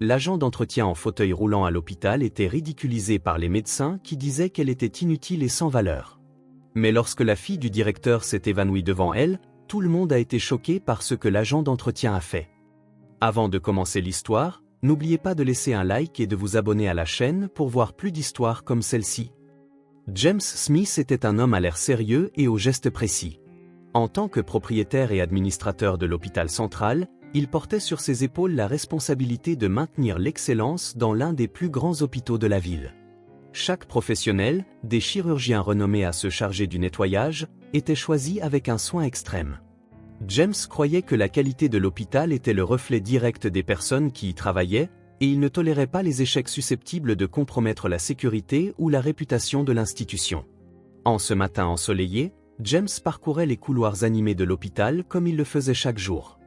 L'agent d'entretien en fauteuil roulant à l'hôpital était ridiculisé par les médecins qui disaient qu'elle était inutile et sans valeur. Mais lorsque la fille du directeur s'est évanouie devant elle, tout le monde a été choqué par ce que l'agent d'entretien a fait. Avant de commencer l'histoire, n'oubliez pas de laisser un like et de vous abonner à la chaîne pour voir plus d'histoires comme celle-ci. James Smith était un homme à l'air sérieux et aux gestes précis. En tant que propriétaire et administrateur de l'hôpital central, il portait sur ses épaules la responsabilité de maintenir l'excellence dans l'un des plus grands hôpitaux de la ville. Chaque professionnel, des chirurgiens renommés à se charger du nettoyage, était choisi avec un soin extrême. James croyait que la qualité de l'hôpital était le reflet direct des personnes qui y travaillaient, et il ne tolérait pas les échecs susceptibles de compromettre la sécurité ou la réputation de l'institution. En ce matin ensoleillé, James parcourait les couloirs animés de l'hôpital comme il le faisait chaque jour.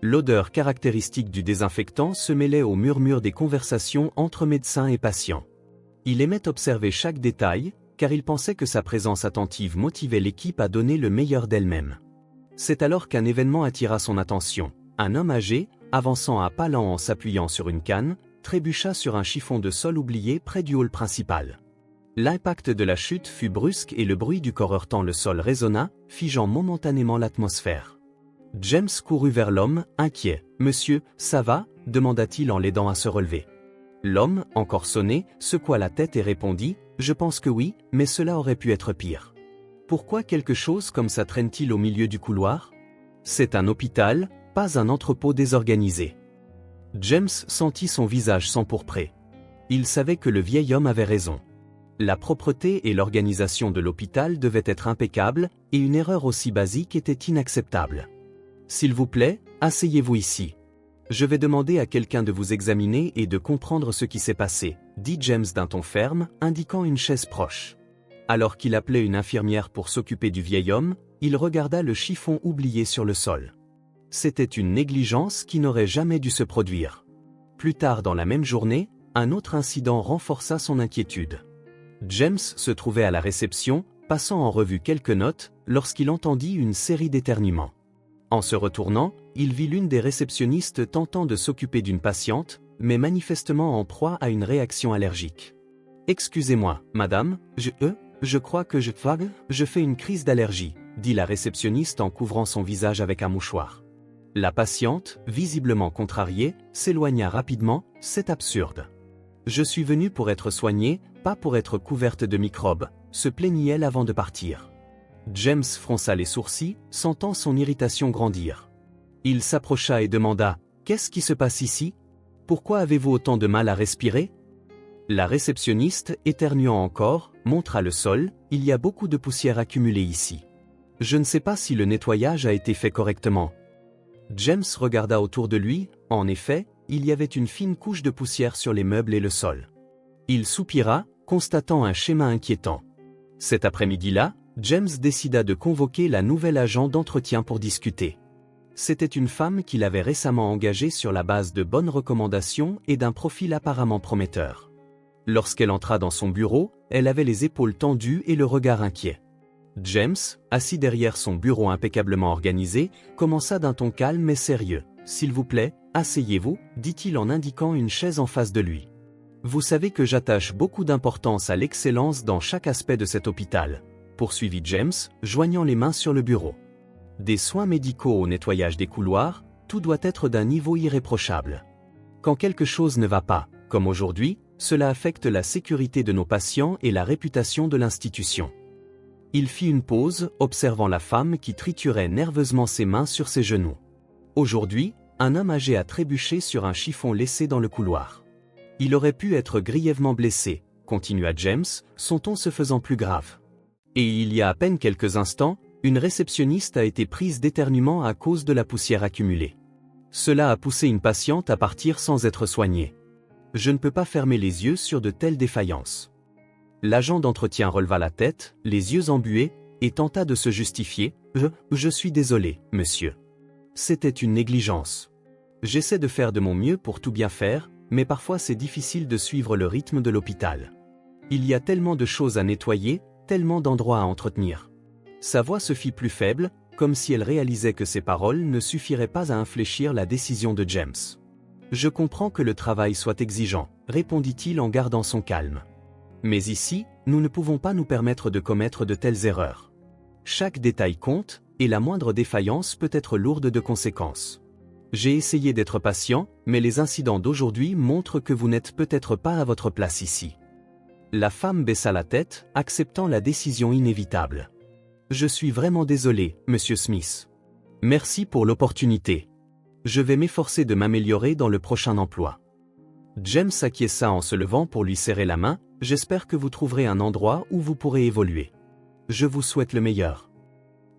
L'odeur caractéristique du désinfectant se mêlait au murmure des conversations entre médecins et patients. Il aimait observer chaque détail, car il pensait que sa présence attentive motivait l'équipe à donner le meilleur d'elle-même. C'est alors qu'un événement attira son attention. Un homme âgé, avançant à pas lents en s'appuyant sur une canne, trébucha sur un chiffon de sol oublié près du hall principal. L'impact de la chute fut brusque et le bruit du corps heurtant le sol résonna, figeant momentanément l'atmosphère. James courut vers l'homme, inquiet. « Monsieur, ça va ?» demanda-t-il en l'aidant à se relever. L'homme, encore sonné, secoua la tête et répondit « Je pense que oui, mais cela aurait pu être pire. » Pourquoi quelque chose comme ça traîne-t-il au milieu du couloir? C'est un hôpital, pas un entrepôt désorganisé. James sentit son visage s'empourprer. Il savait que le vieil homme avait raison. La propreté et l'organisation de l'hôpital devaient être impeccables, et une erreur aussi basique était inacceptable. « S'il vous plaît, asseyez-vous ici. Je vais demander à quelqu'un de vous examiner et de comprendre ce qui s'est passé, » dit James d'un ton ferme, indiquant une chaise proche. Alors qu'il appelait une infirmière pour s'occuper du vieil homme, il regarda le chiffon oublié sur le sol. C'était une négligence qui n'aurait jamais dû se produire. Plus tard dans la même journée, un autre incident renforça son inquiétude. James se trouvait à la réception, passant en revue quelques notes, lorsqu'il entendit une série d'éternuements. En se retournant, il vit l'une des réceptionnistes tentant de s'occuper d'une patiente, mais manifestement en proie à une réaction allergique. « Excusez-moi, madame, je crois que je fais une crise d'allergie, » dit la réceptionniste en couvrant son visage avec un mouchoir. La patiente, visiblement contrariée, s'éloigna rapidement. « C'est absurde. Je suis venue pour être soignée, pas pour être couverte de microbes, » se plaignit-elle avant de partir. James fronça les sourcils, sentant son irritation grandir. Il s'approcha et demanda « Qu'est-ce qui se passe ici? Pourquoi avez-vous autant de mal à respirer ?» La réceptionniste, éternuant encore, montra le sol. « Il y a beaucoup de poussière accumulée ici. Je ne sais pas si le nettoyage a été fait correctement. » James regarda autour de lui. En effet, il y avait une fine couche de poussière sur les meubles et le sol. Il soupira, constatant un schéma inquiétant. Cet après-midi-là, James décida de convoquer la nouvelle agent d'entretien pour discuter. C'était une femme qu'il avait récemment engagée sur la base de bonnes recommandations et d'un profil apparemment prometteur. Lorsqu'elle entra dans son bureau, elle avait les épaules tendues et le regard inquiet. James, assis derrière son bureau impeccablement organisé, commença d'un ton calme mais sérieux. « S'il vous plaît, asseyez-vous, » dit-il en indiquant une chaise en face de lui. « Vous savez que j'attache beaucoup d'importance à l'excellence dans chaque aspect de cet hôpital, » poursuivit James, joignant les mains sur le bureau. Des soins médicaux au nettoyage des couloirs, tout doit être d'un niveau irréprochable. Quand quelque chose ne va pas, comme aujourd'hui, cela affecte la sécurité de nos patients et la réputation de l'institution. Il fit une pause, observant la femme qui triturait nerveusement ses mains sur ses genoux. Aujourd'hui, un homme âgé a trébuché sur un chiffon laissé dans le couloir. Il aurait pu être grièvement blessé, continua James, son ton se faisant plus grave. Et il y a à peine quelques instants, une réceptionniste a été prise d'éternuement à cause de la poussière accumulée. Cela a poussé une patiente à partir sans être soignée. Je ne peux pas fermer les yeux sur de telles défaillances. L'agent d'entretien releva la tête, les yeux embués, et tenta de se justifier. Je suis désolé, monsieur. C'était une négligence. J'essaie de faire de mon mieux pour tout bien faire, mais parfois c'est difficile de suivre le rythme de l'hôpital. Il y a tellement de choses à nettoyer, tellement d'endroits à entretenir. » Sa voix se fit plus faible, comme si elle réalisait que ses paroles ne suffiraient pas à infléchir la décision de James. Je comprends que le travail soit exigeant, répondit-il en gardant son calme. Mais ici, nous ne pouvons pas nous permettre de commettre de telles erreurs. Chaque détail compte, et la moindre défaillance peut être lourde de conséquences. J'ai essayé d'être patient, mais les incidents d'aujourd'hui montrent que vous n'êtes peut-être pas à votre place ici. La femme baissa la tête, acceptant la décision inévitable. Je suis vraiment désolé, Monsieur Smith. Merci pour l'opportunité. Je vais m'efforcer de m'améliorer dans le prochain emploi. James acquiesça en se levant pour lui serrer la main. J'espère que vous trouverez un endroit où vous pourrez évoluer. Je vous souhaite le meilleur.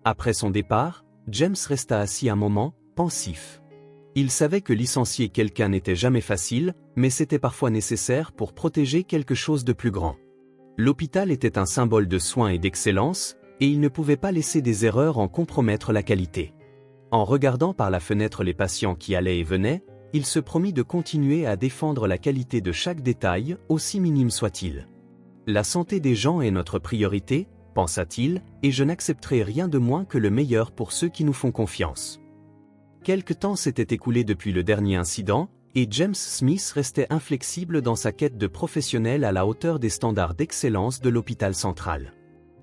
Après son départ, James resta assis un moment, pensif. Il savait que licencier quelqu'un n'était jamais facile, mais c'était parfois nécessaire pour protéger quelque chose de plus grand. L'hôpital était un symbole de soins et d'excellence, et il ne pouvait pas laisser des erreurs en compromettre la qualité. En regardant par la fenêtre les patients qui allaient et venaient, il se promit de continuer à défendre la qualité de chaque détail, aussi minime soit-il. La santé des gens est notre priorité, pensa-t-il, et je n'accepterai rien de moins que le meilleur pour ceux qui nous font confiance. Quelque temps s'était écoulé depuis le dernier incident, et James Smith restait inflexible dans sa quête de professionnel à la hauteur des standards d'excellence de l'hôpital central.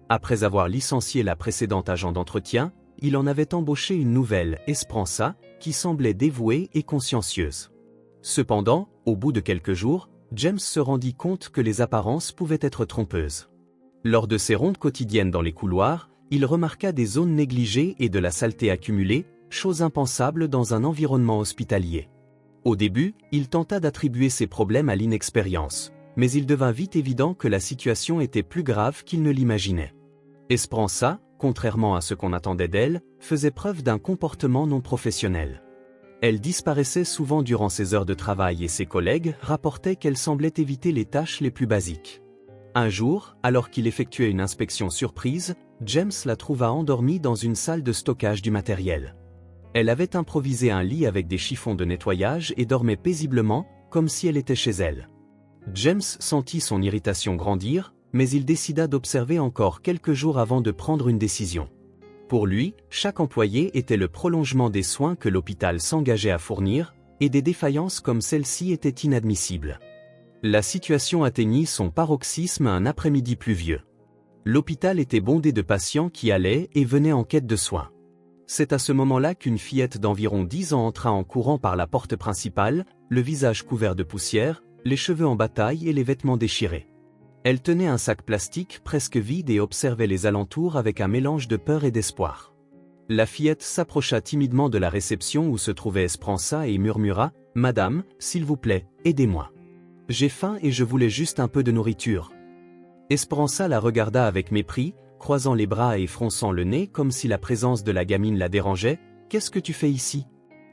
Après avoir licencié la précédente agent d'entretien, il en avait embauché une nouvelle, Esperanza, qui semblait dévouée et consciencieuse. Cependant, au bout de quelques jours, James se rendit compte que les apparences pouvaient être trompeuses. Lors de ses rondes quotidiennes dans les couloirs, il remarqua des zones négligées et de la saleté accumulée, chose impensable dans un environnement hospitalier. Au début, il tenta d'attribuer ses problèmes à l'inexpérience, mais il devint vite évident que la situation était plus grave qu'il ne l'imaginait. Esperanza, contrairement à ce qu'on attendait d'elle, faisait preuve d'un comportement non professionnel. Elle disparaissait souvent durant ses heures de travail et ses collègues rapportaient qu'elle semblait éviter les tâches les plus basiques. Un jour, alors qu'il effectuait une inspection surprise, James la trouva endormie dans une salle de stockage du matériel. Elle avait improvisé un lit avec des chiffons de nettoyage et dormait paisiblement, comme si elle était chez elle. James sentit son irritation grandir, mais il décida d'observer encore quelques jours avant de prendre une décision. Pour lui, chaque employé était le prolongement des soins que l'hôpital s'engageait à fournir, et des défaillances comme celle-ci étaient inadmissibles. La situation atteignit son paroxysme un après-midi pluvieux. L'hôpital était bondé de patients qui allaient et venaient en quête de soins. C'est à ce moment-là qu'une fillette d'environ 10 ans entra en courant par la porte principale, le visage couvert de poussière, les cheveux en bataille et les vêtements déchirés. Elle tenait un sac plastique presque vide et observait les alentours avec un mélange de peur et d'espoir. La fillette s'approcha timidement de la réception où se trouvait Esperanza et murmura « Madame, s'il vous plaît, aidez-moi. J'ai faim et je voulais juste un peu de nourriture. » Esperanza la regarda avec mépris, croisant les bras et fronçant le nez comme si la présence de la gamine la dérangeait. « Qu'est-ce que tu fais ici?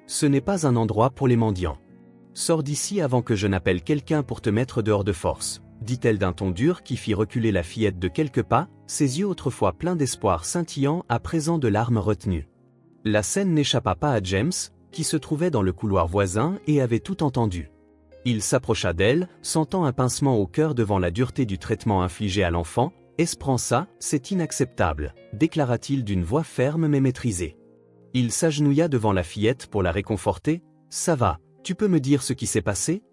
Ce n'est pas un endroit pour les mendiants. Sors d'ici avant que je n'appelle quelqu'un pour te mettre dehors de force. » dit-elle d'un ton dur qui fit reculer la fillette de quelques pas, ses yeux autrefois pleins d'espoir scintillant à présent de larmes retenues. La scène n'échappa pas à James, qui se trouvait dans le couloir voisin et avait tout entendu. Il s'approcha d'elle, sentant un pincement au cœur devant la dureté du traitement infligé à l'enfant. « Esperanza, c'est inacceptable », déclara-t-il d'une voix ferme mais maîtrisée. Il s'agenouilla devant la fillette pour la réconforter. « Ça va, tu peux me dire ce qui s'est passé?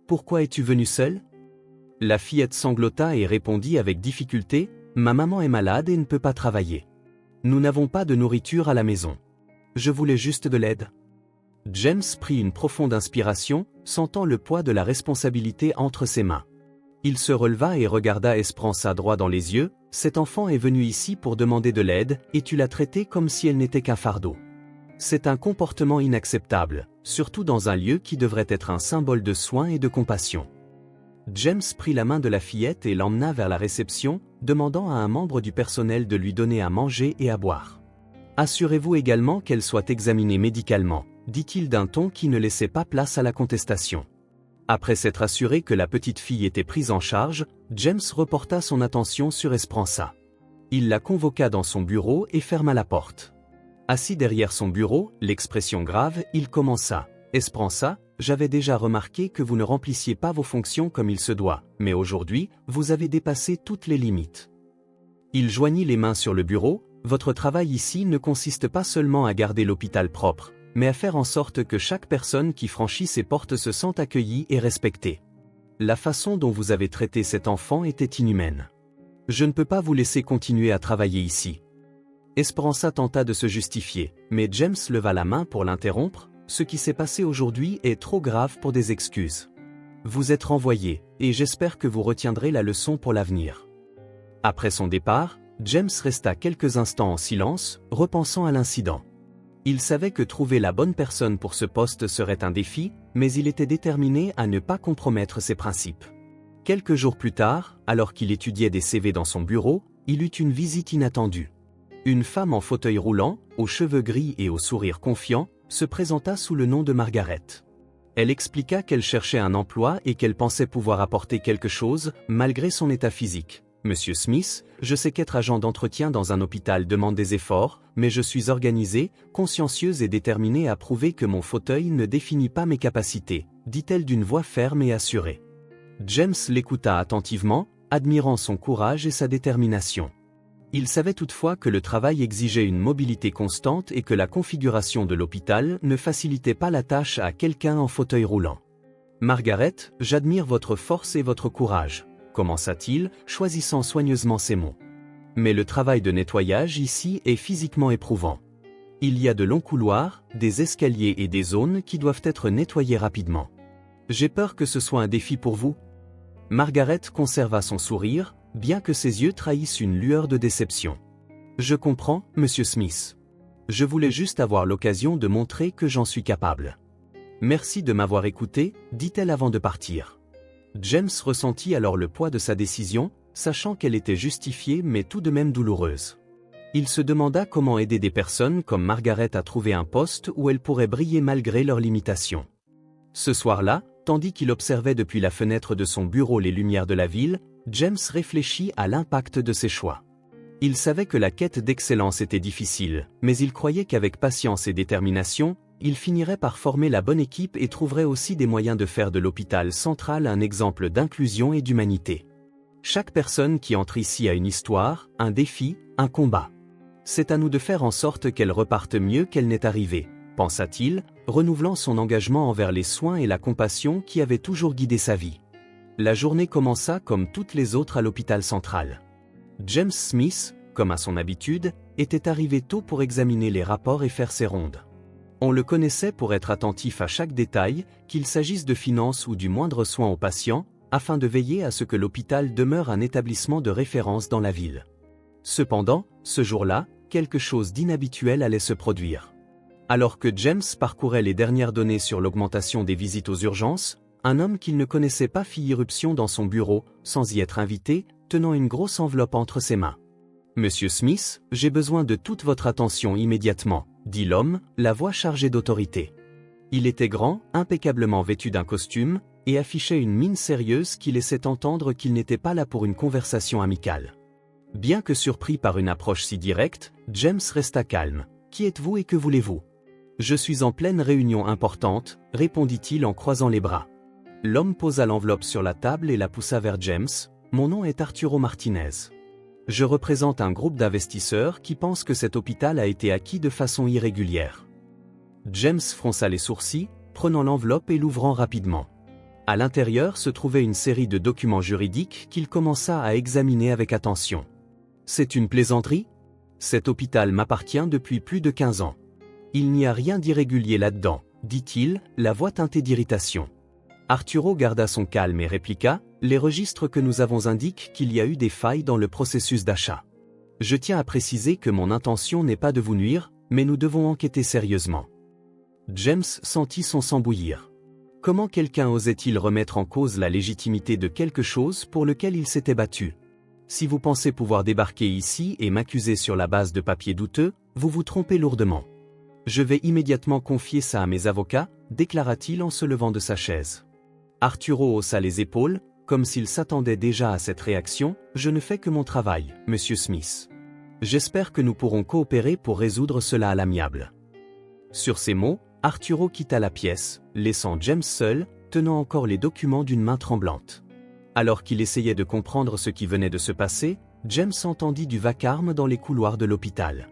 Pourquoi es-tu venue seule ?» La fillette sanglota et répondit avec difficulté « Ma maman est malade et ne peut pas travailler. Nous n'avons pas de nourriture à la maison. Je voulais juste de l'aide. » James prit une profonde inspiration, sentant le poids de la responsabilité entre ses mains. Il se releva et regarda Esperanza droit dans les yeux. « Cet enfant est venu ici pour demander de l'aide et tu l'as traitée comme si elle n'était qu'un fardeau. C'est un comportement inacceptable, surtout dans un lieu qui devrait être un symbole de soins et de compassion. » James prit la main de la fillette et l'emmena vers la réception, demandant à un membre du personnel de lui donner à manger et à boire. « Assurez-vous également qu'elle soit examinée médicalement, » dit-il d'un ton qui ne laissait pas place à la contestation. Après s'être assuré que la petite fille était prise en charge, James reporta son attention sur Esperanza. Il la convoqua dans son bureau et ferma la porte. Assis derrière son bureau, l'expression grave, il commença. « Esperanza, j'avais déjà remarqué que vous ne remplissiez pas vos fonctions comme il se doit, mais aujourd'hui, vous avez dépassé toutes les limites. » Il joignit les mains sur le bureau. « Votre travail ici ne consiste pas seulement à garder l'hôpital propre, mais à faire en sorte que chaque personne qui franchit ces portes se sente accueillie et respectée. La façon dont vous avez traité cet enfant était inhumaine. Je ne peux pas vous laisser continuer à travailler ici. Esperanza tenta de se justifier, mais James leva la main pour l'interrompre. Ce qui s'est passé aujourd'hui est trop grave pour des excuses. Vous êtes renvoyé, et j'espère que vous retiendrez la leçon pour l'avenir. Après son départ, James resta quelques instants en silence, repensant à l'incident. Il savait que trouver la bonne personne pour ce poste serait un défi, mais il était déterminé à ne pas compromettre ses principes. Quelques jours plus tard, alors qu'il étudiait des CV dans son bureau, il eut une visite inattendue. Une femme en fauteuil roulant, aux cheveux gris et au sourire confiant, se présenta sous le nom de Margaret. Elle expliqua qu'elle cherchait un emploi et qu'elle pensait pouvoir apporter quelque chose, malgré son état physique. Monsieur Smith, je sais qu'être agent d'entretien dans un hôpital demande des efforts, mais je suis organisée, consciencieuse et déterminée à prouver que mon fauteuil ne définit pas mes capacités, dit-elle d'une voix ferme et assurée. James l'écouta attentivement, admirant son courage et sa détermination. Il savait toutefois que le travail exigeait une mobilité constante et que la configuration de l'hôpital ne facilitait pas la tâche à quelqu'un en fauteuil roulant. « Margaret, j'admire votre force et votre courage », commença-t-il, choisissant soigneusement ses mots. « Mais le travail de nettoyage ici est physiquement éprouvant. Il y a de longs couloirs, des escaliers et des zones qui doivent être nettoyés rapidement. J'ai peur que ce soit un défi pour vous. » Margaret conserva son sourire, bien que ses yeux trahissent une lueur de déception. « Je comprends, Monsieur Smith. Je voulais juste avoir l'occasion de montrer que j'en suis capable. »« Merci de m'avoir écouté, » dit-elle avant de partir. James ressentit alors le poids de sa décision, sachant qu'elle était justifiée mais tout de même douloureuse. Il se demanda comment aider des personnes comme Margaret à trouver un poste où elles pourraient briller malgré leurs limitations. Ce soir-là, tandis qu'il observait depuis la fenêtre de son bureau les lumières de la ville, James réfléchit à l'impact de ses choix. Il savait que la quête d'excellence était difficile, mais il croyait qu'avec patience et détermination, il finirait par former la bonne équipe et trouverait aussi des moyens de faire de l'hôpital central un exemple d'inclusion et d'humanité. Chaque personne qui entre ici a une histoire, un défi, un combat. C'est à nous de faire en sorte qu'elle reparte mieux qu'elle n'est arrivée, pensa-t-il, renouvelant son engagement envers les soins et la compassion qui avaient toujours guidé sa vie. La journée commença comme toutes les autres à l'hôpital central. James Smith, comme à son habitude, était arrivé tôt pour examiner les rapports et faire ses rondes. On le connaissait pour être attentif à chaque détail, qu'il s'agisse de finances ou du moindre soin aux patients, afin de veiller à ce que l'hôpital demeure un établissement de référence dans la ville. Cependant, ce jour-là, quelque chose d'inhabituel allait se produire. Alors que James parcourait les dernières données sur l'augmentation des visites aux urgences, un homme qu'il ne connaissait pas fit irruption dans son bureau, sans y être invité, tenant une grosse enveloppe entre ses mains. « Monsieur Smith, j'ai besoin de toute votre attention immédiatement », dit l'homme, la voix chargée d'autorité. Il était grand, impeccablement vêtu d'un costume, et affichait une mine sérieuse qui laissait entendre qu'il n'était pas là pour une conversation amicale. Bien que surpris par une approche si directe, James resta calme. « Qui êtes-vous et que voulez-vous ? » « Je suis en pleine réunion importante, » répondit-il en croisant les bras. L'homme posa l'enveloppe sur la table et la poussa vers James. « Mon nom est Arturo Martinez. Je représente un groupe d'investisseurs qui pensent que cet hôpital a été acquis de façon irrégulière. » James fronça les sourcils, prenant l'enveloppe et l'ouvrant rapidement. À l'intérieur se trouvait une série de documents juridiques qu'il commença à examiner avec attention. « C'est une plaisanterie ? Cet hôpital m'appartient depuis plus de 15 ans. Il n'y a rien d'irrégulier là-dedans, » dit-il, la voix teintée d'irritation. Arturo garda son calme et répliqua, « Les registres que nous avons indiquent qu'il y a eu des failles dans le processus d'achat. Je tiens à préciser que mon intention n'est pas de vous nuire, mais nous devons enquêter sérieusement. » James sentit son sang bouillir. Comment quelqu'un osait-il remettre en cause la légitimité de quelque chose pour lequel il s'était battu ? Si vous pensez pouvoir débarquer ici et m'accuser sur la base de papiers douteux, vous vous trompez lourdement. Je vais immédiatement confier ça à mes avocats, déclara-t-il en se levant de sa chaise. Arturo haussa les épaules, comme s'il s'attendait déjà à cette réaction. « Je ne fais que mon travail, Monsieur Smith. J'espère que nous pourrons coopérer pour résoudre cela à l'amiable. » Sur ces mots, Arturo quitta la pièce, laissant James seul, tenant encore les documents d'une main tremblante. Alors qu'il essayait de comprendre ce qui venait de se passer, James entendit du vacarme dans les couloirs de l'hôpital.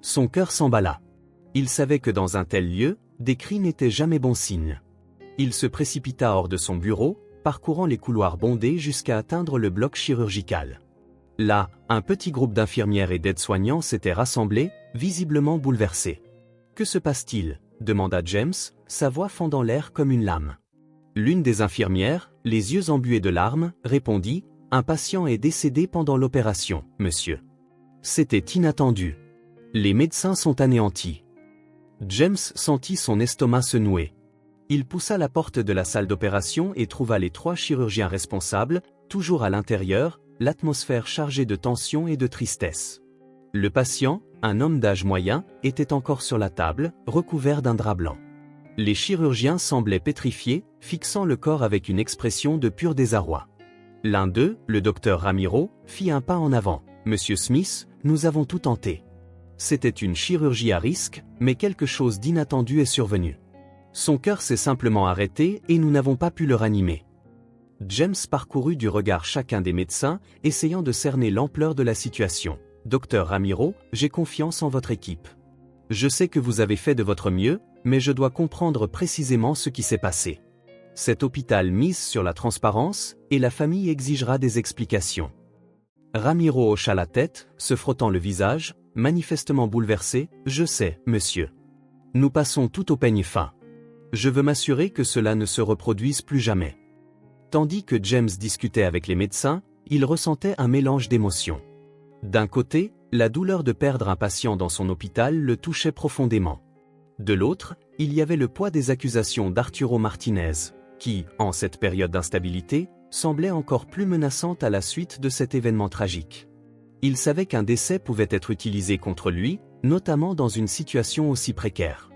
Son cœur s'emballa. Il savait que dans un tel lieu, des cris n'étaient jamais bon signe. Il se précipita hors de son bureau, parcourant les couloirs bondés jusqu'à atteindre le bloc chirurgical. Là, un petit groupe d'infirmières et d'aides-soignants s'était rassemblé, visiblement bouleversés. « Que se passe-t-il » demanda James, sa voix fendant l'air comme une lame. L'une des infirmières, les yeux embués de larmes, répondit « Un patient est décédé pendant l'opération, monsieur. » C'était inattendu. Les médecins sont anéantis. James sentit son estomac se nouer. Il poussa la porte de la salle d'opération et trouva les 3 chirurgiens responsables, toujours à l'intérieur, l'atmosphère chargée de tension et de tristesse. Le patient, un homme d'âge moyen, était encore sur la table, recouvert d'un drap blanc. Les chirurgiens semblaient pétrifiés, fixant le corps avec une expression de pur désarroi. L'un d'eux, le docteur Ramiro, fit un pas en avant. « Monsieur Smith, nous avons tout tenté. » C'était une chirurgie à risque, mais quelque chose d'inattendu est survenu. Son cœur s'est simplement arrêté et nous n'avons pas pu le ranimer. James parcourut du regard chacun des médecins, essayant de cerner l'ampleur de la situation. « Docteur Ramiro, j'ai confiance en votre équipe. Je sais que vous avez fait de votre mieux, mais je dois comprendre précisément ce qui s'est passé. Cet hôpital mise sur la transparence, et la famille exigera des explications. » Ramiro hocha la tête, se frottant le visage, manifestement bouleversé. « Je sais, monsieur. Nous passons tout au peigne fin. Je veux m'assurer que cela ne se reproduise plus jamais. » Tandis que James discutait avec les médecins, il ressentait un mélange d'émotions. D'un côté, la douleur de perdre un patient dans son hôpital le touchait profondément. De l'autre, il y avait le poids des accusations d'Arturo Martinez, qui, en cette période d'instabilité, semblait encore plus menaçante à la suite de cet événement tragique. Il savait qu'un décès pouvait être utilisé contre lui, notamment dans une situation aussi précaire.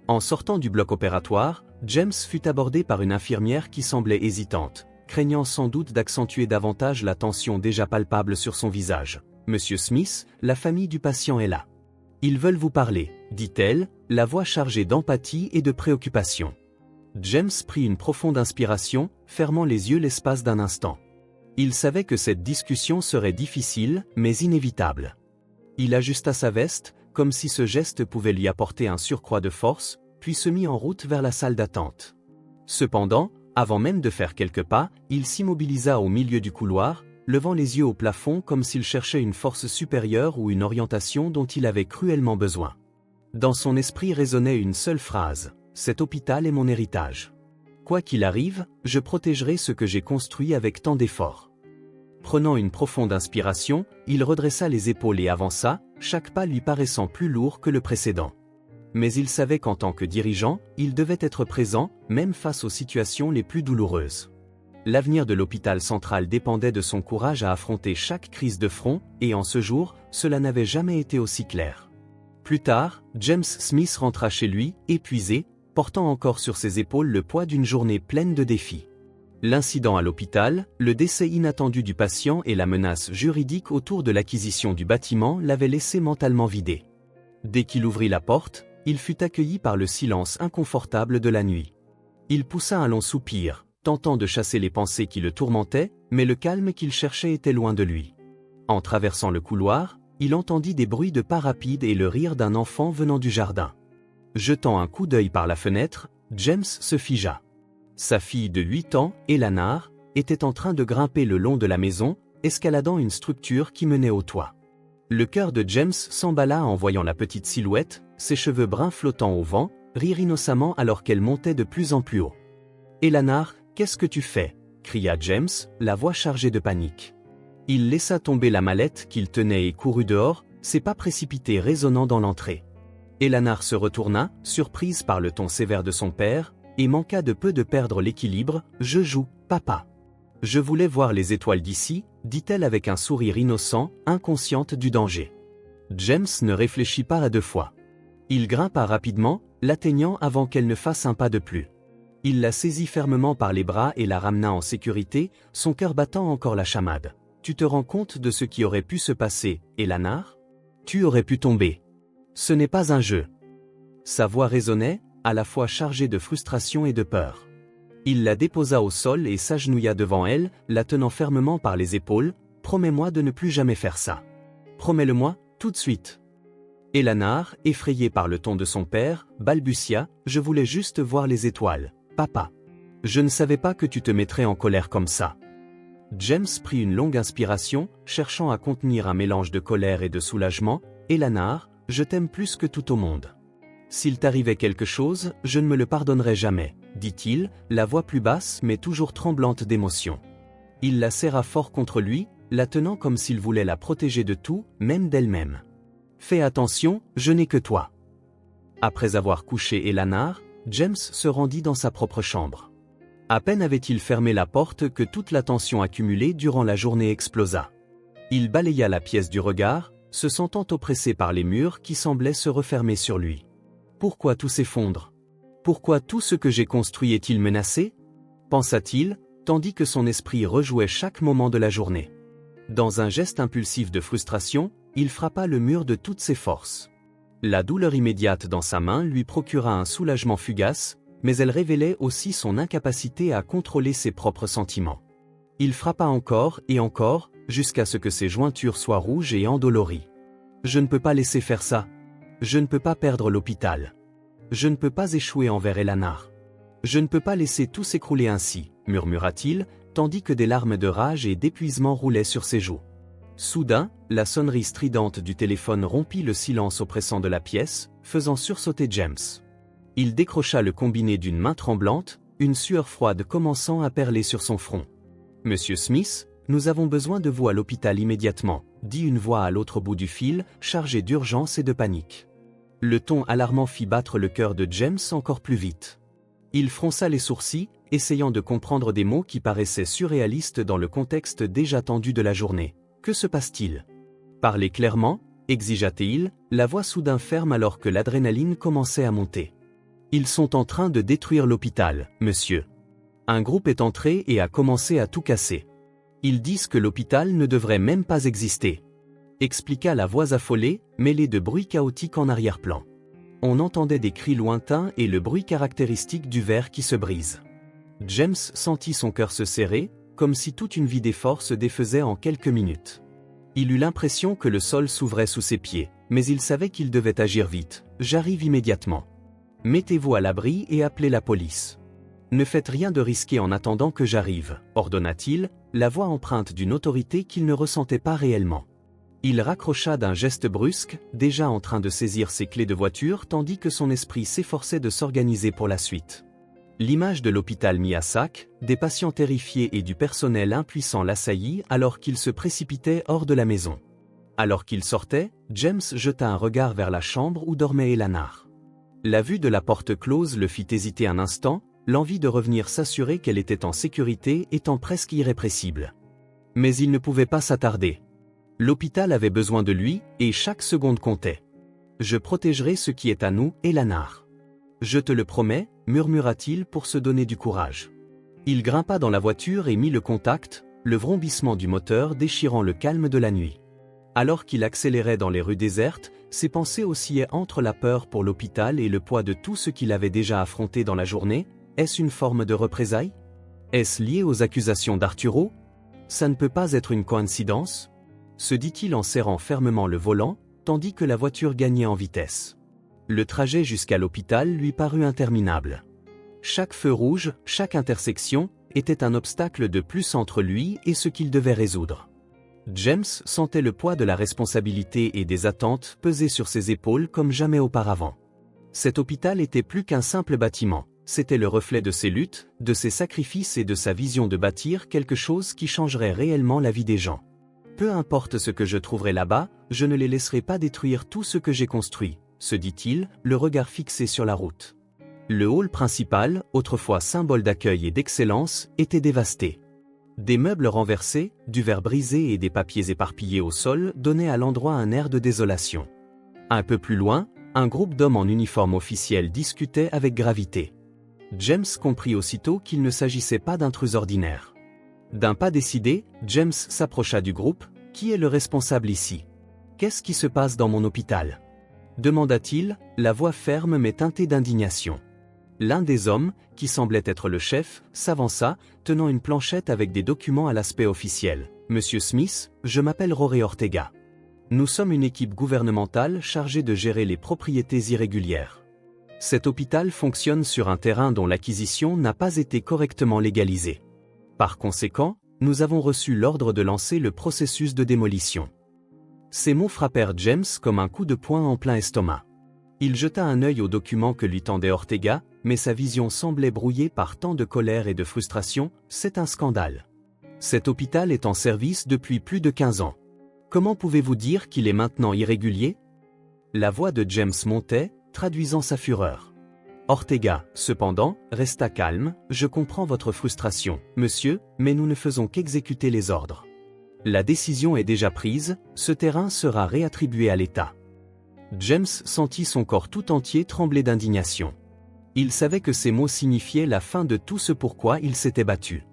En sortant du bloc opératoire, James fut abordé par une infirmière qui semblait hésitante, craignant sans doute d'accentuer davantage la tension déjà palpable sur son visage. « Monsieur Smith, la famille du patient est là. Ils veulent vous parler, » dit-elle, la voix chargée d'empathie et de préoccupation. James prit une profonde inspiration, fermant les yeux l'espace d'un instant. Il savait que cette discussion serait difficile, mais inévitable. Il ajusta sa veste, comme si ce geste pouvait lui apporter un surcroît de force, puis se mit en route vers la salle d'attente. Cependant, avant même de faire quelques pas, il s'immobilisa au milieu du couloir, levant les yeux au plafond comme s'il cherchait une force supérieure ou une orientation dont il avait cruellement besoin. Dans son esprit résonnait une seule phrase: « Cet hôpital est mon héritage. Quoi qu'il arrive, je protégerai ce que j'ai construit avec tant d'efforts. » Prenant une profonde inspiration, il redressa les épaules et avança, chaque pas lui paraissant plus lourd que le précédent. Mais il savait qu'en tant que dirigeant, il devait être présent, même face aux situations les plus douloureuses. L'avenir de l'hôpital central dépendait de son courage à affronter chaque crise de front, et en ce jour, cela n'avait jamais été aussi clair. Plus tard, James Smith rentra chez lui, épuisé, portant encore sur ses épaules le poids d'une journée pleine de défis. L'incident à l'hôpital, le décès inattendu du patient et la menace juridique autour de l'acquisition du bâtiment l'avaient laissé mentalement vidé. Dès qu'il ouvrit la porte, il fut accueilli par le silence inconfortable de la nuit. Il poussa un long soupir, tentant de chasser les pensées qui le tourmentaient, mais le calme qu'il cherchait était loin de lui. En traversant le couloir, il entendit des bruits de pas rapides et le rire d'un enfant venant du jardin. Jetant un coup d'œil par la fenêtre, James se figea. Sa fille de 8 ans, Eleanor, était en train de grimper le long de la maison, escaladant une structure qui menait au toit. Le cœur de James s'emballa en voyant la petite silhouette, ses cheveux bruns flottant au vent, rire innocemment alors qu'elle montait de plus en plus haut. « Eleanor, qu'est-ce que tu fais » cria James, la voix chargée de panique. Il laissa tomber la mallette qu'il tenait et courut dehors, ses pas précipités résonnant dans l'entrée. Eleanor se retourna, surprise par le ton sévère de son père, et manqua de peu de perdre l'équilibre. « Je joue, papa. Je voulais voir les étoiles d'ici, » dit-elle avec un sourire innocent, inconsciente du danger. James ne réfléchit pas à 2 fois. Il grimpa rapidement, l'atteignant avant qu'elle ne fasse un pas de plus. Il la saisit fermement par les bras et la ramena en sécurité, son cœur battant encore la chamade. « Tu te rends compte de ce qui aurait pu se passer, Eleanor ? Tu aurais pu tomber. Ce n'est pas un jeu. » Sa voix résonnait, à la fois chargée de frustration et de peur. Il la déposa au sol et s'agenouilla devant elle, la tenant fermement par les épaules. « Promets-moi de ne plus jamais faire ça. Promets-le-moi, tout de suite. » Eleanor, effrayée par le ton de son père, balbutia « Je voulais juste voir les étoiles, papa. Je ne savais pas que tu te mettrais en colère comme ça. » James prit une longue inspiration, cherchant à contenir un mélange de colère et de soulagement. « Eleanor, je t'aime plus que tout au monde. S'il t'arrivait quelque chose, je ne me le pardonnerais jamais, » dit-il, la voix plus basse mais toujours tremblante d'émotion. Il la serra fort contre lui, la tenant comme s'il voulait la protéger de tout, même d'elle-même. « Fais attention, je n'ai que toi. » Après avoir couché Eleanor, James se rendit dans sa propre chambre. À peine avait-il fermé la porte que toute la tension accumulée durant la journée explosa. Il balaya la pièce du regard, se sentant oppressé par les murs qui semblaient se refermer sur lui. Pourquoi tout s'effondre? Pourquoi tout ce que j'ai construit est-il menacé? Pensa-t-il, tandis que son esprit rejouait chaque moment de la journée. Dans un geste impulsif de frustration, il frappa le mur de toutes ses forces. La douleur immédiate dans sa main lui procura un soulagement fugace, mais elle révélait aussi son incapacité à contrôler ses propres sentiments. Il frappa encore et encore, jusqu'à ce que ses jointures soient rouges et endolories. « Je ne peux pas laisser faire ça. Je ne peux pas perdre l'hôpital. Je ne peux pas échouer envers Eleanor. Je ne peux pas laisser tout s'écrouler ainsi, » murmura-t-il, tandis que des larmes de rage et d'épuisement roulaient sur ses joues. Soudain, la sonnerie stridente du téléphone rompit le silence oppressant de la pièce, faisant sursauter James. Il décrocha le combiné d'une main tremblante, une sueur froide commençant à perler sur son front. « Monsieur Smith, nous avons besoin de vous à l'hôpital immédiatement, » dit une voix à l'autre bout du fil, chargée d'urgence et de panique. Le ton alarmant fit battre le cœur de James encore plus vite. Il fronça les sourcils, essayant de comprendre des mots qui paraissaient surréalistes dans le contexte déjà tendu de la journée. Que se passe-t-il? Parlez clairement, exigea-t-il, la voix soudain ferme alors que l'adrénaline commençait à monter. Ils sont en train de détruire l'hôpital, monsieur. Un groupe est entré et a commencé à tout casser. Ils disent que l'hôpital ne devrait même pas exister, expliqua la voix affolée, mêlée de bruits chaotiques en arrière-plan. On entendait des cris lointains et le bruit caractéristique du verre qui se brise. James sentit son cœur se serrer, comme si toute une vie d'effort se défaisait en quelques minutes. Il eut l'impression que le sol s'ouvrait sous ses pieds, mais il savait qu'il devait agir vite. « J'arrive immédiatement. Mettez-vous à l'abri et appelez la police. Ne faites rien de risqué en attendant que j'arrive, » ordonna-t-il, la voix empreinte d'une autorité qu'il ne ressentait pas réellement. Il raccrocha d'un geste brusque, déjà en train de saisir ses clés de voiture tandis que son esprit s'efforçait de s'organiser pour la suite. L'image de l'hôpital mis à sac, des patients terrifiés et du personnel impuissant l'assaillit alors qu'il se précipitait hors de la maison. Alors qu'il sortait, James jeta un regard vers la chambre où dormait Eleanor. La vue de la porte close le fit hésiter un instant, l'envie de revenir s'assurer qu'elle était en sécurité étant presque irrépressible. Mais il ne pouvait pas s'attarder. L'hôpital avait besoin de lui, et chaque seconde comptait. « Je protégerai ce qui est à nous, Eleanor. Je te le promets, » murmura-t-il pour se donner du courage. Il grimpa dans la voiture et mit le contact, le vrombissement du moteur déchirant le calme de la nuit. Alors qu'il accélérait dans les rues désertes, ses pensées oscillaient entre la peur pour l'hôpital et le poids de tout ce qu'il avait déjà affronté dans la journée. Est-ce une forme de représailles? Est-ce lié aux accusations d'Arturo? Ça ne peut pas être une coïncidence? Se dit-il en serrant fermement le volant, tandis que la voiture gagnait en vitesse. Le trajet jusqu'à l'hôpital lui parut interminable. Chaque feu rouge, chaque intersection, était un obstacle de plus entre lui et ce qu'il devait résoudre. James sentait le poids de la responsabilité et des attentes peser sur ses épaules comme jamais auparavant. Cet hôpital était plus qu'un simple bâtiment, c'était le reflet de ses luttes, de ses sacrifices et de sa vision de bâtir quelque chose qui changerait réellement la vie des gens. Peu importe ce que je trouverai là-bas, je ne les laisserai pas détruire tout ce que j'ai construit, se dit-il, le regard fixé sur la route. Le hall principal, autrefois symbole d'accueil et d'excellence, était dévasté. Des meubles renversés, du verre brisé et des papiers éparpillés au sol donnaient à l'endroit un air de désolation. Un peu plus loin, un groupe d'hommes en uniforme officiel discutait avec gravité. James comprit aussitôt qu'il ne s'agissait pas d'intrus ordinaires. D'un pas décidé, James s'approcha du groupe. « Qui est le responsable ici? Qu'est-ce qui se passe dans mon hôpital ?» demanda-t-il, la voix ferme mais teintée d'indignation. L'un des hommes, qui semblait être le chef, s'avança, tenant une planchette avec des documents à l'aspect officiel. « Monsieur Smith, je m'appelle Rory Ortega. Nous sommes une équipe gouvernementale chargée de gérer les propriétés irrégulières. Cet hôpital fonctionne sur un terrain dont l'acquisition n'a pas été correctement légalisée. Par conséquent, nous avons reçu l'ordre de lancer le processus de démolition. » Ces mots frappèrent James comme un coup de poing en plein estomac. Il jeta un œil aux documents que lui tendait Ortega, mais sa vision semblait brouillée par tant de colère et de frustration. « C'est un scandale. Cet hôpital est en service depuis plus de 15 ans. Comment pouvez-vous dire qu'il est maintenant irrégulier ?» La voix de James montait, traduisant sa fureur. Ortega, cependant, resta calme. « Je comprends votre frustration, monsieur, mais nous ne faisons qu'exécuter les ordres. La décision est déjà prise, ce terrain sera réattribué à l'État. » James sentit son corps tout entier trembler d'indignation. Il savait que ces mots signifiaient la fin de tout ce pourquoi il s'était battu.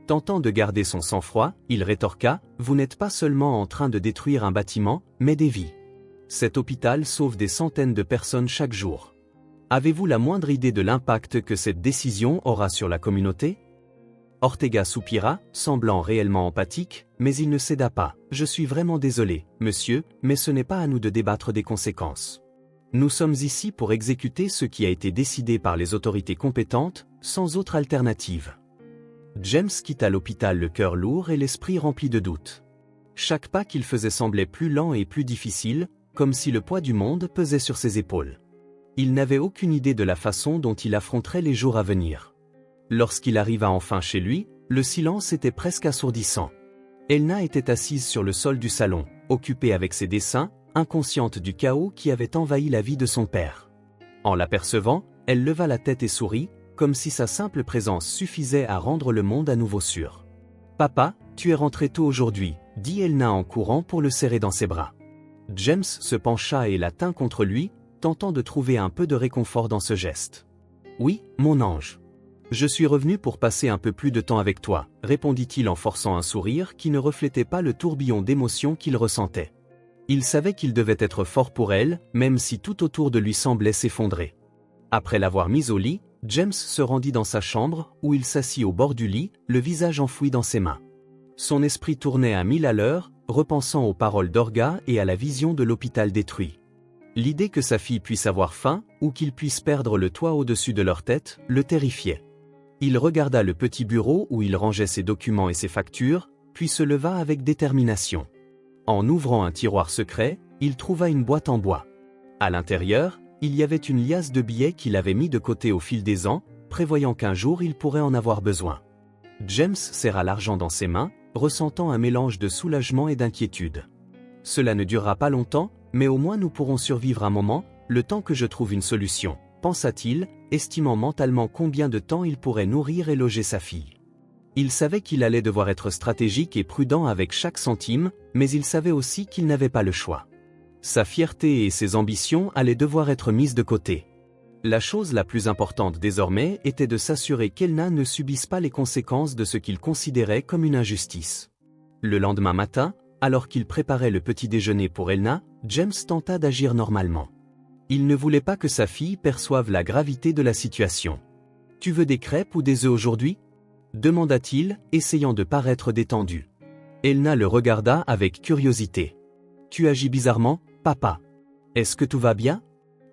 Tentant de garder son sang-froid, il rétorqua « Vous n'êtes pas seulement en train de détruire un bâtiment, mais des vies. Cet hôpital sauve des centaines de personnes chaque jour. Avez-vous la moindre idée de l'impact que cette décision aura sur la communauté ?» Ortega soupira, semblant réellement empathique, mais il ne céda pas. « Je suis vraiment désolé, monsieur, mais ce n'est pas à nous de débattre des conséquences. Nous sommes ici pour exécuter ce qui a été décidé par les autorités compétentes, sans autre alternative. » James quitta l'hôpital le cœur lourd et l'esprit rempli de doutes. Chaque pas qu'il faisait semblait plus lent et plus difficile, comme si le poids du monde pesait sur ses épaules. Il n'avait aucune idée de la façon dont il affronterait les jours à venir. Lorsqu'il arriva enfin chez lui, le silence était presque assourdissant. Elna était assise sur le sol du salon, occupée avec ses dessins, inconsciente du chaos qui avait envahi la vie de son père. En l'apercevant, elle leva la tête et sourit, comme si sa simple présence suffisait à rendre le monde à nouveau sûr. « Papa, tu es rentré tôt aujourd'hui, » dit Elna en courant pour le serrer dans ses bras. James se pencha et la tint contre lui, tentant de trouver un peu de réconfort dans ce geste. « Oui, mon ange. Je suis revenu pour passer un peu plus de temps avec toi, » répondit-il en forçant un sourire qui ne reflétait pas le tourbillon d'émotions qu'il ressentait. Il savait qu'il devait être fort pour elle, même si tout autour de lui semblait s'effondrer. Après l'avoir mise au lit, James se rendit dans sa chambre, où il s'assit au bord du lit, le visage enfoui dans ses mains. Son esprit tournait à 1000 à l'heure, repensant aux paroles d'Orga et à la vision de l'hôpital détruit. L'idée que sa fille puisse avoir faim, ou qu'ils puissent perdre le toit au-dessus de leur tête, le terrifiait. Il regarda le petit bureau où il rangeait ses documents et ses factures, puis se leva avec détermination. En ouvrant un tiroir secret, il trouva une boîte en bois. À l'intérieur, il y avait une liasse de billets qu'il avait mis de côté au fil des ans, prévoyant qu'un jour il pourrait en avoir besoin. James serra l'argent dans ses mains, ressentant un mélange de soulagement et d'inquiétude. « Cela ne durera pas longtemps, mais au moins nous pourrons survivre un moment, le temps que je trouve une solution, » pensa-t-il, estimant mentalement combien de temps il pourrait nourrir et loger sa fille. Il savait qu'il allait devoir être stratégique et prudent avec chaque centime, mais il savait aussi qu'il n'avait pas le choix. Sa fierté et ses ambitions allaient devoir être mises de côté. La chose la plus importante désormais était de s'assurer qu'Elna ne subisse pas les conséquences de ce qu'il considérait comme une injustice. Le lendemain matin, alors qu'il préparait le petit déjeuner pour Elna, James tenta d'agir normalement. Il ne voulait pas que sa fille perçoive la gravité de la situation. « Tu veux des crêpes ou des œufs aujourd'hui ?» demanda-t-il, essayant de paraître détendu. Elna le regarda avec curiosité. « Tu agis bizarrement, papa. Est-ce que tout va bien ?»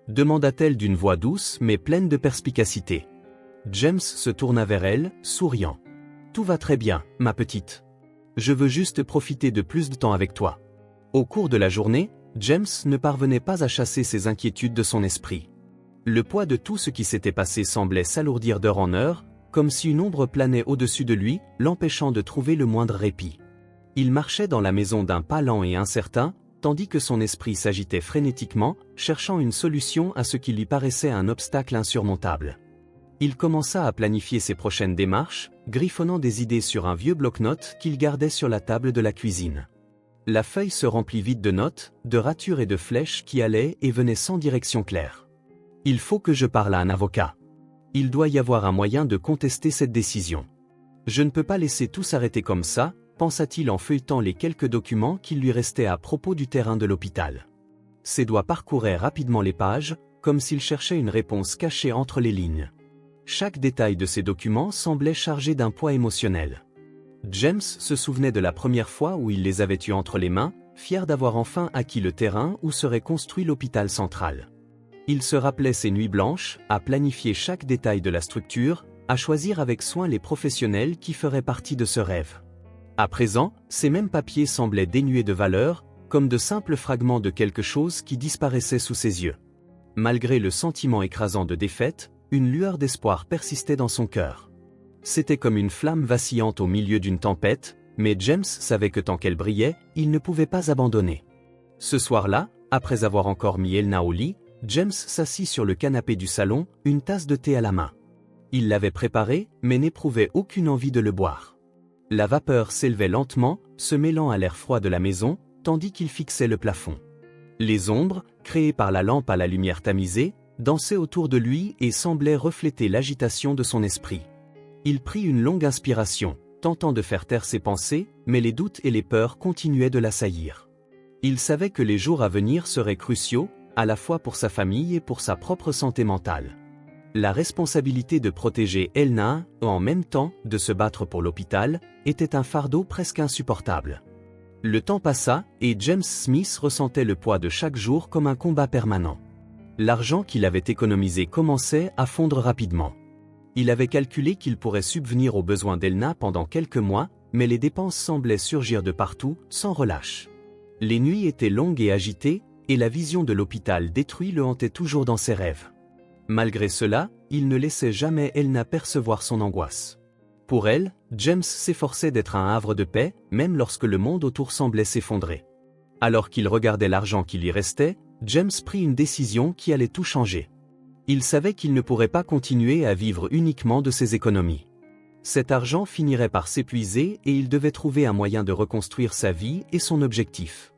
demanda-t-elle d'une voix douce mais pleine de perspicacité. James se tourna vers elle, souriant. « Tout va très bien, ma petite. Je veux juste profiter de plus de temps avec toi. » Au cours de la journée, James ne parvenait pas à chasser ses inquiétudes de son esprit. Le poids de tout ce qui s'était passé semblait s'alourdir d'heure en heure, comme si une ombre planait au-dessus de lui, l'empêchant de trouver le moindre répit. Il marchait dans la maison d'un pas lent et incertain, tandis que son esprit s'agitait frénétiquement, cherchant une solution à ce qui lui paraissait un obstacle insurmontable. Il commença à planifier ses prochaines démarches, griffonnant des idées sur un vieux bloc-notes qu'il gardait sur la table de la cuisine. La feuille se remplit vite de notes, de ratures et de flèches qui allaient et venaient sans direction claire. « Il faut que je parle à un avocat. Il doit y avoir un moyen de contester cette décision. Je ne peux pas laisser tout s'arrêter comme ça, » pensa-t-il en feuilletant les quelques documents qu'il lui restait à propos du terrain de l'hôpital. Ses doigts parcouraient rapidement les pages, comme s'il cherchait une réponse cachée entre les lignes. Chaque détail de ces documents semblait chargé d'un poids émotionnel. James se souvenait de la première fois où il les avait eus entre les mains, fier d'avoir enfin acquis le terrain où serait construit l'hôpital central. Il se rappelait ses nuits blanches, à planifier chaque détail de la structure, à choisir avec soin les professionnels qui feraient partie de ce rêve. À présent, ces mêmes papiers semblaient dénués de valeur, comme de simples fragments de quelque chose qui disparaissait sous ses yeux. Malgré le sentiment écrasant de défaite, une lueur d'espoir persistait dans son cœur. C'était comme une flamme vacillante au milieu d'une tempête, mais James savait que tant qu'elle brillait, il ne pouvait pas abandonner. Ce soir-là, après avoir encore mis Elna au lit, James s'assit sur le canapé du salon, une tasse de thé à la main. Il l'avait préparé, mais n'éprouvait aucune envie de le boire. La vapeur s'élevait lentement, se mêlant à l'air froid de la maison, tandis qu'il fixait le plafond. Les ombres, créées par la lampe à la lumière tamisée, dansaient autour de lui et semblaient refléter l'agitation de son esprit. Il prit une longue inspiration, tentant de faire taire ses pensées, mais les doutes et les peurs continuaient de l'assaillir. Il savait que les jours à venir seraient cruciaux, à la fois pour sa famille et pour sa propre santé mentale. La responsabilité de protéger Elna, en même temps de se battre pour l'hôpital, était un fardeau presque insupportable. Le temps passa, et James Smith ressentait le poids de chaque jour comme un combat permanent. L'argent qu'il avait économisé commençait à fondre rapidement. Il avait calculé qu'il pourrait subvenir aux besoins d'Elna pendant quelques mois, mais les dépenses semblaient surgir de partout, sans relâche. Les nuits étaient longues et agitées, et la vision de l'hôpital détruit le hantait toujours dans ses rêves. Malgré cela, il ne laissait jamais Elna percevoir son angoisse. Pour elle, James s'efforçait d'être un havre de paix, même lorsque le monde autour semblait s'effondrer. Alors qu'il regardait l'argent qui lui restait, James prit une décision qui allait tout changer. Il savait qu'il ne pourrait pas continuer à vivre uniquement de ses économies. Cet argent finirait par s'épuiser et il devait trouver un moyen de reconstruire sa vie et son objectif.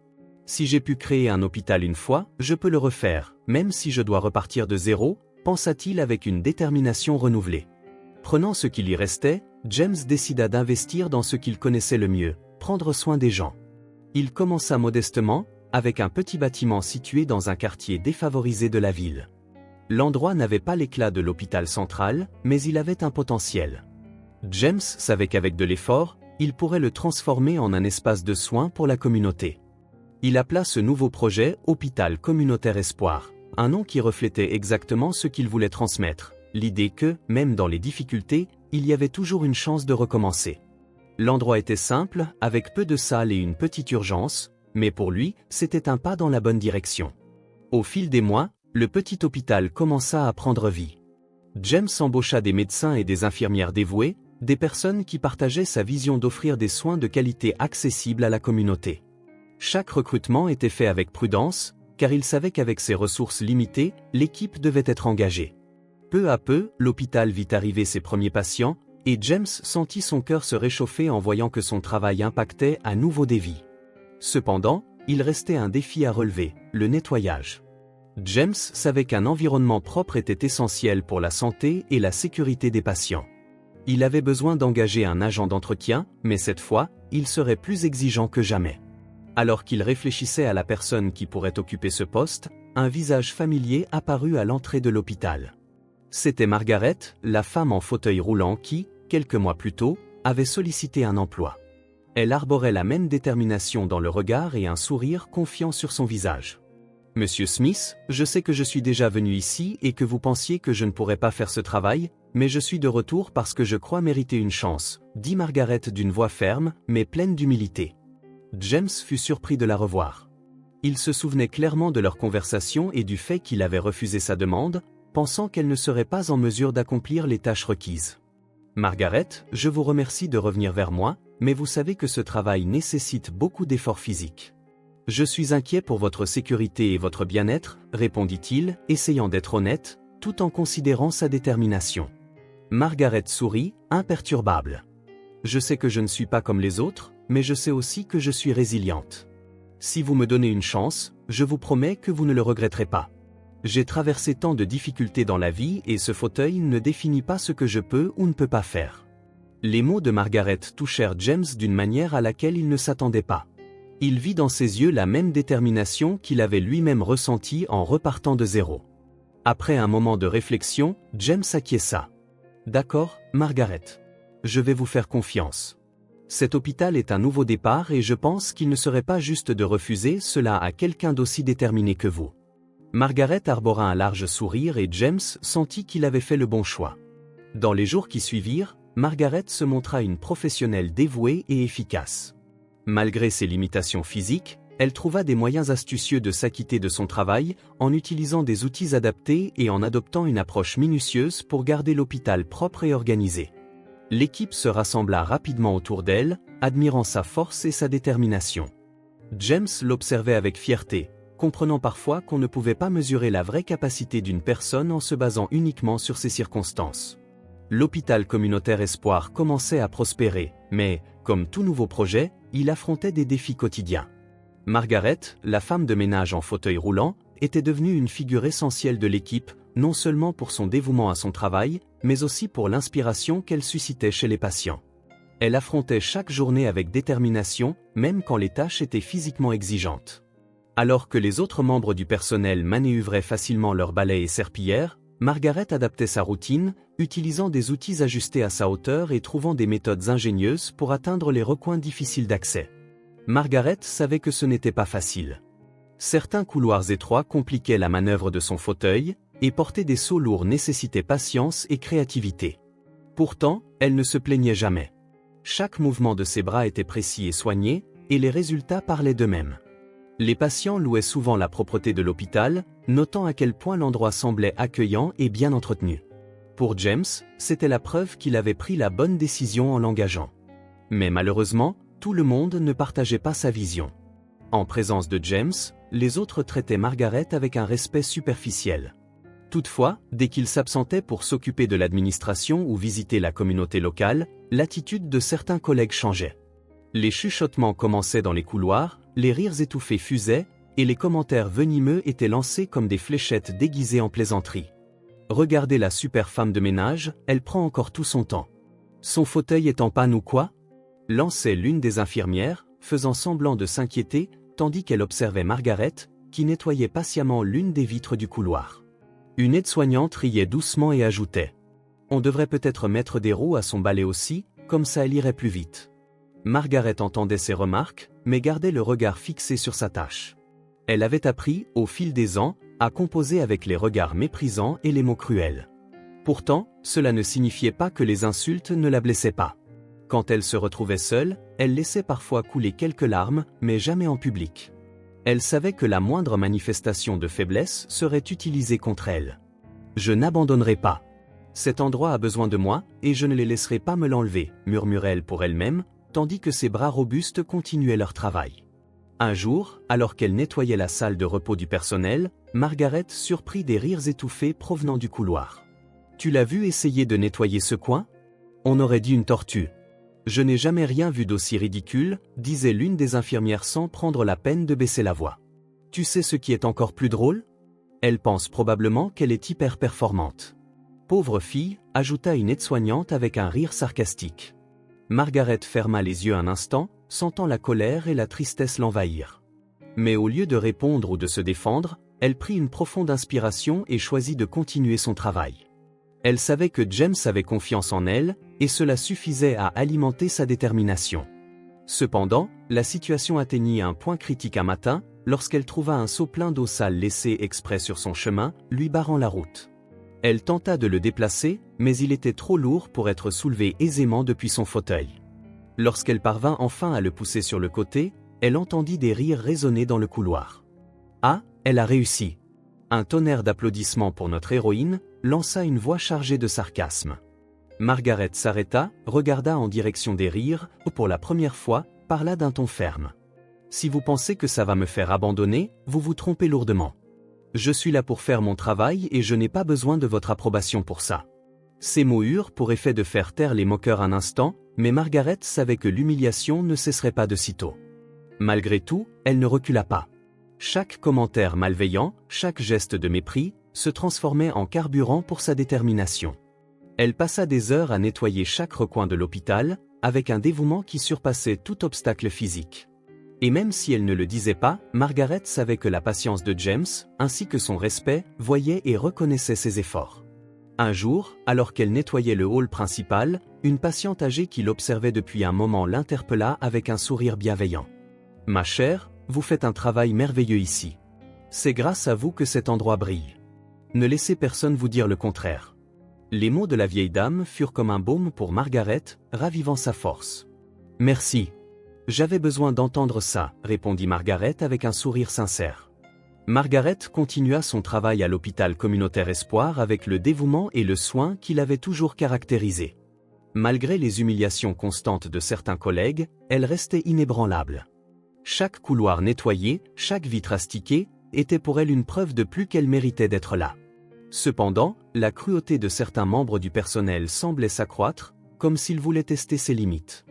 Si j'ai pu créer un hôpital une fois, je peux le refaire, même si je dois repartir de zéro, pensa-t-il avec une détermination renouvelée. Prenant ce qui lui restait, James décida d'investir dans ce qu'il connaissait le mieux, prendre soin des gens. Il commença modestement, avec un petit bâtiment situé dans un quartier défavorisé de la ville. L'endroit n'avait pas l'éclat de l'hôpital central, mais il avait un potentiel. James savait qu'avec de l'effort, il pourrait le transformer en un espace de soins pour la communauté. Il appela ce nouveau projet « Hôpital Communautaire Espoir », un nom qui reflétait exactement ce qu'il voulait transmettre, l'idée que, même dans les difficultés, il y avait toujours une chance de recommencer. L'endroit était simple, avec peu de salles et une petite urgence, mais pour lui, c'était un pas dans la bonne direction. Au fil des mois, le petit hôpital commença à prendre vie. James embaucha des médecins et des infirmières dévoués, des personnes qui partageaient sa vision d'offrir des soins de qualité accessibles à la communauté. Chaque recrutement était fait avec prudence, car il savait qu'avec ses ressources limitées, l'équipe devait être engagée. Peu à peu, l'hôpital vit arriver ses premiers patients, et James sentit son cœur se réchauffer en voyant que son travail impactait à nouveau des vies. Cependant, il restait un défi à relever, le nettoyage. James savait qu'un environnement propre était essentiel pour la santé et la sécurité des patients. Il avait besoin d'engager un agent d'entretien, mais cette fois, il serait plus exigeant que jamais. Alors qu'il réfléchissait à la personne qui pourrait occuper ce poste, un visage familier apparut à l'entrée de l'hôpital. C'était Margaret, la femme en fauteuil roulant qui, quelques mois plus tôt, avait sollicité un emploi. Elle arborait la même détermination dans le regard et un sourire confiant sur son visage. « Monsieur Smith, je sais que je suis déjà venu ici et que vous pensiez que je ne pourrais pas faire ce travail, mais je suis de retour parce que je crois mériter une chance, » dit Margaret d'une voix ferme, mais pleine d'humilité. James fut surpris de la revoir. Il se souvenait clairement de leur conversation et du fait qu'il avait refusé sa demande, pensant qu'elle ne serait pas en mesure d'accomplir les tâches requises. « Margaret, je vous remercie de revenir vers moi, mais vous savez que ce travail nécessite beaucoup d'efforts physiques. » « Je suis inquiet pour votre sécurité et votre bien-être, » répondit-il, essayant d'être honnête, tout en considérant sa détermination. Margaret sourit, imperturbable. « Je sais que je ne suis pas comme les autres, mais je sais aussi que je suis résiliente. Si vous me donnez une chance, je vous promets que vous ne le regretterez pas. J'ai traversé tant de difficultés dans la vie et ce fauteuil ne définit pas ce que je peux ou ne peux pas faire. » Les mots de Margaret touchèrent James d'une manière à laquelle il ne s'attendait pas. Il vit dans ses yeux la même détermination qu'il avait lui-même ressentie en repartant de zéro. Après un moment de réflexion, James acquiesça. « D'accord, Margaret. Je vais vous faire confiance. » Cet hôpital est un nouveau départ et je pense qu'il ne serait pas juste de refuser cela à quelqu'un d'aussi déterminé que vous. Margaret arbora un large sourire et James sentit qu'il avait fait le bon choix. Dans les jours qui suivirent, Margaret se montra une professionnelle dévouée et efficace. Malgré ses limitations physiques, elle trouva des moyens astucieux de s'acquitter de son travail en utilisant des outils adaptés et en adoptant une approche minutieuse pour garder l'hôpital propre et organisé. L'équipe se rassembla rapidement autour d'elle, admirant sa force et sa détermination. James l'observait avec fierté, comprenant parfois qu'on ne pouvait pas mesurer la vraie capacité d'une personne en se basant uniquement sur ses circonstances. L'hôpital communautaire Espoir commençait à prospérer, mais, comme tout nouveau projet, il affrontait des défis quotidiens. Margaret, la femme de ménage en fauteuil roulant, était devenue une figure essentielle de l'équipe, non seulement pour son dévouement à son travail, mais aussi pour l'inspiration qu'elle suscitait chez les patients. Elle affrontait chaque journée avec détermination, même quand les tâches étaient physiquement exigeantes. Alors que les autres membres du personnel manœuvraient facilement leurs balais et serpillères, Margaret adaptait sa routine, utilisant des outils ajustés à sa hauteur et trouvant des méthodes ingénieuses pour atteindre les recoins difficiles d'accès. Margaret savait que ce n'était pas facile. Certains couloirs étroits compliquaient la manœuvre de son fauteuil, et porter des seaux lourds nécessitait patience et créativité. Pourtant, elle ne se plaignait jamais. Chaque mouvement de ses bras était précis et soigné, et les résultats parlaient d'eux-mêmes. Les patients louaient souvent la propreté de l'hôpital, notant à quel point l'endroit semblait accueillant et bien entretenu. Pour James, c'était la preuve qu'il avait pris la bonne décision en l'engageant. Mais malheureusement, tout le monde ne partageait pas sa vision. En présence de James, les autres traitaient Margaret avec un respect superficiel. Toutefois, dès qu'il s'absentait pour s'occuper de l'administration ou visiter la communauté locale, l'attitude de certains collègues changeait. Les chuchotements commençaient dans les couloirs, les rires étouffés fusaient, et les commentaires venimeux étaient lancés comme des fléchettes déguisées en plaisanterie. Regardez la super femme de ménage, elle prend encore tout son temps. Son fauteuil est en panne ou quoi ? Lançait l'une des infirmières, faisant semblant de s'inquiéter, tandis qu'elle observait Margaret, qui nettoyait patiemment l'une des vitres du couloir. Une aide-soignante riait doucement et ajoutait « On devrait peut-être mettre des roues à son balai aussi, comme ça elle irait plus vite. » Margaret entendait ces remarques, mais gardait le regard fixé sur sa tâche. Elle avait appris, au fil des ans, à composer avec les regards méprisants et les mots cruels. Pourtant, cela ne signifiait pas que les insultes ne la blessaient pas. Quand elle se retrouvait seule, elle laissait parfois couler quelques larmes, mais jamais en public. Elle savait que la moindre manifestation de faiblesse serait utilisée contre elle. « Je n'abandonnerai pas. Cet endroit a besoin de moi, et je ne les laisserai pas me l'enlever, » murmurait-elle pour elle-même, tandis que ses bras robustes continuaient leur travail. Un jour, alors qu'elle nettoyait la salle de repos du personnel, Margaret surprit des rires étouffés provenant du couloir. « Tu l'as vu essayer de nettoyer ce coin ? On aurait dit une tortue. » « Je n'ai jamais rien vu d'aussi ridicule, » disait l'une des infirmières sans prendre la peine de baisser la voix. « Tu sais ce qui est encore plus drôle ? Elle pense probablement qu'elle est hyper performante. »« Pauvre fille, » ajouta une aide-soignante avec un rire sarcastique. Margaret ferma les yeux un instant, sentant la colère et la tristesse l'envahir. Mais au lieu de répondre ou de se défendre, elle prit une profonde inspiration et choisit de continuer son travail. Elle savait que James avait confiance en elle, et cela suffisait à alimenter sa détermination. Cependant, la situation atteignit un point critique un matin, lorsqu'elle trouva un seau plein d'eau sale laissé exprès sur son chemin, lui barrant la route. Elle tenta de le déplacer, mais il était trop lourd pour être soulevé aisément depuis son fauteuil. Lorsqu'elle parvint enfin à le pousser sur le côté, elle entendit des rires résonner dans le couloir. « Ah, elle a réussi !» Un tonnerre d'applaudissements pour notre héroïne, lança une voix chargée de sarcasme. Margaret s'arrêta, regarda en direction des rires, ou pour la première fois, parla d'un ton ferme. « Si vous pensez que ça va me faire abandonner, vous vous trompez lourdement. Je suis là pour faire mon travail et je n'ai pas besoin de votre approbation pour ça. » Ces mots eurent pour effet de faire taire les moqueurs un instant, mais Margaret savait que l'humiliation ne cesserait pas de sitôt. Malgré tout, elle ne recula pas. Chaque commentaire malveillant, chaque geste de mépris, se transformait en carburant pour sa détermination. Elle passa des heures à nettoyer chaque recoin de l'hôpital, avec un dévouement qui surpassait tout obstacle physique. Et même si elle ne le disait pas, Margaret savait que la patience de James, ainsi que son respect, voyait et reconnaissait ses efforts. Un jour, alors qu'elle nettoyait le hall principal, une patiente âgée qui l'observait depuis un moment l'interpella avec un sourire bienveillant. « Ma chère, vous faites un travail merveilleux ici. C'est grâce à vous que cet endroit brille. Ne laissez personne vous dire le contraire. » Les mots de la vieille dame furent comme un baume pour Margaret, ravivant sa force. « Merci. J'avais besoin d'entendre ça, » répondit Margaret avec un sourire sincère. Margaret continua son travail à l'hôpital communautaire Espoir avec le dévouement et le soin qui l'avaient toujours caractérisé. Malgré les humiliations constantes de certains collègues, elle restait inébranlable. Chaque couloir nettoyé, chaque vitre astiquée, était pour elle une preuve de plus qu'elle méritait d'être là. Cependant, la cruauté de certains membres du personnel semblait s'accroître, comme s'ils voulaient tester ses limites.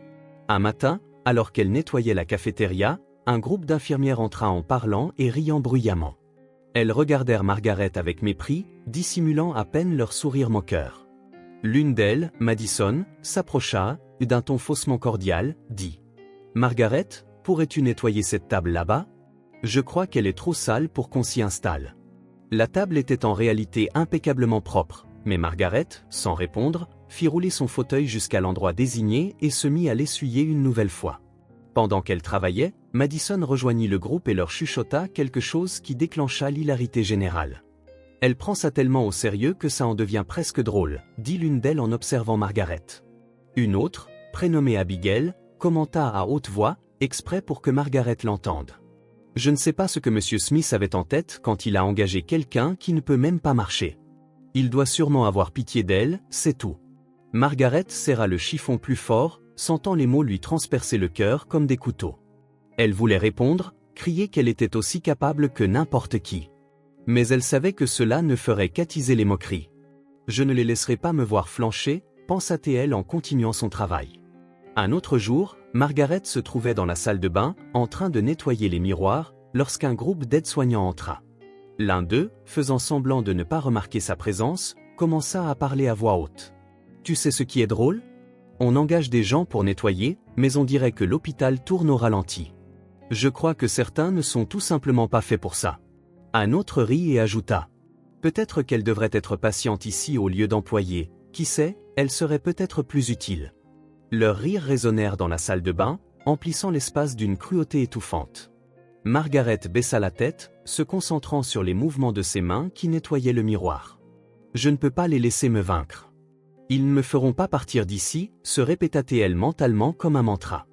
Un matin, alors qu'elle nettoyait la cafétéria, un groupe d'infirmières entra en parlant et riant bruyamment. Elles regardèrent Margaret avec mépris, dissimulant à peine leur sourire moqueur. L'une d'elles, Madison, s'approcha, d'un ton faussement cordial, dit « Margaret, pourrais-tu nettoyer cette table là-bas ? Je crois qu'elle est trop sale pour qu'on s'y installe. » La table était en réalité impeccablement propre, mais Margaret, sans répondre, fit rouler son fauteuil jusqu'à l'endroit désigné et se mit à l'essuyer une nouvelle fois. Pendant qu'elle travaillait, Madison rejoignit le groupe et leur chuchota quelque chose qui déclencha l'hilarité générale. « Elle prend ça tellement au sérieux que ça en devient presque drôle, » dit l'une d'elles en observant Margaret. Une autre, prénommée Abigail, commenta à haute voix, exprès pour que Margaret l'entende. « Je ne sais pas ce que M. Smith avait en tête quand il a engagé quelqu'un qui ne peut même pas marcher. Il doit sûrement avoir pitié d'elle, c'est tout. » Margaret serra le chiffon plus fort, sentant les mots lui transpercer le cœur comme des couteaux. Elle voulait répondre, crier qu'elle était aussi capable que n'importe qui. Mais elle savait que cela ne ferait qu'attiser les moqueries. « Je ne les laisserai pas me voir flancher », pensa-t-elle en continuant son travail. Un autre jour, Margaret se trouvait dans la salle de bain, en train de nettoyer les miroirs, lorsqu'un groupe d'aides-soignants entra. L'un d'eux, faisant semblant de ne pas remarquer sa présence, commença à parler à voix haute. « Tu sais ce qui est drôle ? On engage des gens pour nettoyer, mais on dirait que l'hôpital tourne au ralenti. Je crois que certains ne sont tout simplement pas faits pour ça. » Un autre rit et ajouta. « Peut-être qu'elle devrait être patiente ici au lieu d'employée, qui sait, elle serait peut-être plus utile. » Leurs rires résonnèrent dans la salle de bain, emplissant l'espace d'une cruauté étouffante. Margaret baissa la tête, se concentrant sur les mouvements de ses mains qui nettoyaient le miroir. « Je ne peux pas les laisser me vaincre. Ils ne me feront pas partir d'ici, » se répéta-t-elle mentalement comme un mantra.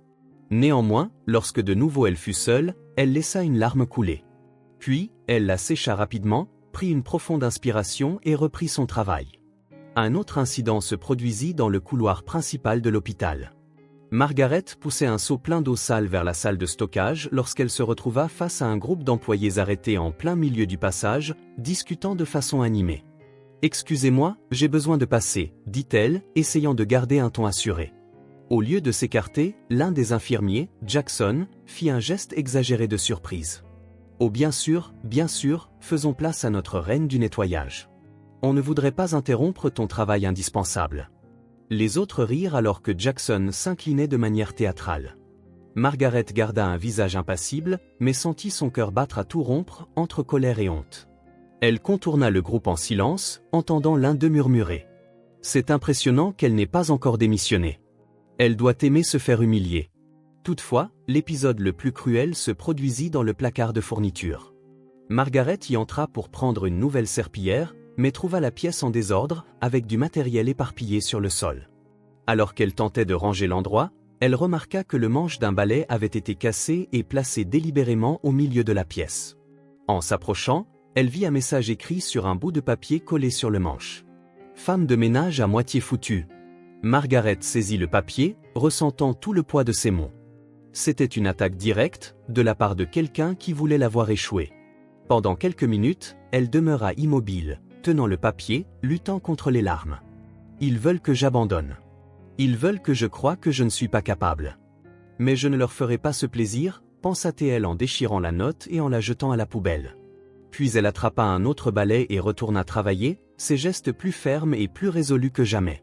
Néanmoins, lorsque de nouveau elle fut seule, elle laissa une larme couler. Puis, elle la sécha rapidement, prit une profonde inspiration et reprit son travail. Un autre incident se produisit dans le couloir principal de l'hôpital. Margaret poussait un seau plein d'eau sale vers la salle de stockage lorsqu'elle se retrouva face à un groupe d'employés arrêtés en plein milieu du passage, discutant de façon animée. « Excusez-moi, j'ai besoin de passer, » dit-elle, essayant de garder un ton assuré. Au lieu de s'écarter, l'un des infirmiers, Jackson, fit un geste exagéré de surprise. « Oh bien sûr, faisons place à notre reine du nettoyage. On ne voudrait pas interrompre ton travail indispensable. » Les autres rirent alors que Jackson s'inclinait de manière théâtrale. Margaret garda un visage impassible, mais sentit son cœur battre à tout rompre entre colère et honte. Elle contourna le groupe en silence, entendant l'un d'eux murmurer. « C'est impressionnant qu'elle n'ait pas encore démissionné. Elle doit aimer se faire humilier. » Toutefois, l'épisode le plus cruel se produisit dans le placard de fourniture. Margaret y entra pour prendre une nouvelle serpillière, mais trouva la pièce en désordre, avec du matériel éparpillé sur le sol. Alors qu'elle tentait de ranger l'endroit, elle remarqua que le manche d'un balai avait été cassé et placé délibérément au milieu de la pièce. En s'approchant, elle vit un message écrit sur un bout de papier collé sur le manche. « Femme de ménage à moitié foutue. » Margaret saisit le papier, ressentant tout le poids de ces mots. C'était une attaque directe, de la part de quelqu'un qui voulait la voir échouer. Pendant quelques minutes, elle demeura immobile, tenant le papier, luttant contre les larmes. « Ils veulent que j'abandonne. Ils veulent que je croie que je ne suis pas capable. Mais je ne leur ferai pas ce plaisir, » pensa-t-elle en déchirant la note et en la jetant à la poubelle. Puis elle attrapa un autre balai et retourna travailler, ses gestes plus fermes et plus résolus que jamais.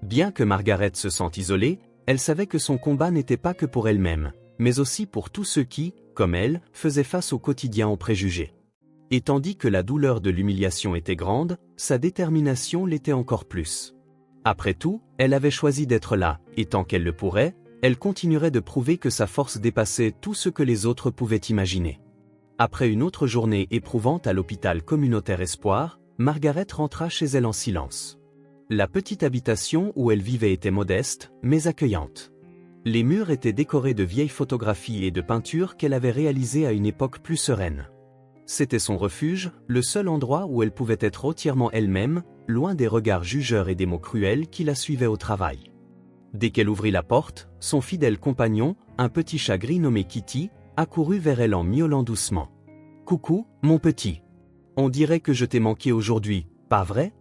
Bien que Margaret se sente isolée, elle savait que son combat n'était pas que pour elle-même, mais aussi pour tous ceux qui, comme elle, faisaient face au quotidien aux préjugés. Et tandis que la douleur de l'humiliation était grande, sa détermination l'était encore plus. Après tout, elle avait choisi d'être là, et tant qu'elle le pourrait, elle continuerait de prouver que sa force dépassait tout ce que les autres pouvaient imaginer. Après une autre journée éprouvante à l'hôpital communautaire Espoir, Margaret rentra chez elle en silence. La petite habitation où elle vivait était modeste, mais accueillante. Les murs étaient décorés de vieilles photographies et de peintures qu'elle avait réalisées à une époque plus sereine. C'était son refuge, le seul endroit où elle pouvait être entièrement elle-même, loin des regards jugeurs et des mots cruels qui la suivaient au travail. Dès qu'elle ouvrit la porte, son fidèle compagnon, un petit chat gris nommé Kitty, accourut vers elle en miaulant doucement. « Coucou, mon petit. On dirait que je t'ai manqué aujourd'hui, pas vrai ?»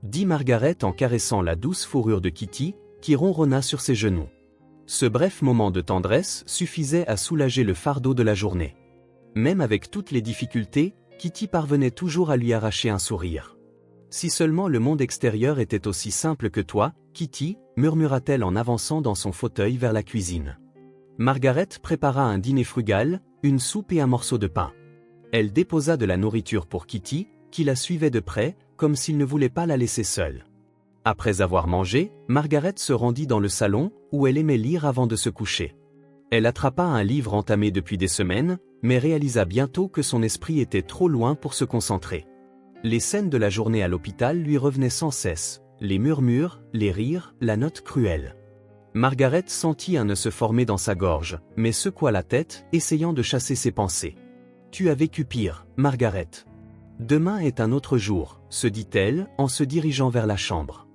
dit Margaret en caressant la douce fourrure de Kitty, qui ronronna sur ses genoux. Ce bref moment de tendresse suffisait à soulager le fardeau de la journée. Même avec toutes les difficultés, Kitty parvenait toujours à lui arracher un sourire. « Si seulement le monde extérieur était aussi simple que toi, Kitty, » murmura-t-elle en avançant dans son fauteuil vers la cuisine. Margaret prépara un dîner frugal, une soupe et un morceau de pain. Elle déposa de la nourriture pour Kitty, qui la suivait de près, comme s'il ne voulait pas la laisser seule. Après avoir mangé, Margaret se rendit dans le salon, où elle aimait lire avant de se coucher. Elle attrapa un livre entamé depuis des semaines, mais réalisa bientôt que son esprit était trop loin pour se concentrer. Les scènes de la journée à l'hôpital lui revenaient sans cesse, les murmures, les rires, la note cruelle. Margaret sentit un nœud se former dans sa gorge, mais secoua la tête, essayant de chasser ses pensées. « Tu as vécu pire, Margaret. Demain est un autre jour, » se dit-elle, en se dirigeant vers la chambre.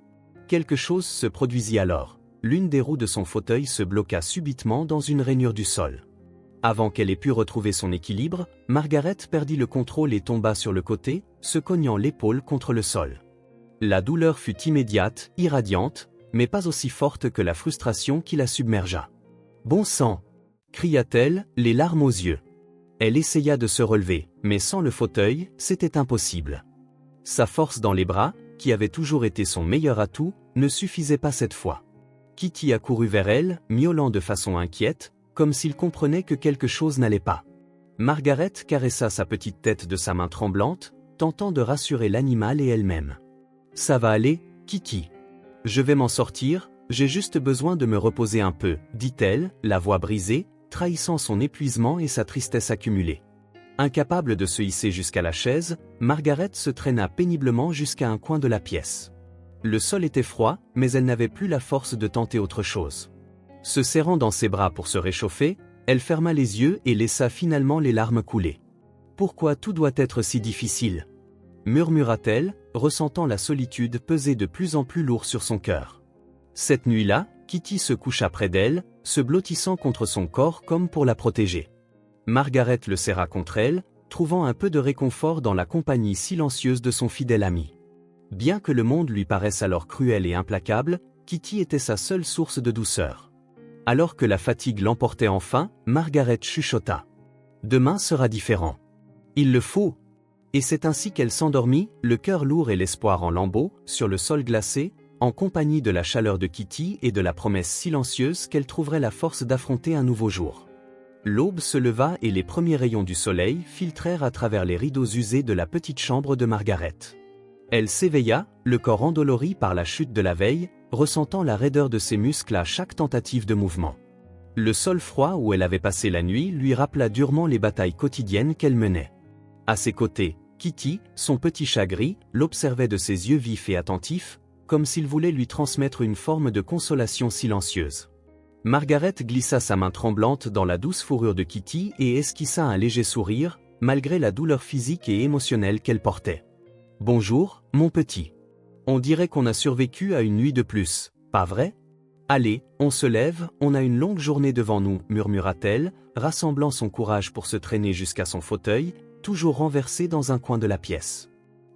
Quelque chose se produisit alors. L'une des roues de son fauteuil se bloqua subitement dans une rainure du sol. Avant qu'elle ait pu retrouver son équilibre, Margaret perdit le contrôle et tomba sur le côté, se cognant l'épaule contre le sol. La douleur fut immédiate, irradiante, mais pas aussi forte que la frustration qui la submergea. « Bon sang !» cria-t-elle, les larmes aux yeux. Elle essaya de se relever, mais sans le fauteuil, c'était impossible. Sa force dans les bras, qui avait toujours été son meilleur atout, ne suffisait pas cette fois. Kitty accourut vers elle, miaulant de façon inquiète, comme s'il comprenait que quelque chose n'allait pas. Margaret caressa sa petite tête de sa main tremblante, tentant de rassurer l'animal et elle-même. « Ça va aller, Kitty. Je vais m'en sortir, j'ai juste besoin de me reposer un peu, » dit-elle, la voix brisée, trahissant son épuisement et sa tristesse accumulée. Incapable de se hisser jusqu'à la chaise, Margaret se traîna péniblement jusqu'à un coin de la pièce. Le sol était froid, mais elle n'avait plus la force de tenter autre chose. Se serrant dans ses bras pour se réchauffer, elle ferma les yeux et laissa finalement les larmes couler. « Pourquoi tout doit être si difficile ?» murmura-t-elle, ressentant la solitude peser de plus en plus lourd sur son cœur. Cette nuit-là, Kitty se coucha près d'elle, se blottissant contre son corps comme pour la protéger. Margaret le serra contre elle, trouvant un peu de réconfort dans la compagnie silencieuse de son fidèle ami. Bien que le monde lui paraisse alors cruel et implacable, Kitty était sa seule source de douceur. Alors que la fatigue l'emportait enfin, Margaret chuchota. « Demain sera différent. Il le faut. » Et c'est ainsi qu'elle s'endormit, le cœur lourd et l'espoir en lambeaux, sur le sol glacé, en compagnie de la chaleur de Kitty et de la promesse silencieuse qu'elle trouverait la force d'affronter un nouveau jour. L'aube se leva et les premiers rayons du soleil filtrèrent à travers les rideaux usés de la petite chambre de Margaret. Elle s'éveilla, le corps endolori par la chute de la veille, ressentant la raideur de ses muscles à chaque tentative de mouvement. Le sol froid où elle avait passé la nuit lui rappela durement les batailles quotidiennes qu'elle menait. À ses côtés, Kitty, son petit chat gris, l'observait de ses yeux vifs et attentifs, comme s'il voulait lui transmettre une forme de consolation silencieuse. Margaret glissa sa main tremblante dans la douce fourrure de Kitty et esquissa un léger sourire, malgré la douleur physique et émotionnelle qu'elle portait. « Bonjour, mon petit. On dirait qu'on a survécu à une nuit de plus, pas vrai ? Allez, on se lève, on a une longue journée devant nous, » murmura-t-elle, rassemblant son courage pour se traîner jusqu'à son fauteuil, toujours renversé dans un coin de la pièce.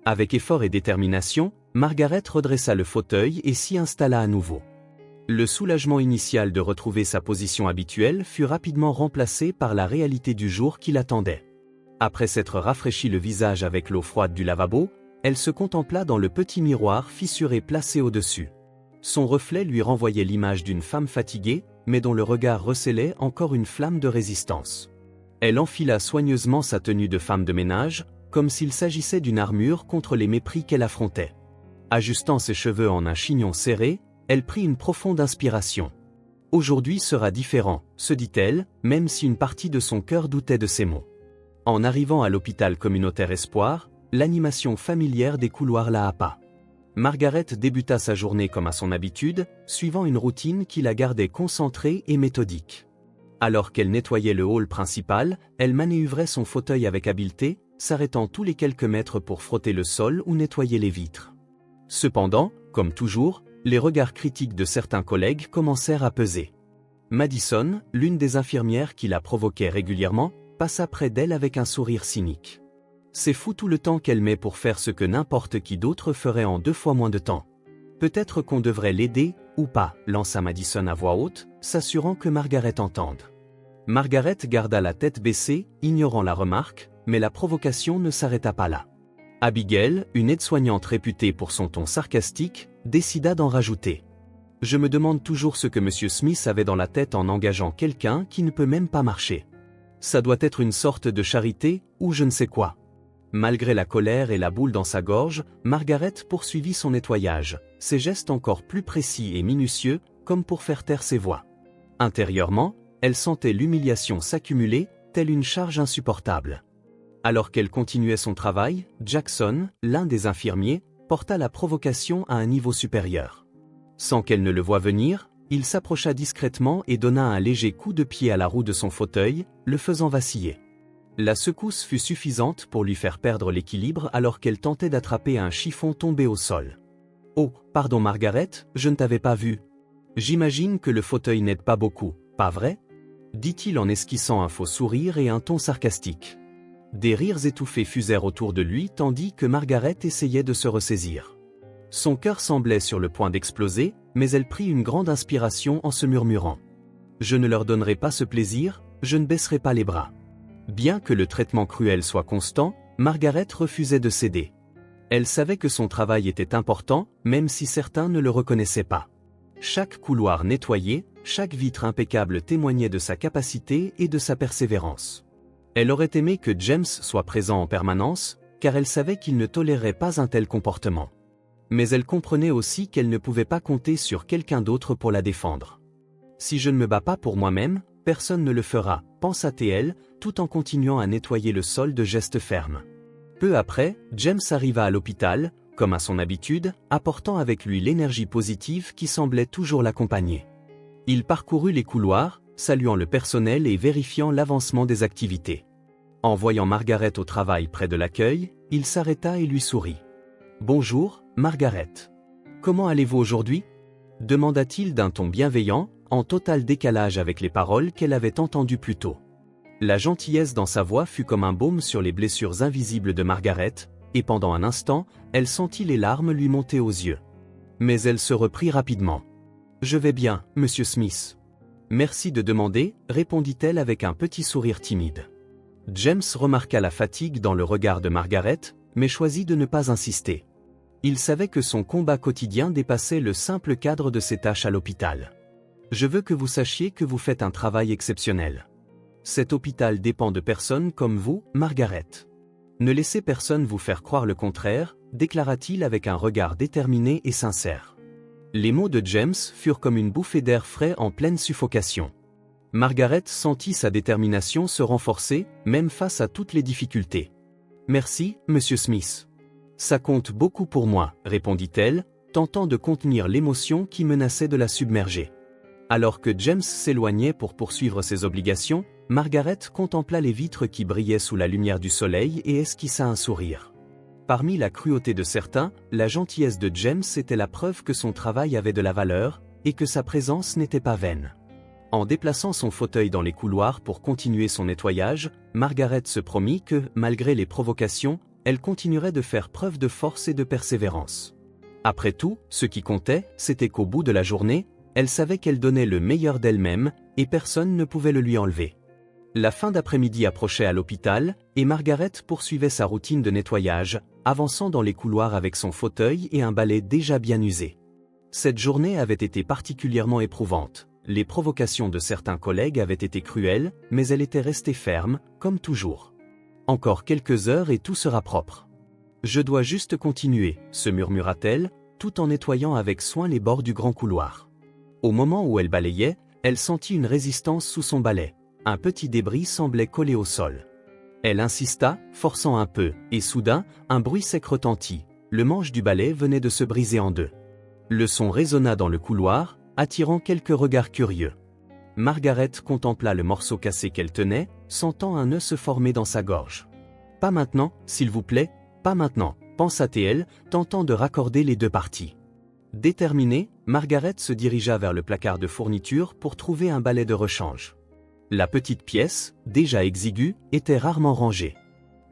Avec effort et détermination, Margaret redressa le fauteuil et s'y installa à nouveau. Le soulagement initial de retrouver sa position habituelle fut rapidement remplacé par la réalité du jour qui l'attendait. Après s'être rafraîchi le visage avec l'eau froide du lavabo, elle se contempla dans le petit miroir fissuré placé au-dessus. Son reflet lui renvoyait l'image d'une femme fatiguée, mais dont le regard recelait encore une flamme de résistance. Elle enfila soigneusement sa tenue de femme de ménage, comme s'il s'agissait d'une armure contre les mépris qu'elle affrontait. Ajustant ses cheveux en un chignon serré, elle prit une profonde inspiration. Aujourd'hui sera différent, se dit-elle, même si une partie de son cœur doutait de ces mots. En arrivant à l'hôpital communautaire Espoir, l'animation familière des couloirs la happa. Margaret débuta sa journée comme à son habitude, suivant une routine qui la gardait concentrée et méthodique. Alors qu'elle nettoyait le hall principal, elle manœuvrait son fauteuil avec habileté, s'arrêtant tous les quelques mètres pour frotter le sol ou nettoyer les vitres. Cependant, comme toujours, les regards critiques de certains collègues commencèrent à peser. Madison, l'une des infirmières qui la provoquait régulièrement, passa près d'elle avec un sourire cynique. C'est fou tout le temps qu'elle met pour faire ce que n'importe qui d'autre ferait en 2 fois moins de temps. Peut-être qu'on devrait l'aider, ou pas, lança Madison à voix haute, s'assurant que Margaret entende. Margaret garda la tête baissée, ignorant la remarque, mais la provocation ne s'arrêta pas là. Abigail, une aide-soignante réputée pour son ton sarcastique, décida d'en rajouter. « Je me demande toujours ce que M. Smith avait dans la tête en engageant quelqu'un qui ne peut même pas marcher. Ça doit être une sorte de charité, ou je ne sais quoi. » Malgré la colère et la boule dans sa gorge, Margaret poursuivit son nettoyage, ses gestes encore plus précis et minutieux, comme pour faire taire ses voix. Intérieurement, elle sentait l'humiliation s'accumuler, telle une charge insupportable. Alors qu'elle continuait son travail, Jackson, l'un des infirmiers, porta la provocation à un niveau supérieur. Sans qu'elle ne le voie venir, il s'approcha discrètement et donna un léger coup de pied à la roue de son fauteuil, le faisant vaciller. La secousse fut suffisante pour lui faire perdre l'équilibre alors qu'elle tentait d'attraper un chiffon tombé au sol. « Oh, pardon Margaret, je ne t'avais pas vu. J'imagine que le fauteuil n'aide pas beaucoup, pas vrai ?» dit-il en esquissant un faux sourire et un ton sarcastique. Des rires étouffés fusèrent autour de lui tandis que Margaret essayait de se ressaisir. Son cœur semblait sur le point d'exploser, mais elle prit une grande inspiration en se murmurant. « Je ne leur donnerai pas ce plaisir, je ne baisserai pas les bras. » Bien que le traitement cruel soit constant, Margaret refusait de céder. Elle savait que son travail était important, même si certains ne le reconnaissaient pas. Chaque couloir nettoyé, chaque vitre impeccable témoignait de sa capacité et de sa persévérance. Elle aurait aimé que James soit présent en permanence, car elle savait qu'il ne tolérerait pas un tel comportement. Mais elle comprenait aussi qu'elle ne pouvait pas compter sur quelqu'un d'autre pour la défendre. « Si je ne me bats pas pour moi-même, personne ne le fera », pensa-t-elle, tout en continuant à nettoyer le sol de gestes fermes. Peu après, James arriva à l'hôpital, comme à son habitude, apportant avec lui l'énergie positive qui semblait toujours l'accompagner. Il parcourut les couloirs, saluant le personnel et vérifiant l'avancement des activités. En voyant Margaret au travail près de l'accueil, il s'arrêta et lui sourit. « Bonjour, Margaret. Comment allez-vous aujourd'hui » demanda-t-il d'un ton bienveillant, en total décalage avec les paroles qu'elle avait entendues plus tôt. La gentillesse dans sa voix fut comme un baume sur les blessures invisibles de Margaret, et pendant un instant, elle sentit les larmes lui monter aux yeux. Mais elle se reprit rapidement. « Je vais bien, Monsieur Smith. »« Merci de demander, » répondit-elle avec un petit sourire timide. James remarqua la fatigue dans le regard de Margaret, mais choisit de ne pas insister. Il savait que son combat quotidien dépassait le simple cadre de ses tâches à l'hôpital. « Je veux que vous sachiez que vous faites un travail exceptionnel. Cet hôpital dépend de personnes comme vous, Margaret. Ne laissez personne vous faire croire le contraire, » déclara-t-il avec un regard déterminé et sincère. Les mots de James furent comme une bouffée d'air frais en pleine suffocation. Margaret sentit sa détermination se renforcer, même face à toutes les difficultés. « Merci, Monsieur Smith. Ça compte beaucoup pour moi, » répondit-elle, tentant de contenir l'émotion qui menaçait de la submerger. Alors que James s'éloignait pour poursuivre ses obligations, Margaret contempla les vitres qui brillaient sous la lumière du soleil et esquissa un sourire. Parmi la cruauté de certains, la gentillesse de James était la preuve que son travail avait de la valeur, et que sa présence n'était pas vaine. En déplaçant son fauteuil dans les couloirs pour continuer son nettoyage, Margaret se promit que, malgré les provocations, elle continuerait de faire preuve de force et de persévérance. Après tout, ce qui comptait, c'était qu'au bout de la journée, elle savait qu'elle donnait le meilleur d'elle-même, et personne ne pouvait le lui enlever. La fin d'après-midi approchait à l'hôpital, et Margaret poursuivait sa routine de nettoyage, avançant dans les couloirs avec son fauteuil et un balai déjà bien usé. Cette journée avait été particulièrement éprouvante. Les provocations de certains collègues avaient été cruelles, mais elle était restée ferme, comme toujours. Encore quelques heures et tout sera propre. Je dois juste continuer, se murmura-t-elle, tout en nettoyant avec soin les bords du grand couloir. Au moment où elle balayait, elle sentit une résistance sous son balai. Un petit débris semblait collé au sol. Elle insista, forçant un peu, et soudain, un bruit sec retentit. Le manche du balai venait de se briser en deux. Le son résonna dans le couloir, attirant quelques regards curieux. Margaret contempla le morceau cassé qu'elle tenait, sentant un nœud se former dans sa gorge. « Pas maintenant, s'il vous plaît, pas maintenant », pensa-t-elle, tentant de raccorder les deux parties. Déterminée, Margaret se dirigea vers le placard de fourniture pour trouver un balai de rechange. La petite pièce, déjà exiguë, était rarement rangée.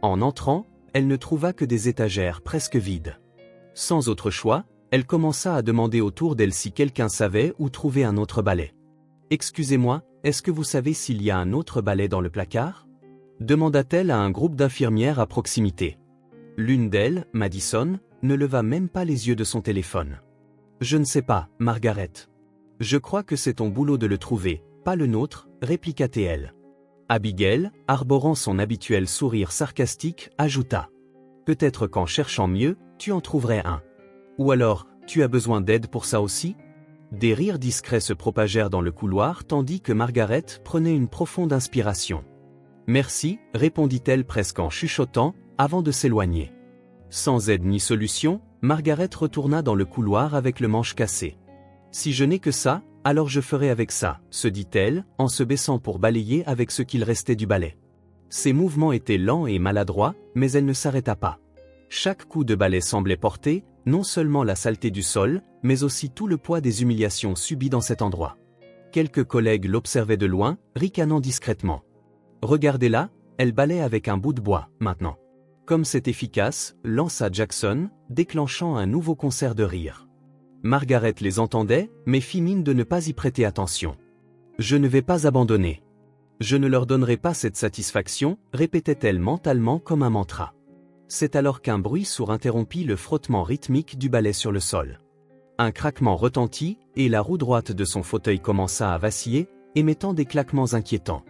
En entrant, elle ne trouva que des étagères presque vides. Sans autre choix, elle commença à demander autour d'elle si quelqu'un savait où trouver un autre balai. « Excusez-moi, est-ce que vous savez s'il y a un autre balai dans le placard ?» demanda-t-elle à un groupe d'infirmières à proximité. L'une d'elles, Madison, ne leva même pas les yeux de son téléphone. « Je ne sais pas, Margaret. Je crois que c'est ton boulot de le trouver, pas le nôtre, répliqua-t-elle. Abigail, arborant son habituel sourire sarcastique, ajouta. Peut-être qu'en cherchant mieux, tu en trouverais un. Ou alors, tu as besoin d'aide pour ça aussi ? Des rires discrets se propagèrent dans le couloir tandis que Margaret prenait une profonde inspiration. Merci, répondit-elle presque en chuchotant, avant de s'éloigner. Sans aide ni solution, Margaret retourna dans le couloir avec le manche cassé. Si je n'ai que ça, alors je ferai avec ça, se dit-elle, en se baissant pour balayer avec ce qu'il restait du balai. Ses mouvements étaient lents et maladroits, mais elle ne s'arrêta pas. Chaque coup de balai semblait porter, non seulement la saleté du sol, mais aussi tout le poids des humiliations subies dans cet endroit. Quelques collègues l'observaient de loin, ricanant discrètement. Regardez-la, elle balaie avec un bout de bois, maintenant. Comme c'est efficace, lança Jackson, déclenchant un nouveau concert de rire. Margaret les entendait, mais fit mine de ne pas y prêter attention. « Je ne vais pas abandonner. Je ne leur donnerai pas cette satisfaction, répétait-elle mentalement comme un mantra. C'est alors qu'un bruit sourd interrompit le frottement rythmique du balai sur le sol. Un craquement retentit, et la roue droite de son fauteuil commença à vaciller, émettant des claquements inquiétants.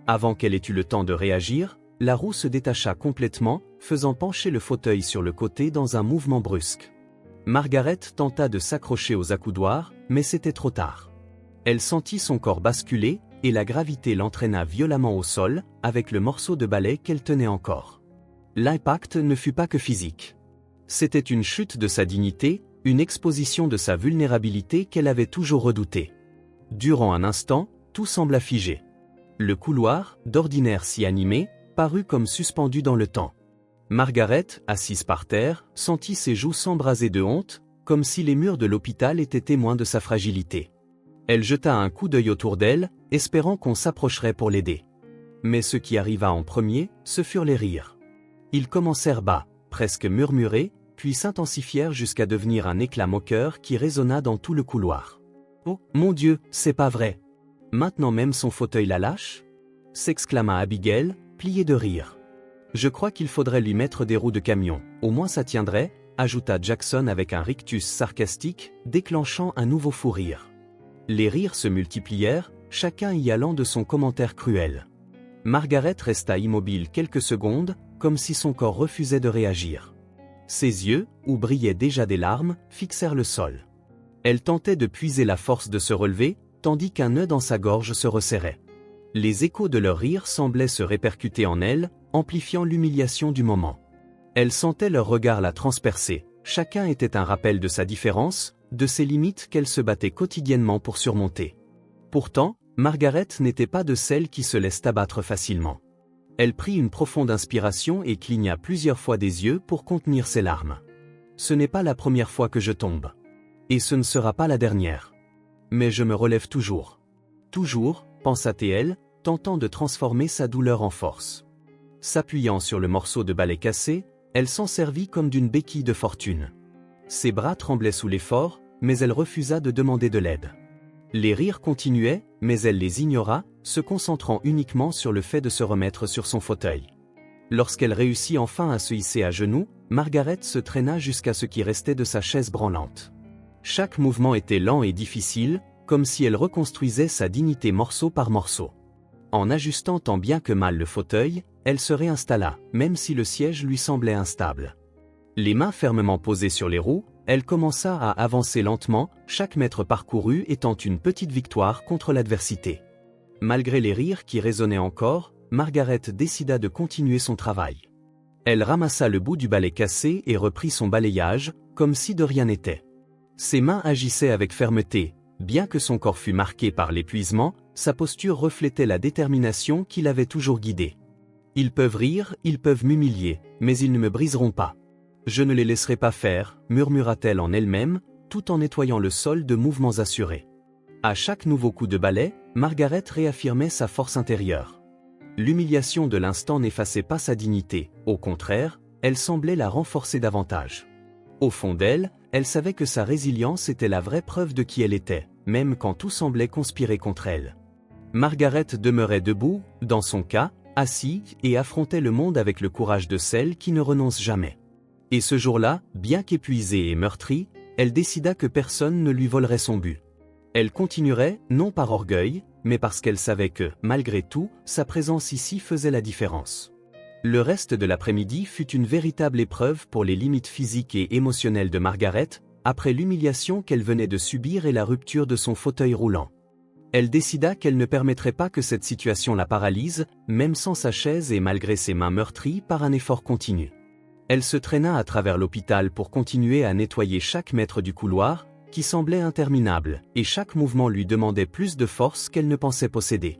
Avant qu'elle ait eu le temps de réagir, la roue se détacha complètement, faisant pencher le fauteuil sur le côté dans un mouvement brusque. Margaret tenta de s'accrocher aux accoudoirs, mais c'était trop tard. Elle sentit son corps basculer, et la gravité l'entraîna violemment au sol, avec le morceau de balai qu'elle tenait encore. L'impact ne fut pas que physique. C'était une chute de sa dignité, une exposition de sa vulnérabilité qu'elle avait toujours redoutée. Durant un instant, tout sembla figé. Le couloir, d'ordinaire si animé, parut comme suspendu dans le temps. Margaret, assise par terre, sentit ses joues s'embraser de honte, comme si les murs de l'hôpital étaient témoins de sa fragilité. Elle jeta un coup d'œil autour d'elle, espérant qu'on s'approcherait pour l'aider. Mais ce qui arriva en premier, ce furent les rires. Ils commencèrent bas, presque murmurés, puis s'intensifièrent jusqu'à devenir un éclat moqueur qui résonna dans tout le couloir. « Oh, mon Dieu, c'est pas vrai! Maintenant même son fauteuil la lâche ?» s'exclama Abigail, pliée de rire. « Je crois qu'il faudrait lui mettre des roues de camion, au moins ça tiendrait, » ajouta Jackson avec un rictus sarcastique, déclenchant un nouveau fou rire. Les rires se multiplièrent, chacun y allant de son commentaire cruel. Margaret resta immobile quelques secondes, comme si son corps refusait de réagir. Ses yeux, où brillaient déjà des larmes, fixèrent le sol. Elle tentait de puiser la force de se relever, tandis qu'un nœud dans sa gorge se resserrait. Les échos de leur rire semblaient se répercuter en elle, amplifiant l'humiliation du moment. Elle sentait leur regard la transpercer, chacun était un rappel de sa différence, de ses limites qu'elle se battait quotidiennement pour surmonter. Pourtant, Margaret n'était pas de celles qui se laissent abattre facilement. Elle prit une profonde inspiration et cligna plusieurs fois des yeux pour contenir ses larmes. « Ce n'est pas la première fois que je tombe. Et ce ne sera pas la dernière. Mais je me relève toujours. Toujours, pensa-t-elle, tentant de transformer sa douleur en force. S'appuyant sur le morceau de balai cassé, elle s'en servit comme d'une béquille de fortune. Ses bras tremblaient sous l'effort, mais elle refusa de demander de l'aide. Les rires continuaient, mais elle les ignora, se concentrant uniquement sur le fait de se remettre sur son fauteuil. Lorsqu'elle réussit enfin à se hisser à genoux, Margaret se traîna jusqu'à ce qui restait de sa chaise branlante. Chaque mouvement était lent et difficile, comme si elle reconstruisait sa dignité morceau par morceau. En ajustant tant bien que mal le fauteuil, elle se réinstalla, même si le siège lui semblait instable. Les mains fermement posées sur les roues, elle commença à avancer lentement, chaque mètre parcouru étant une petite victoire contre l'adversité. Malgré les rires qui résonnaient encore, Margaret décida de continuer son travail. Elle ramassa le bout du balai cassé et reprit son balayage, comme si de rien n'était. Ses mains agissaient avec fermeté, bien que son corps fût marqué par l'épuisement, sa posture reflétait la détermination qui l'avait toujours guidé. « Ils peuvent rire, ils peuvent m'humilier, mais ils ne me briseront pas. Je ne les laisserai pas faire, » murmura-t-elle en elle-même, tout en nettoyant le sol de mouvements assurés. À chaque nouveau coup de balai, Margaret réaffirmait sa force intérieure. L'humiliation de l'instant n'effaçait pas sa dignité, au contraire, elle semblait la renforcer davantage. Au fond d'elle, elle savait que sa résilience était la vraie preuve de qui elle était, même quand tout semblait conspirer contre elle. Margaret demeurait debout, dans son cas, assise, et affrontait le monde avec le courage de celle qui ne renonce jamais. Et ce jour-là, bien qu'épuisée et meurtrie, elle décida que personne ne lui volerait son but. Elle continuerait, non par orgueil, mais parce qu'elle savait que, malgré tout, sa présence ici faisait la différence. Le reste de l'après-midi fut une véritable épreuve pour les limites physiques et émotionnelles de Margaret, après l'humiliation qu'elle venait de subir et la rupture de son fauteuil roulant. Elle décida qu'elle ne permettrait pas que cette situation la paralyse, même sans sa chaise et malgré ses mains meurtries par un effort continu. Elle se traîna à travers l'hôpital pour continuer à nettoyer chaque mètre du couloir, qui semblait interminable, et chaque mouvement lui demandait plus de force qu'elle ne pensait posséder.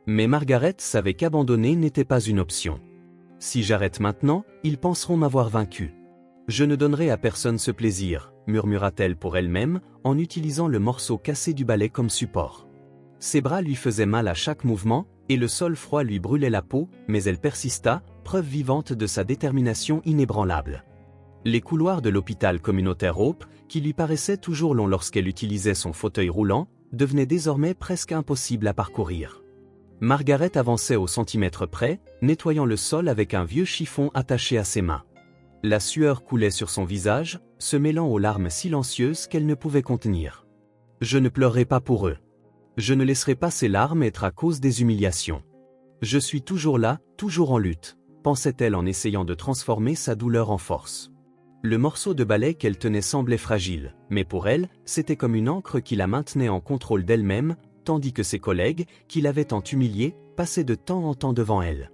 Mais Margaret savait qu'abandonner n'était pas une option. « Si j'arrête maintenant, ils penseront m'avoir vaincue. Je ne donnerai à personne ce plaisir, » murmura-t-elle pour elle-même, en utilisant le morceau cassé du balai comme support. Ses bras lui faisaient mal à chaque mouvement, et le sol froid lui brûlait la peau, mais elle persista, preuve vivante de sa détermination inébranlable. Les couloirs de l'hôpital communautaire Hope, qui lui paraissaient toujours longs lorsqu'elle utilisait son fauteuil roulant, devenaient désormais presque impossibles à parcourir. Margaret avançait au centimètre près, nettoyant le sol avec un vieux chiffon attaché à ses mains. La sueur coulait sur son visage, se mêlant aux larmes silencieuses qu'elle ne pouvait contenir. « Je ne pleurerai pas pour eux. Je ne laisserai pas ces larmes être à cause des humiliations. Je suis toujours là, toujours en lutte, » pensait-elle en essayant de transformer sa douleur en force. Le morceau de balai qu'elle tenait semblait fragile, mais pour elle, c'était comme une ancre qui la maintenait en contrôle d'elle-même, tandis que ses collègues, qui l'avaient tant humiliée, passaient de temps en temps devant elle.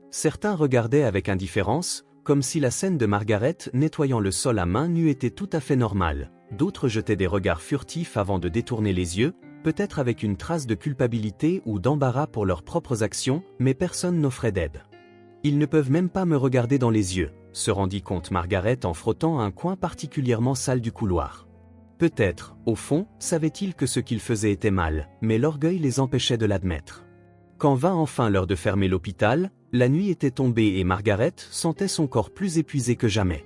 Certains regardaient avec indifférence, comme si la scène de Margaret nettoyant le sol à main nue était tout à fait normale. D'autres jetaient des regards furtifs avant de détourner les yeux, peut-être avec une trace de culpabilité ou d'embarras pour leurs propres actions, mais personne n'offrait d'aide. « Ils ne peuvent même pas me regarder dans les yeux », se rendit compte Margaret en frottant un coin particulièrement sale du couloir. Peut-être, au fond, savaient-ils que ce qu'ils faisaient était mal, mais l'orgueil les empêchait de l'admettre. Quand vint enfin l'heure de fermer l'hôpital, la nuit était tombée et Margaret sentait son corps plus épuisé que jamais.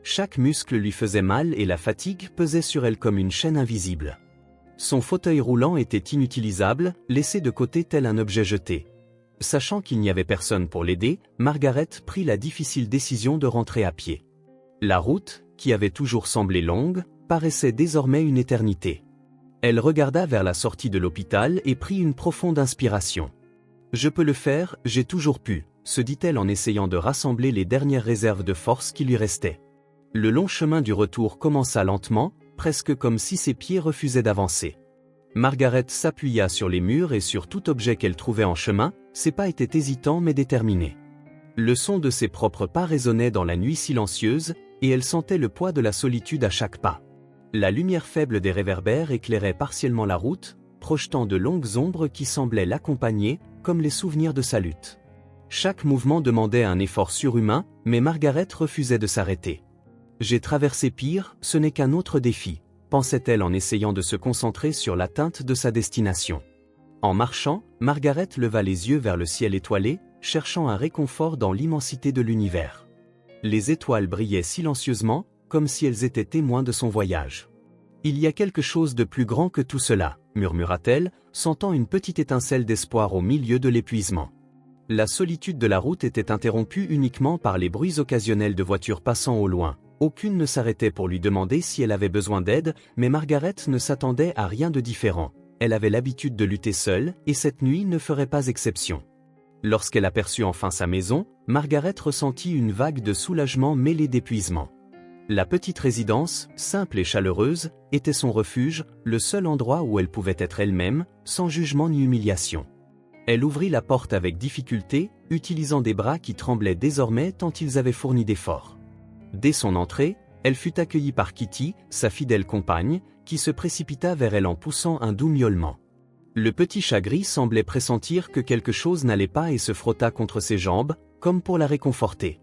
Chaque muscle lui faisait mal et la fatigue pesait sur elle comme une chaîne invisible. Son fauteuil roulant était inutilisable, laissé de côté tel un objet jeté. Sachant qu'il n'y avait personne pour l'aider, Margaret prit la difficile décision de rentrer à pied. La route, qui avait toujours semblé longue, paraissait désormais une éternité. Elle regarda vers la sortie de l'hôpital et prit une profonde inspiration. « Je peux le faire, j'ai toujours pu », se dit-elle en essayant de rassembler les dernières réserves de force qui lui restaient. Le long chemin du retour commença lentement, presque comme si ses pieds refusaient d'avancer. Margaret s'appuya sur les murs et sur tout objet qu'elle trouvait en chemin, ses pas étaient hésitants mais déterminés. Le son de ses propres pas résonnait dans la nuit silencieuse, et elle sentait le poids de la solitude à chaque pas. La lumière faible des réverbères éclairait partiellement la route, projetant de longues ombres qui semblaient l'accompagner, comme les souvenirs de sa lutte. Chaque mouvement demandait un effort surhumain, mais Margaret refusait de s'arrêter. « J'ai traversé pire, ce n'est qu'un autre défi », pensait-elle en essayant de se concentrer sur l'atteinte de sa destination. En marchant, Margaret leva les yeux vers le ciel étoilé, cherchant un réconfort dans l'immensité de l'univers. Les étoiles brillaient silencieusement, comme si elles étaient témoins de son voyage. « Il y a quelque chose de plus grand que tout cela », murmura-t-elle, sentant une petite étincelle d'espoir au milieu de l'épuisement. La solitude de la route était interrompue uniquement par les bruits occasionnels de voitures passant au loin. Aucune ne s'arrêtait pour lui demander si elle avait besoin d'aide, mais Margaret ne s'attendait à rien de différent. Elle avait l'habitude de lutter seule, et cette nuit ne ferait pas exception. Lorsqu'elle aperçut enfin sa maison, Margaret ressentit une vague de soulagement mêlé d'épuisement. La petite résidence, simple et chaleureuse, était son refuge, le seul endroit où elle pouvait être elle-même, sans jugement ni humiliation. Elle ouvrit la porte avec difficulté, utilisant des bras qui tremblaient désormais tant ils avaient fourni d'efforts. Dès son entrée, elle fut accueillie par Kitty, sa fidèle compagne, qui se précipita vers elle en poussant un doux miaulement. Le petit chat gris semblait pressentir que quelque chose n'allait pas et se frotta contre ses jambes, comme pour la réconforter.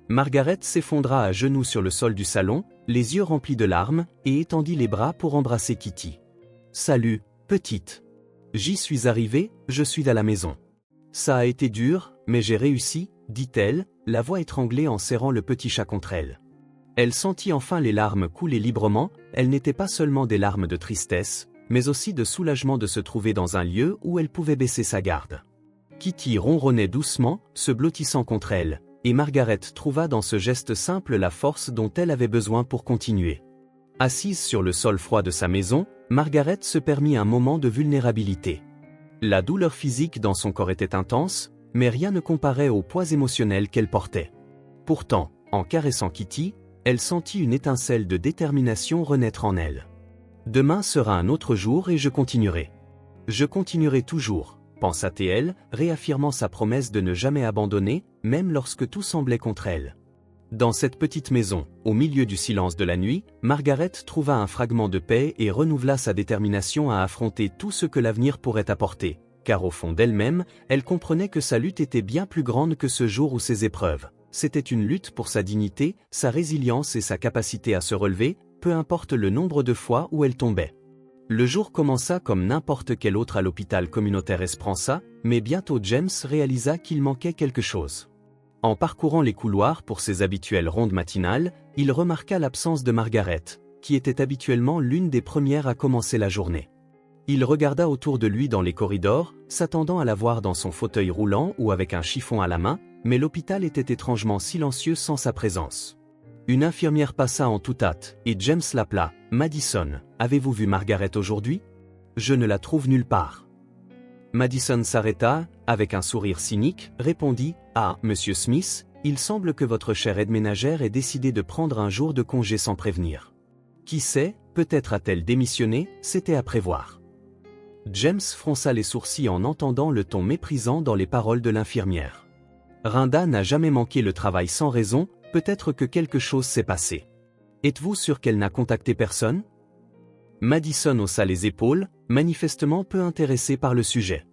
Margaret s'effondra à genoux sur le sol du salon, les yeux remplis de larmes, et étendit les bras pour embrasser Kitty. « Salut, petite. J'y suis arrivée, je suis à la maison. Ça a été dur, mais j'ai réussi, dit-elle, la voix étranglée en serrant le petit chat contre elle. Elle sentit enfin les larmes couler librement, elles n'étaient pas seulement des larmes de tristesse, mais aussi de soulagement de se trouver dans un lieu où elle pouvait baisser sa garde. Kitty ronronnait doucement, se blottissant contre elle, et Margaret trouva dans ce geste simple la force dont elle avait besoin pour continuer. Assise sur le sol froid de sa maison, Margaret se permit un moment de vulnérabilité. La douleur physique dans son corps était intense, mais rien ne comparait au poids émotionnel qu'elle portait. Pourtant, en caressant Kitty, elle sentit une étincelle de détermination renaître en elle. « Demain sera un autre jour et je continuerai. Je continuerai toujours », pensa-t-elle, réaffirmant sa promesse de ne jamais abandonner, même lorsque tout semblait contre elle. Dans cette petite maison, au milieu du silence de la nuit, Margaret trouva un fragment de paix et renouvela sa détermination à affronter tout ce que l'avenir pourrait apporter, car au fond d'elle-même, elle comprenait que sa lutte était bien plus grande que ce jour ou ses épreuves. C'était une lutte pour sa dignité, sa résilience et sa capacité à se relever, peu importe le nombre de fois où elle tombait. Le jour commença comme n'importe quel autre à l'hôpital communautaire Esperança, mais bientôt James réalisa qu'il manquait quelque chose. En parcourant les couloirs pour ses habituelles rondes matinales, il remarqua l'absence de Margaret, qui était habituellement l'une des premières à commencer la journée. Il regarda autour de lui dans les corridors, s'attendant à la voir dans son fauteuil roulant ou avec un chiffon à la main, mais l'hôpital était étrangement silencieux sans sa présence. Une infirmière passa en toute hâte, et James l'appela. « Madison, avez-vous vu Margaret aujourd'hui ? Je ne la trouve nulle part. » Madison s'arrêta, avec un sourire cynique, répondit « Ah, Monsieur Smith, il semble que votre chère aide ménagère ait décidé de prendre un jour de congé sans prévenir. Qui sait, peut-être a-t-elle démissionné, c'était à prévoir. » James fronça les sourcils en entendant le ton méprisant dans les paroles de l'infirmière. Rhinda n'a jamais manqué le travail sans raison, peut-être que quelque chose s'est passé. Êtes-vous sûr qu'elle n'a contacté personne ? Madison haussa les épaules, manifestement peu intéressé par le sujet.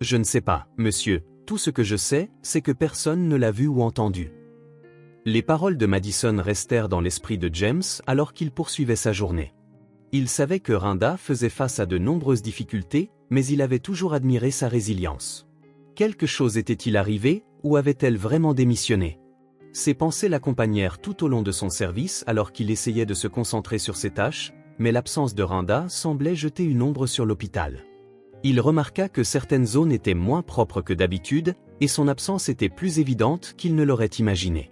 Je ne sais pas, monsieur, tout ce que je sais, c'est que personne ne l'a vu ou entendu. Les paroles de Madison restèrent dans l'esprit de James alors qu'il poursuivait sa journée. Il savait que Rhinda faisait face à de nombreuses difficultés, mais il avait toujours admiré sa résilience. Quelque chose était-il arrivé, ou avait-elle vraiment démissionné ? Ses pensées l'accompagnèrent tout au long de son service alors qu'il essayait de se concentrer sur ses tâches, mais l'absence de Rhinda semblait jeter une ombre sur l'hôpital. Il remarqua que certaines zones étaient moins propres que d'habitude, et son absence était plus évidente qu'il ne l'aurait imaginé.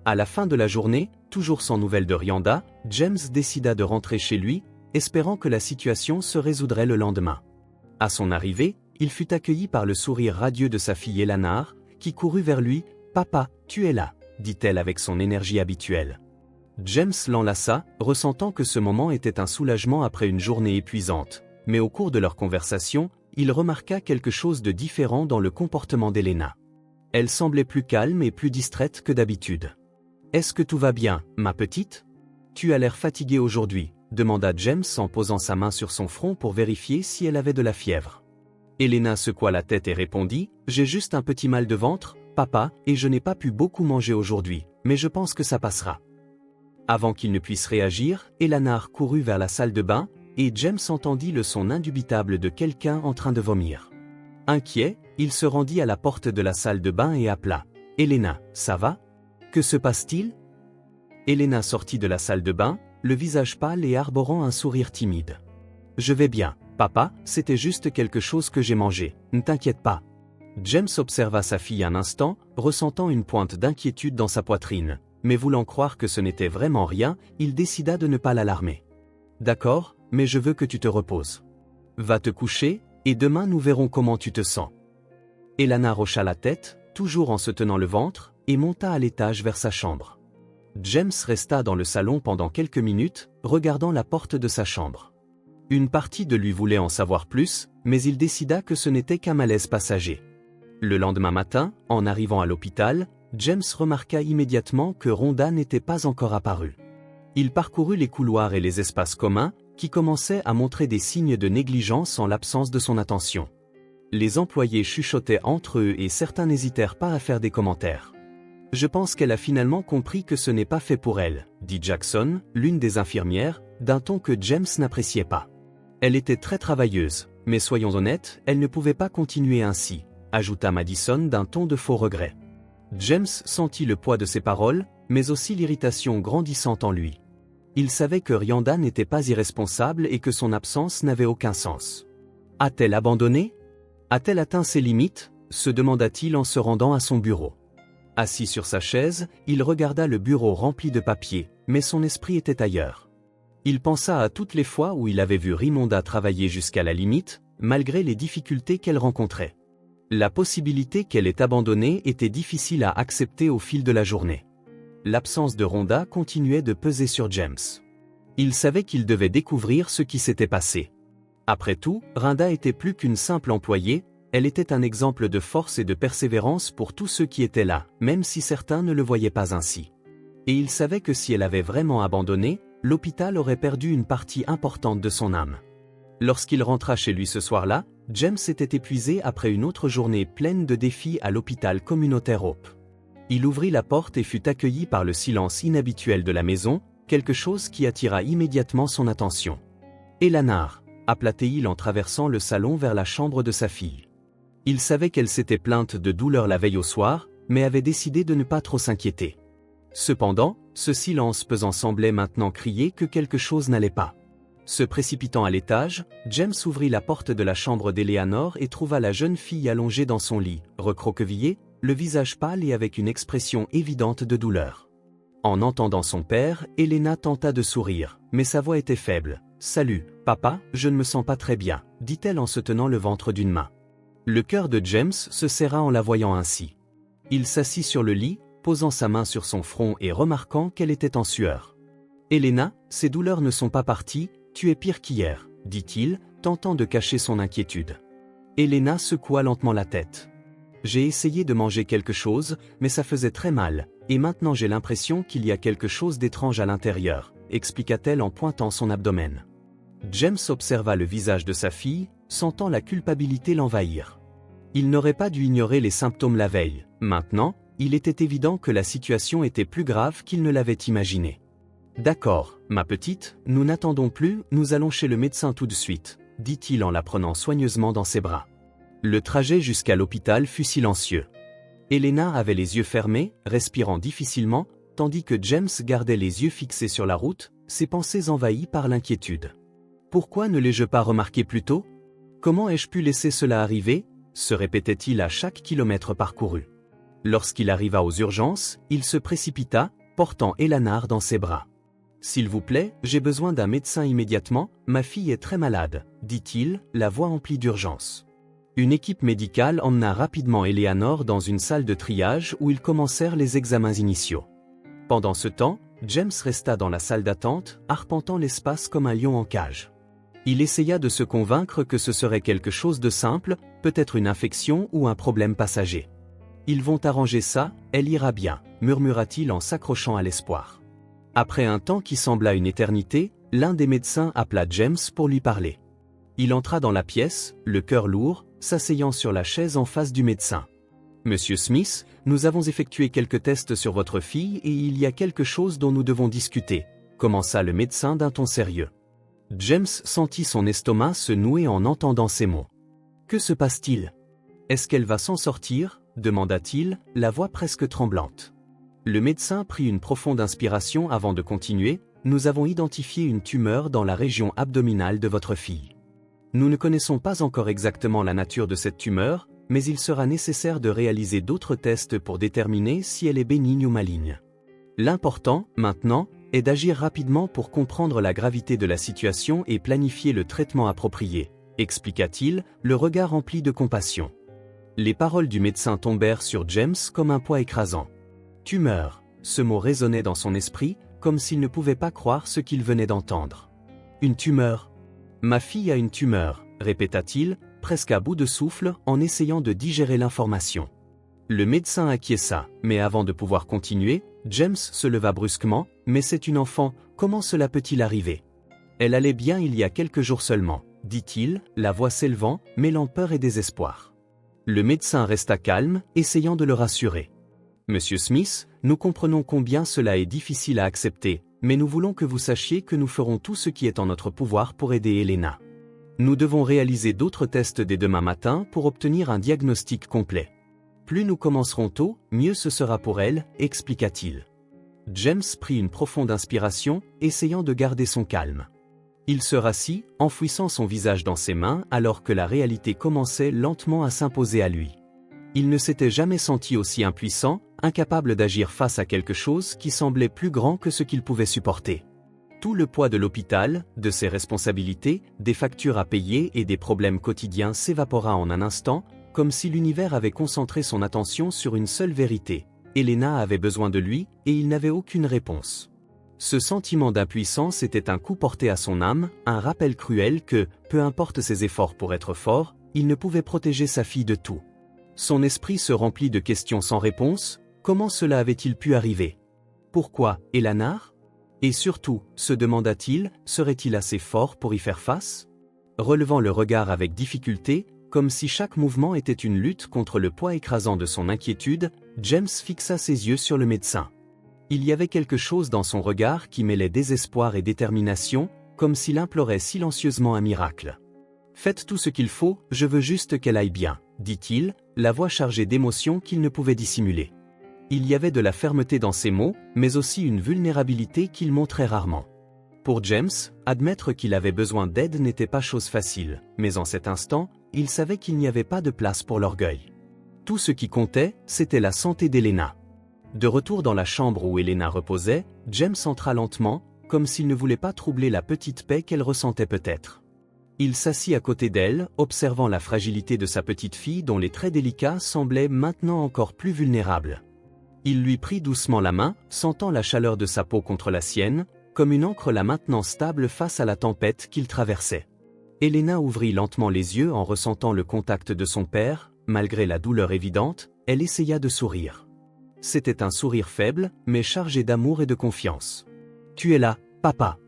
À la fin de la journée, toujours sans nouvelles de Rhinda, James décida de rentrer chez lui, espérant que la situation se résoudrait le lendemain. À son arrivée, il fut accueilli par le sourire radieux de sa fille Eleanor, qui courut vers lui. « Papa, tu es là », dit-elle avec son énergie habituelle. James l'enlaça, ressentant que ce moment était un soulagement après une journée épuisante, mais au cours de leur conversation, il remarqua quelque chose de différent dans le comportement d'Elena. Elle semblait plus calme et plus distraite que d'habitude. « Est-ce que tout va bien, ma petite ? Tu as l'air fatiguée aujourd'hui », demanda James en posant sa main sur son front pour vérifier si elle avait de la fièvre. Elena secoua la tête et répondit « J'ai juste un petit mal de ventre, papa, et je n'ai pas pu beaucoup manger aujourd'hui, mais je pense que ça passera. » Avant qu'il ne puisse réagir, Eleanor courut vers la salle de bain, et James entendit le son indubitable de quelqu'un en train de vomir. Inquiet, il se rendit à la porte de la salle de bain et appela « Elena, ça va ? Que se passe-t-il » Elena sortit de la salle de bain, le visage pâle et arborant un sourire timide. « Je vais bien, papa, c'était juste quelque chose que j'ai mangé, ne t'inquiète pas. » James observa sa fille un instant, ressentant une pointe d'inquiétude dans sa poitrine, mais voulant croire que ce n'était vraiment rien, il décida de ne pas l'alarmer. « D'accord, mais je veux que tu te reposes. Va te coucher, et demain nous verrons comment tu te sens. » Elana hocha la tête, toujours en se tenant le ventre, et monta à l'étage vers sa chambre. James resta dans le salon pendant quelques minutes, regardant la porte de sa chambre. Une partie de lui voulait en savoir plus, mais il décida que ce n'était qu'un malaise passager. Le lendemain matin, en arrivant à l'hôpital, James remarqua immédiatement que Rhonda n'était pas encore apparue. Il parcourut les couloirs et les espaces communs, qui commençaient à montrer des signes de négligence en l'absence de son attention. Les employés chuchotaient entre eux et certains n'hésitèrent pas à faire des commentaires. « Je pense qu'elle a finalement compris que ce n'est pas fait pour elle », dit Jackson, l'une des infirmières, d'un ton que James n'appréciait pas. Elle était très travailleuse, mais soyons honnêtes, elle ne pouvait pas continuer ainsi, ajouta Madison d'un ton de faux regret. James sentit le poids de ses paroles, mais aussi l'irritation grandissante en lui. Il savait que Rianda n'était pas irresponsable et que son absence n'avait aucun sens. A-t-elle abandonné ? A-t-elle atteint ses limites ? Se demanda-t-il en se rendant à son bureau. Assis sur sa chaise, il regarda le bureau rempli de papiers, mais son esprit était ailleurs. Il pensa à toutes les fois où il avait vu Rimonda travailler jusqu'à la limite, malgré les difficultés qu'elle rencontrait. La possibilité qu'elle ait abandonné était difficile à accepter au fil de la journée. L'absence de Rhonda continuait de peser sur James. Il savait qu'il devait découvrir ce qui s'était passé. Après tout, Rhonda était plus qu'une simple employée, elle était un exemple de force et de persévérance pour tous ceux qui étaient là, même si certains ne le voyaient pas ainsi. Et il savait que si elle avait vraiment abandonné, l'hôpital aurait perdu une partie importante de son âme. Lorsqu'il rentra chez lui ce soir-là, James était épuisé après une autre journée pleine de défis à l'hôpital communautaire Hope. Il ouvrit la porte et fut accueilli par le silence inhabituel de la maison, quelque chose qui attira immédiatement son attention. « Eleanor » appela-t-il en traversant le salon vers la chambre de sa fille. Il savait qu'elle s'était plainte de douleur la veille au soir, mais avait décidé de ne pas trop s'inquiéter. Cependant, ce silence pesant semblait maintenant crier que quelque chose n'allait pas. Se précipitant à l'étage, James ouvrit la porte de la chambre d'Eleanor et trouva la jeune fille allongée dans son lit, recroquevillée, le visage pâle et avec une expression évidente de douleur. En entendant son père, Elena tenta de sourire, mais sa voix était faible. « Salut, papa, je ne me sens pas très bien », dit-elle en se tenant le ventre d'une main. Le cœur de James se serra en la voyant ainsi. Il s'assit sur le lit, posant sa main sur son front et remarquant qu'elle était en sueur. « Elena, ces douleurs ne sont pas parties, tu es pire qu'hier, » dit-il, tentant de cacher son inquiétude. Elena secoua lentement la tête. « J'ai essayé de manger quelque chose, mais ça faisait très mal, et maintenant j'ai l'impression qu'il y a quelque chose d'étrange à l'intérieur, » expliqua-t-elle en pointant son abdomen. James observa le visage de sa fille, sentant la culpabilité l'envahir. Il n'aurait pas dû ignorer les symptômes la veille. Maintenant, il était évident que la situation était plus grave qu'il ne l'avait imaginé. « D'accord, ma petite, nous n'attendons plus, nous allons chez le médecin tout de suite, » dit-il en la prenant soigneusement dans ses bras. Le trajet jusqu'à l'hôpital fut silencieux. Elena avait les yeux fermés, respirant difficilement, tandis que James gardait les yeux fixés sur la route, ses pensées envahies par l'inquiétude. « Pourquoi ne l'ai-je pas remarqué plus tôt ? Comment ai-je pu laisser cela arriver ?» se répétait-il à chaque kilomètre parcouru. Lorsqu'il arriva aux urgences, il se précipita, portant Eleanor dans ses bras. « S'il vous plaît, j'ai besoin d'un médecin immédiatement, ma fille est très malade, » dit-il, la voix emplie d'urgence. Une équipe médicale emmena rapidement Eleanor dans une salle de triage où ils commencèrent les examens initiaux. Pendant ce temps, James resta dans la salle d'attente, arpentant l'espace comme un lion en cage. Il essaya de se convaincre que ce serait quelque chose de simple, peut-être une infection ou un problème passager. « Ils vont arranger ça, elle ira bien », murmura-t-il en s'accrochant à l'espoir. Après un temps qui sembla une éternité, l'un des médecins appela James pour lui parler. Il entra dans la pièce, le cœur lourd, s'asseyant sur la chaise en face du médecin. « Monsieur Smith, nous avons effectué quelques tests sur votre fille et il y a quelque chose dont nous devons discuter », commença le médecin d'un ton sérieux. James sentit son estomac se nouer en entendant ces mots. « Que se passe-t-il ? Est-ce qu'elle va s'en sortir ?» demanda-t-il, la voix presque tremblante. Le médecin prit une profonde inspiration avant de continuer. « Nous avons identifié une tumeur dans la région abdominale de votre fille. Nous ne connaissons pas encore exactement la nature de cette tumeur, mais il sera nécessaire de réaliser d'autres tests pour déterminer si elle est bénigne ou maligne. L'important, maintenant, est d'agir rapidement pour comprendre la gravité de la situation et planifier le traitement approprié, » expliqua-t-il, le regard rempli de compassion. Les paroles du médecin tombèrent sur James comme un poids écrasant. Tumeur, ce mot résonnait dans son esprit, comme s'il ne pouvait pas croire ce qu'il venait d'entendre. Une tumeur. Ma fille a une tumeur, répéta-t-il, presque à bout de souffle, en essayant de digérer l'information. Le médecin acquiesça, mais avant de pouvoir continuer, James se leva brusquement. Mais c'est une enfant, comment cela peut-il arriver? Elle allait bien il y a quelques jours seulement, dit-il, la voix s'élevant, mêlant peur et désespoir. Le médecin resta calme, essayant de le rassurer. Monsieur Smith, nous comprenons combien cela est difficile à accepter, mais nous voulons que vous sachiez que nous ferons tout ce qui est en notre pouvoir pour aider Elena. Nous devons réaliser d'autres tests dès demain matin pour obtenir un diagnostic complet. Plus nous commencerons tôt, mieux ce sera pour elle, expliqua-t-il. James prit une profonde inspiration, essayant de garder son calme. Il se rassit, enfouissant son visage dans ses mains alors que la réalité commençait lentement à s'imposer à lui. Il ne s'était jamais senti aussi impuissant, incapable d'agir face à quelque chose qui semblait plus grand que ce qu'il pouvait supporter. Tout le poids de l'hôpital, de ses responsabilités, des factures à payer et des problèmes quotidiens s'évapora en un instant, comme si l'univers avait concentré son attention sur une seule vérité. Elena avait besoin de lui, et il n'avait aucune réponse. Ce sentiment d'impuissance était un coup porté à son âme, un rappel cruel que, peu importe ses efforts pour être fort, il ne pouvait protéger sa fille de tout. Son esprit se remplit de questions sans réponse. Comment cela avait-il pu arriver? Pourquoi, Eleanor? Et surtout, se demanda-t-il, serait-il assez fort pour y faire face? Relevant le regard avec difficulté, comme si chaque mouvement était une lutte contre le poids écrasant de son inquiétude, James fixa ses yeux sur le médecin. Il y avait quelque chose dans son regard qui mêlait désespoir et détermination, comme s'il implorait silencieusement un miracle. « Faites tout ce qu'il faut, je veux juste qu'elle aille bien », dit-il, la voix chargée d'émotions qu'il ne pouvait dissimuler. Il y avait de la fermeté dans ses mots, mais aussi une vulnérabilité qu'il montrait rarement. Pour James, admettre qu'il avait besoin d'aide n'était pas chose facile, mais en cet instant, il savait qu'il n'y avait pas de place pour l'orgueil. Tout ce qui comptait, c'était la santé d'Elena. De retour dans la chambre où Elena reposait, James entra lentement, comme s'il ne voulait pas troubler la petite paix qu'elle ressentait peut-être. Il s'assit à côté d'elle, observant la fragilité de sa petite fille dont les traits délicats semblaient maintenant encore plus vulnérables. Il lui prit doucement la main, sentant la chaleur de sa peau contre la sienne, comme une ancre la maintenant stable face à la tempête qu'il traversait. Elena ouvrit lentement les yeux en ressentant le contact de son père. Malgré la douleur évidente, elle essaya de sourire. C'était un sourire faible, mais chargé d'amour et de confiance. « Tu es là, papa.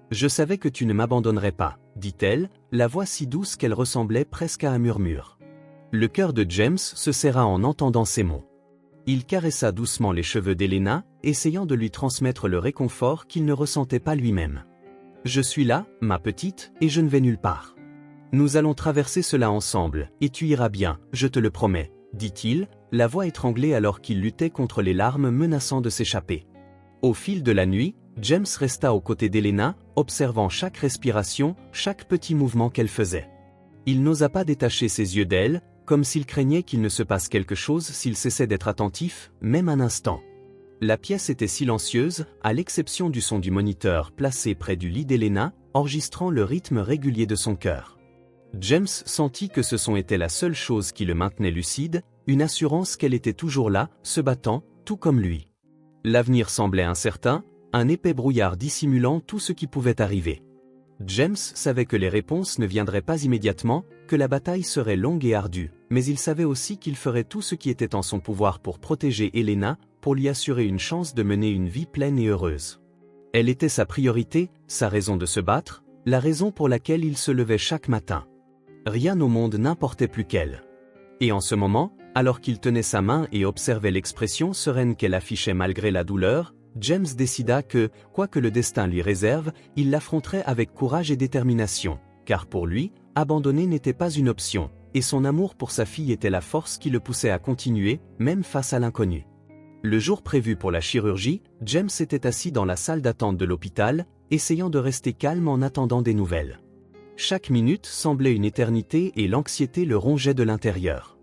Je savais que tu ne m'abandonnerais pas, » dit-elle, la voix si douce qu'elle ressemblait presque à un murmure. Le cœur de James se serra en entendant ces mots. Il caressa doucement les cheveux d'Elena, essayant de lui transmettre le réconfort qu'il ne ressentait pas lui-même. « Je suis là, ma petite, et je ne vais nulle part. Nous allons traverser cela ensemble, et tu iras bien, je te le promets, » dit-il, la voix étranglée alors qu'il luttait contre les larmes menaçant de s'échapper. Au fil de la nuit, James resta aux côtés d'Elena, observant chaque respiration, chaque petit mouvement qu'elle faisait. Il n'osa pas détacher ses yeux d'elle, comme s'il craignait qu'il ne se passe quelque chose s'il cessait d'être attentif, même un instant. La pièce était silencieuse, à l'exception du son du moniteur placé près du lit d'Elena, enregistrant le rythme régulier de son cœur. James sentit que ce son était la seule chose qui le maintenait lucide, une assurance qu'elle était toujours là, se battant, tout comme lui. L'avenir semblait incertain, un épais brouillard dissimulant tout ce qui pouvait arriver. James savait que les réponses ne viendraient pas immédiatement, que la bataille serait longue et ardue, mais il savait aussi qu'il ferait tout ce qui était en son pouvoir pour protéger Elena, pour lui assurer une chance de mener une vie pleine et heureuse. Elle était sa priorité, sa raison de se battre, la raison pour laquelle il se levait chaque matin. Rien au monde n'importait plus qu'elle. Et en ce moment, alors qu'il tenait sa main et observait l'expression sereine qu'elle affichait malgré la douleur, James décida que, quoi que le destin lui réserve, il l'affronterait avec courage et détermination, car pour lui, abandonner n'était pas une option, et son amour pour sa fille était la force qui le poussait à continuer, même face à l'inconnu. Le jour prévu pour la chirurgie, James était assis dans la salle d'attente de l'hôpital, essayant de rester calme en attendant des nouvelles. Chaque minute semblait une éternité et l'anxiété le rongeait de l'intérieur.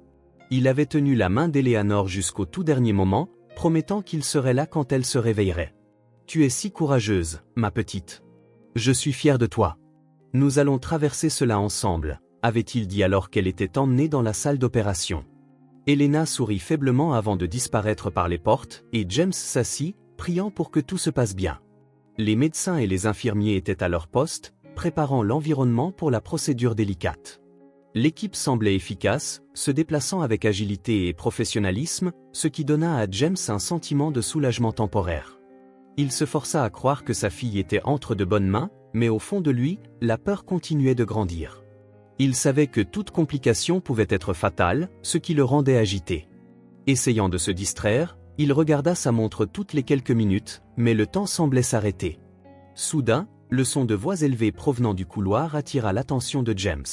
Il avait tenu la main d'Eleanor jusqu'au tout dernier moment, promettant qu'il serait là quand elle se réveillerait. « Tu es si courageuse, ma petite. Je suis fier de toi. Nous allons traverser cela ensemble », avait-il dit alors qu'elle était emmenée dans la salle d'opération. Elena sourit faiblement avant de disparaître par les portes, et James s'assit, priant pour que tout se passe bien. Les médecins et les infirmiers étaient à leur poste, préparant l'environnement pour la procédure délicate. L'équipe semblait efficace, se déplaçant avec agilité et professionnalisme, ce qui donna à James un sentiment de soulagement temporaire. Il se força à croire que sa fille était entre de bonnes mains, mais au fond de lui, la peur continuait de grandir. Il savait que toute complication pouvait être fatale, ce qui le rendait agité. Essayant de se distraire, il regarda sa montre toutes les quelques minutes, mais le temps semblait s'arrêter. Soudain, le son de voix élevées provenant du couloir attira l'attention de James.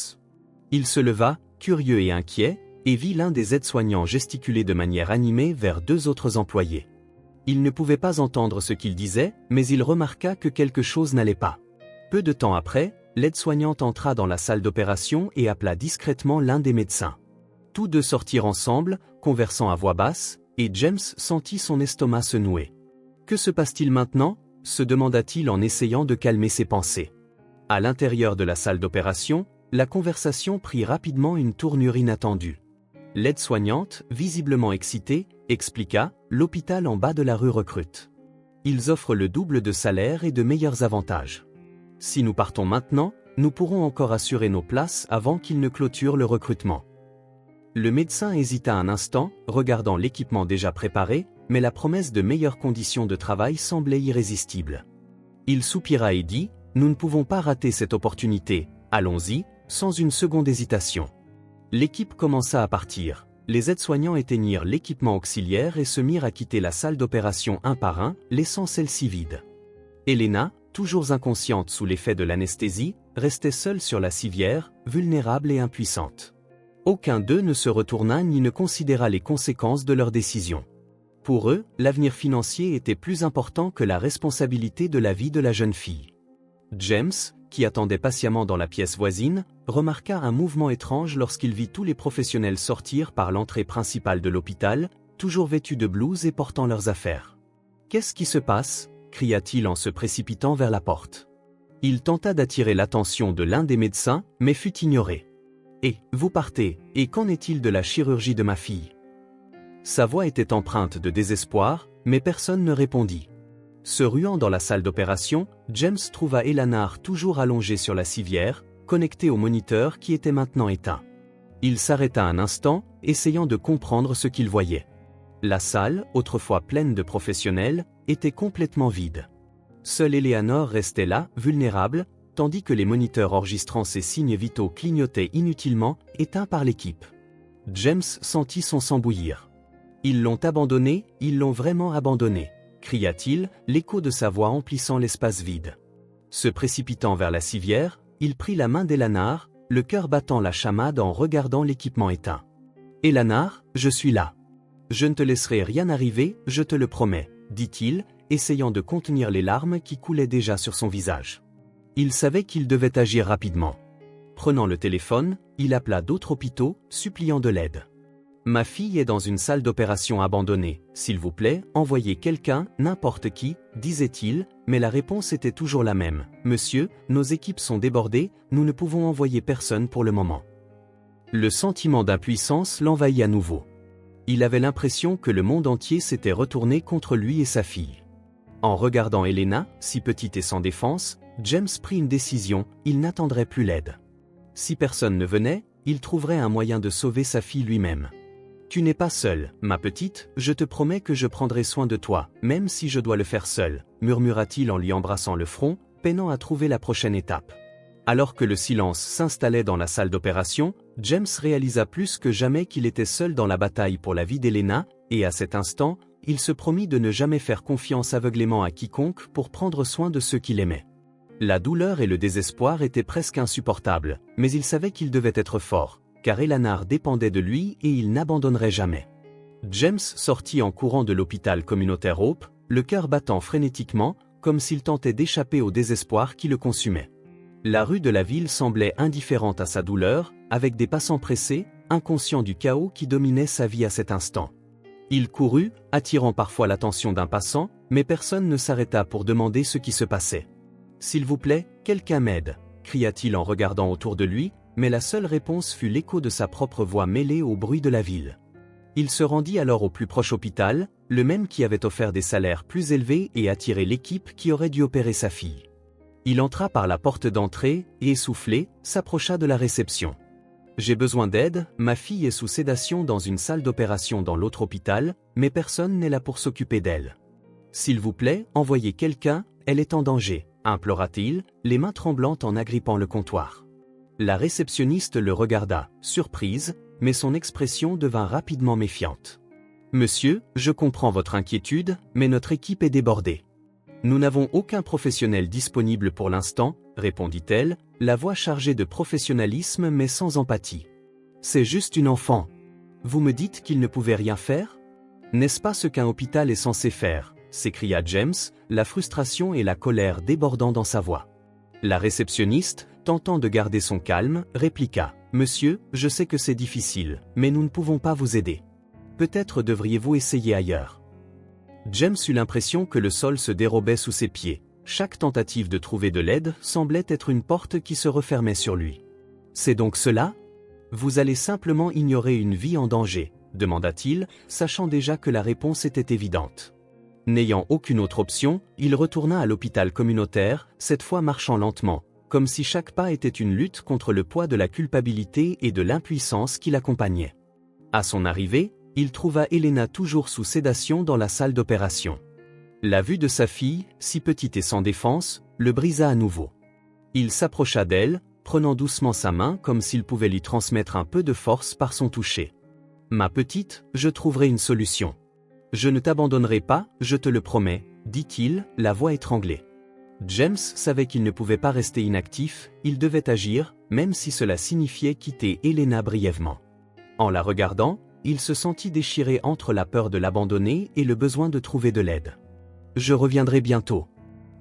Il se leva, curieux et inquiet, et vit l'un des aides-soignants gesticuler de manière animée vers deux autres employés. Il ne pouvait pas entendre ce qu'ils disaient, mais il remarqua que quelque chose n'allait pas. Peu de temps après, l'aide-soignante entra dans la salle d'opération et appela discrètement l'un des médecins. Tous deux sortirent ensemble, conversant à voix basse, et James sentit son estomac se nouer. « Que se passe-t-il maintenant ?» se demanda-t-il en essayant de calmer ses pensées. À l'intérieur de la salle d'opération, la conversation prit rapidement une tournure inattendue. L'aide-soignante, visiblement excitée, expliqua « L'hôpital en bas de la rue recrute. Ils offrent le double de salaire et de meilleurs avantages. Si nous partons maintenant, nous pourrons encore assurer nos places avant qu'ils ne clôturent le recrutement. » Le médecin hésita un instant, regardant l'équipement déjà préparé, mais la promesse de meilleures conditions de travail semblait irrésistible. Il soupira et dit « Nous ne pouvons pas rater cette opportunité, allons-y », sans une seconde hésitation. L'équipe commença à partir. Les aides-soignants éteignirent l'équipement auxiliaire et se mirent à quitter la salle d'opération un par un, laissant celle-ci vide. Elena, toujours inconsciente sous l'effet de l'anesthésie, restait seule sur la civière, vulnérable et impuissante. Aucun d'eux ne se retourna ni ne considéra les conséquences de leur décision. Pour eux, l'avenir financier était plus important que la responsabilité de la vie de la jeune fille. James, qui attendait patiemment dans la pièce voisine, remarqua un mouvement étrange lorsqu'il vit tous les professionnels sortir par l'entrée principale de l'hôpital, toujours vêtus de blouse et portant leurs affaires. « Qu'est-ce qui se passe ?» cria-t-il en se précipitant vers la porte. Il tenta d'attirer l'attention de l'un des médecins, mais fut ignoré. « Et, vous partez, et qu'en est-il de la chirurgie de ma fille ?» Sa voix était empreinte de désespoir, mais personne ne répondit. Se ruant dans la salle d'opération, James trouva Eleanor toujours allongée sur la civière, connectée au moniteur qui était maintenant éteint. Il s'arrêta un instant, essayant de comprendre ce qu'il voyait. La salle, autrefois pleine de professionnels, était complètement vide. Seule Eleanor restait là, vulnérable, tandis que les moniteurs enregistrant ses signes vitaux clignotaient inutilement, éteints par l'équipe. James sentit son sang bouillir. « Ils l'ont abandonné, ils l'ont vraiment abandonné !» cria-t-il, l'écho de sa voix emplissant l'espace vide. Se précipitant vers la civière, il prit la main d'Eleanor, le cœur battant la chamade en regardant l'équipement éteint. « Eleanor, je suis là. Je ne te laisserai rien arriver, je te le promets, » dit-il, essayant de contenir les larmes qui coulaient déjà sur son visage. Il savait qu'il devait agir rapidement. Prenant le téléphone, il appela d'autres hôpitaux, suppliant de l'aide. « Ma fille est dans une salle d'opération abandonnée, s'il vous plaît, envoyez quelqu'un, n'importe qui, » disait-il, mais la réponse était toujours la même. « Monsieur, nos équipes sont débordées, nous ne pouvons envoyer personne pour le moment. » Le sentiment d'impuissance l'envahit à nouveau. Il avait l'impression que le monde entier s'était retourné contre lui et sa fille. En regardant Elena, si petite et sans défense, James prit une décision, il n'attendrait plus l'aide. Si personne ne venait, il trouverait un moyen de sauver sa fille lui-même. « Tu n'es pas seule, ma petite, je te promets que je prendrai soin de toi, même si je dois le faire seul, » murmura-t-il en lui embrassant le front, peinant à trouver la prochaine étape. Alors que le silence s'installait dans la salle d'opération, James réalisa plus que jamais qu'il était seul dans la bataille pour la vie d'Elena, et à cet instant, il se promit de ne jamais faire confiance aveuglément à quiconque pour prendre soin de ceux qu'il aimait. La douleur et le désespoir étaient presque insupportables, mais il savait qu'il devait être fort, car Eleanor dépendait de lui et il n'abandonnerait jamais. James sortit en courant de l'hôpital communautaire Hope, le cœur battant frénétiquement, comme s'il tentait d'échapper au désespoir qui le consumait. La rue de la ville semblait indifférente à sa douleur, avec des passants pressés, inconscients du chaos qui dominait sa vie à cet instant. Il courut, attirant parfois l'attention d'un passant, mais personne ne s'arrêta pour demander ce qui se passait. « S'il vous plaît, quelqu'un m'aide » cria-t-il en regardant autour de lui, mais la seule réponse fut l'écho de sa propre voix mêlée au bruit de la ville. Il se rendit alors au plus proche hôpital, le même qui avait offert des salaires plus élevés et attiré l'équipe qui aurait dû opérer sa fille. Il entra par la porte d'entrée et, essoufflé, s'approcha de la réception. « J'ai besoin d'aide, ma fille est sous sédation dans une salle d'opération dans l'autre hôpital, mais personne n'est là pour s'occuper d'elle. S'il vous plaît, envoyez quelqu'un, elle est en danger », implora-t-il, les mains tremblantes en agrippant le comptoir. La réceptionniste le regarda, surprise, mais son expression devint rapidement méfiante. « Monsieur, je comprends votre inquiétude, mais notre équipe est débordée. Nous n'avons aucun professionnel disponible pour l'instant, répondit-elle, la voix chargée de professionnalisme mais sans empathie. C'est juste une enfant. Vous me dites qu'il ne pouvait rien faire? N'est-ce pas ce qu'un hôpital est censé faire? S'écria James, la frustration et la colère débordant dans sa voix. La réceptionniste, tentant de garder son calme, répliqua. Monsieur, je sais que c'est difficile, mais nous ne pouvons pas vous aider. Peut-être devriez-vous essayer ailleurs. James eut l'impression que le sol se dérobait sous ses pieds. Chaque tentative de trouver de l'aide semblait être une porte qui se refermait sur lui. C'est donc cela? Vous allez simplement ignorer une vie en danger, demanda-t-il, sachant déjà que la réponse était évidente. N'ayant aucune autre option, il retourna à l'hôpital communautaire, cette fois marchant lentement, comme si chaque pas était une lutte contre le poids de la culpabilité et de l'impuissance qui l'accompagnait. À son arrivée, il trouva Elena toujours sous sédation dans la salle d'opération. La vue de sa fille, si petite et sans défense, le brisa à nouveau. Il s'approcha d'elle, prenant doucement sa main comme s'il pouvait lui transmettre un peu de force par son toucher. « Ma petite, je trouverai une solution. Je ne t'abandonnerai pas, je te le promets, » dit-il, la voix étranglée. James savait qu'il ne pouvait pas rester inactif, il devait agir, même si cela signifiait quitter Elena brièvement. En la regardant, il se sentit déchiré entre la peur de l'abandonner et le besoin de trouver de l'aide. « Je reviendrai bientôt.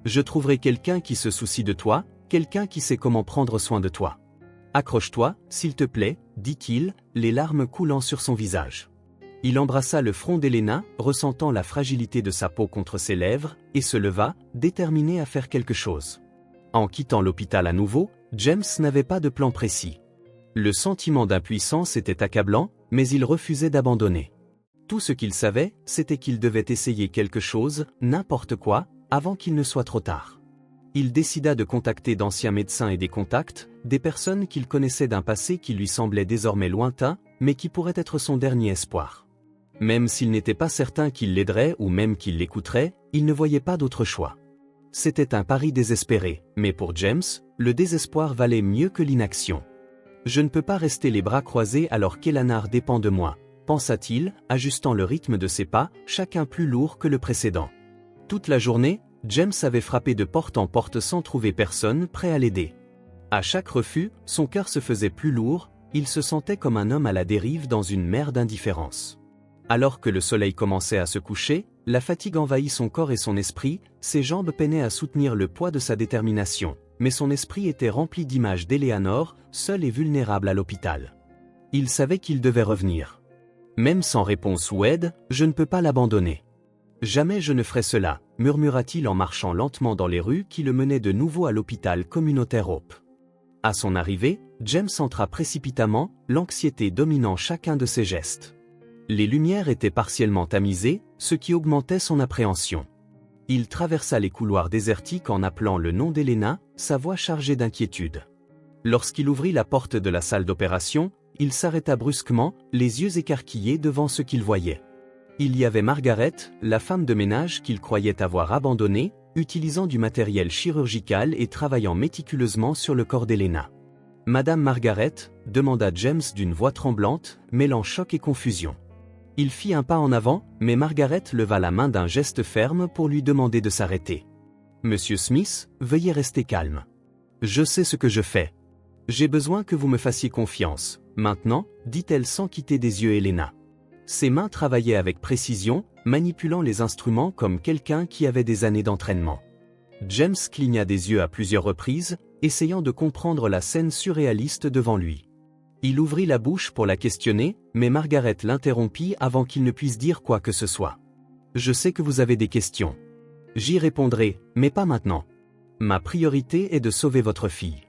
Je trouverai quelqu'un qui se soucie de toi, quelqu'un qui sait comment prendre soin de toi. Accroche-toi, s'il te plaît, » dit-il, les larmes coulant sur son visage. Il embrassa le front d'Elena, ressentant la fragilité de sa peau contre ses lèvres, et se leva, déterminé à faire quelque chose. En quittant l'hôpital à nouveau, James n'avait pas de plan précis. Le sentiment d'impuissance était accablant, mais il refusait d'abandonner. Tout ce qu'il savait, c'était qu'il devait essayer quelque chose, n'importe quoi, avant qu'il ne soit trop tard. Il décida de contacter d'anciens médecins et des contacts, des personnes qu'il connaissait d'un passé qui lui semblait désormais lointain, mais qui pourrait être son dernier espoir. Même s'il n'était pas certain qu'il l'aiderait ou même qu'il l'écouterait, il ne voyait pas d'autre choix. C'était un pari désespéré, mais pour James, le désespoir valait mieux que l'inaction. « Je ne peux pas rester les bras croisés alors qu'Elanar dépend de moi », pensa-t-il, ajustant le rythme de ses pas, chacun plus lourd que le précédent. Toute la journée, James avait frappé de porte en porte sans trouver personne prêt à l'aider. À chaque refus, son cœur se faisait plus lourd, il se sentait comme un homme à la dérive dans une mer d'indifférence. Alors que le soleil commençait à se coucher, la fatigue envahit son corps et son esprit, ses jambes peinaient à soutenir le poids de sa détermination, mais son esprit était rempli d'images d'Eleanor, seule et vulnérable à l'hôpital. Il savait qu'il devait revenir. Même sans réponse ou aide, je ne peux pas l'abandonner. Jamais je ne ferai cela, murmura-t-il en marchant lentement dans les rues qui le menaient de nouveau à l'hôpital communautaire Hope. À son arrivée, James entra précipitamment, l'anxiété dominant chacun de ses gestes. Les lumières étaient partiellement tamisées, ce qui augmentait son appréhension. Il traversa les couloirs désertiques en appelant le nom d'Elena, sa voix chargée d'inquiétude. Lorsqu'il ouvrit la porte de la salle d'opération, il s'arrêta brusquement, les yeux écarquillés devant ce qu'il voyait. Il y avait Margaret, la femme de ménage qu'il croyait avoir abandonnée, utilisant du matériel chirurgical et travaillant méticuleusement sur le corps d'Elena. « Madame Margaret ?» demanda James d'une voix tremblante, mêlant choc et confusion. Il fit un pas en avant, mais Margaret leva la main d'un geste ferme pour lui demander de s'arrêter. « Monsieur Smith, veuillez rester calme. Je sais ce que je fais. J'ai besoin que vous me fassiez confiance, maintenant, dit-elle sans quitter des yeux Elena. Ses mains travaillaient avec précision, manipulant les instruments comme quelqu'un qui avait des années d'entraînement. James cligna des yeux à plusieurs reprises, essayant de comprendre la scène surréaliste devant lui. Il ouvrit la bouche pour la questionner, mais Margaret l'interrompit avant qu'il ne puisse dire quoi que ce soit. « Je sais que vous avez des questions. J'y répondrai, mais pas maintenant. Ma priorité est de sauver votre fille.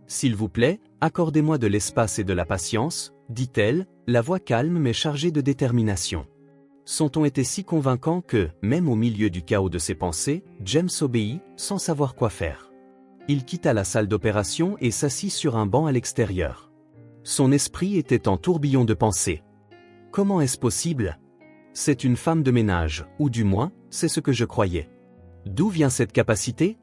S'il vous plaît, accordez-moi de l'espace et de la patience, dit-elle, la voix calme mais chargée de détermination. Son ton était si convaincant que, même au milieu du chaos de ses pensées, James obéit, sans savoir quoi faire. Il quitta la salle d'opération et s'assit sur un banc à l'extérieur. Son esprit était en tourbillon de pensées. Comment est-ce possible? C'est une femme de ménage, ou du moins, c'est ce que je croyais. D'où vient cette capacité?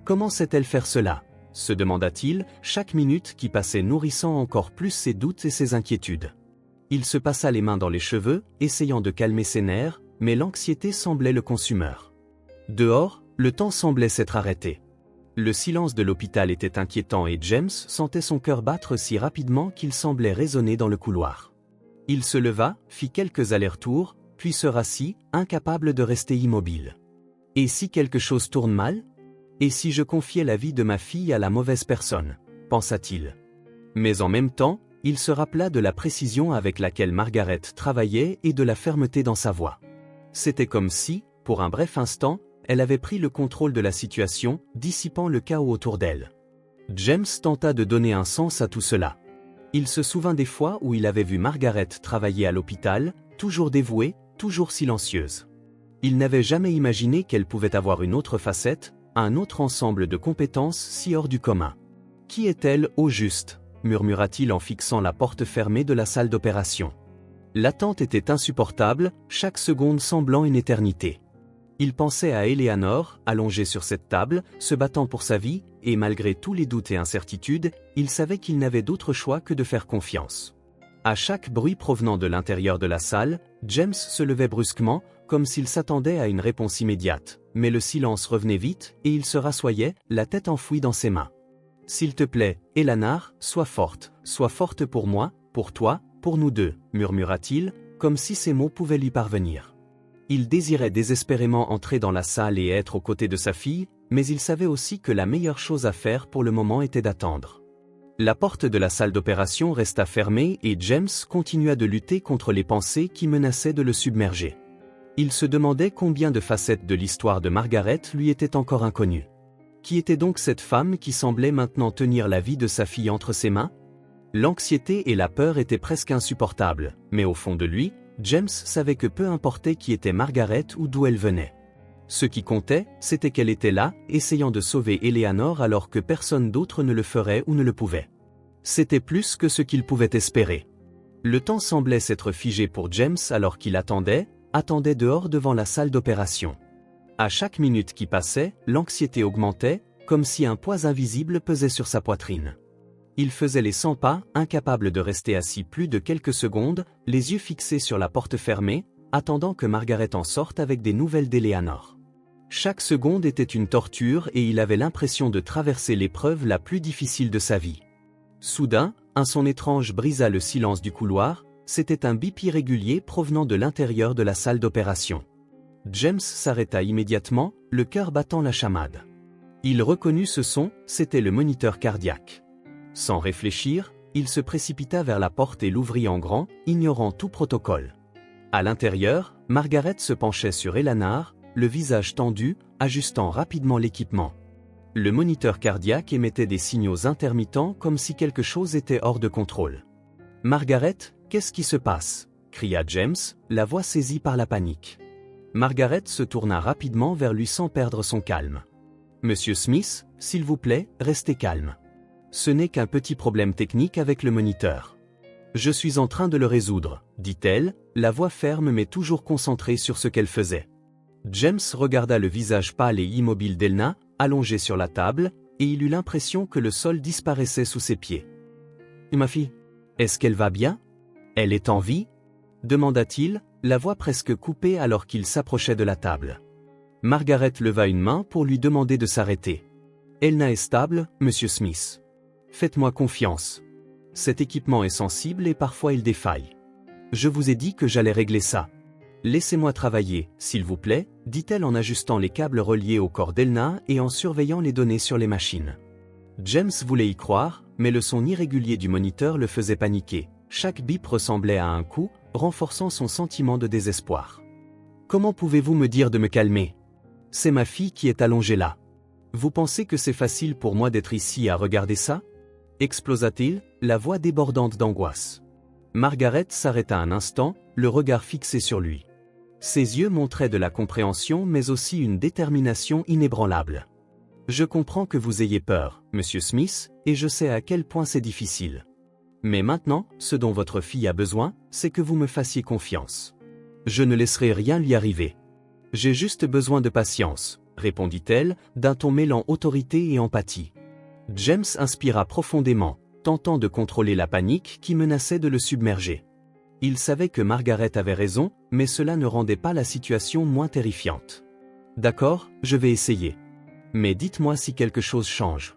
Comment sait-elle faire cela? Se demanda-t-il, chaque minute qui passait nourrissant encore plus ses doutes et ses inquiétudes. Il se passa les mains dans les cheveux, essayant de calmer ses nerfs, mais l'anxiété semblait le consumeur. Dehors, le temps semblait s'être arrêté. Le silence de l'hôpital était inquiétant et James sentait son cœur battre si rapidement qu'il semblait résonner dans le couloir. Il se leva, fit quelques allers-retours, puis se rassit, incapable de rester immobile. Et si quelque chose tourne mal? Et si je confiais la vie de ma fille à la mauvaise personne? Pensa-t-il. Mais en même temps, il se rappela de la précision avec laquelle Margaret travaillait et de la fermeté dans sa voix. C'était comme si, pour un bref instant, elle avait pris le contrôle de la situation, dissipant le chaos autour d'elle. James tenta de donner un sens à tout cela. Il se souvint des fois où il avait vu Margaret travailler à l'hôpital, toujours dévouée, toujours silencieuse. Il n'avait jamais imaginé qu'elle pouvait avoir une autre facette, un autre ensemble de compétences si hors du commun. « Qui est-elle, au juste » murmura-t-il en fixant la porte fermée de la salle d'opération. L'attente était insupportable, chaque seconde semblant une éternité. Il pensait à Eleanor, allongée sur cette table, se battant pour sa vie, et malgré tous les doutes et incertitudes, il savait qu'il n'avait d'autre choix que de faire confiance. À chaque bruit provenant de l'intérieur de la salle, James se levait brusquement, comme s'il s'attendait à une réponse immédiate, mais le silence revenait vite, et il se rassoyait, la tête enfouie dans ses mains. « S'il te plaît, Eleanor, sois forte pour moi, pour toi, pour nous deux, » murmura-t-il, comme si ces mots pouvaient lui parvenir. Il désirait désespérément entrer dans la salle et être aux côtés de sa fille, mais il savait aussi que la meilleure chose à faire pour le moment était d'attendre. La porte de la salle d'opération resta fermée et James continua de lutter contre les pensées qui menaçaient de le submerger. Il se demandait combien de facettes de l'histoire de Margaret lui étaient encore inconnues. Qui était donc cette femme qui semblait maintenant tenir la vie de sa fille entre ses mains? L'anxiété et la peur étaient presque insupportables, mais au fond de lui, James savait que peu importait qui était Margaret ou d'où elle venait. Ce qui comptait, c'était qu'elle était là, essayant de sauver Eleanor alors que personne d'autre ne le ferait ou ne le pouvait. C'était plus que ce qu'il pouvait espérer. Le temps semblait s'être figé pour James alors qu'il attendait dehors devant la salle d'opération. À chaque minute qui passait, l'anxiété augmentait, comme si un poids invisible pesait sur sa poitrine. Il faisait les 100 pas, incapable de rester assis plus de quelques secondes, les yeux fixés sur la porte fermée, attendant que Margaret en sorte avec des nouvelles d'Eleanor. Chaque seconde était une torture et il avait l'impression de traverser l'épreuve la plus difficile de sa vie. Soudain, un son étrange brisa le silence du couloir, c'était un bip irrégulier provenant de l'intérieur de la salle d'opération. James s'arrêta immédiatement, le cœur battant la chamade. Il reconnut ce son, c'était le moniteur cardiaque. Sans réfléchir, il se précipita vers la porte et l'ouvrit en grand, ignorant tout protocole. À l'intérieur, Margaret se penchait sur Eleanor, le visage tendu, ajustant rapidement l'équipement. Le moniteur cardiaque émettait des signaux intermittents comme si quelque chose était hors de contrôle. « Margaret, qu'est-ce qui se passe » cria James, la voix saisie par la panique. Margaret se tourna rapidement vers lui sans perdre son calme. « Monsieur Smith, s'il vous plaît, restez calme. Ce n'est qu'un petit problème technique avec le moniteur. Je suis en train de le résoudre, » dit-elle, la voix ferme mais toujours concentrée sur ce qu'elle faisait. James regarda le visage pâle et immobile d'Elna, allongée sur la table, et il eut l'impression que le sol disparaissait sous ses pieds. « Ma fille, est-ce qu'elle va bien? Elle est en vie ?» demanda-t-il, la voix presque coupée alors qu'il s'approchait de la table. Margaret leva une main pour lui demander de s'arrêter. « Elna est stable, Monsieur Smith. Faites-moi confiance. Cet équipement est sensible et parfois il défaille. Je vous ai dit que j'allais régler ça. Laissez-moi travailler, s'il vous plaît, dit-elle en ajustant les câbles reliés au corps d'Elna et en surveillant les données sur les machines. James voulait y croire, mais le son irrégulier du moniteur le faisait paniquer. Chaque bip ressemblait à un coup, renforçant son sentiment de désespoir. « Comment pouvez-vous me dire de me calmer? C'est ma fille qui est allongée là. Vous pensez que c'est facile pour moi d'être ici à regarder ça ?» explosa-t-il, la voix débordante d'angoisse. Margaret s'arrêta un instant, le regard fixé sur lui. Ses yeux montraient de la compréhension mais aussi une détermination inébranlable. « Je comprends que vous ayez peur, Monsieur Smith, et je sais à quel point c'est difficile. Mais maintenant, ce dont votre fille a besoin, c'est que vous me fassiez confiance. Je ne laisserai rien lui arriver. J'ai juste besoin de patience, répondit-elle, d'un ton mêlant autorité et empathie. James inspira profondément, tentant de contrôler la panique qui menaçait de le submerger. Il savait que Margaret avait raison, mais cela ne rendait pas la situation moins terrifiante. « D'accord, je vais essayer. Mais dites-moi si quelque chose change. »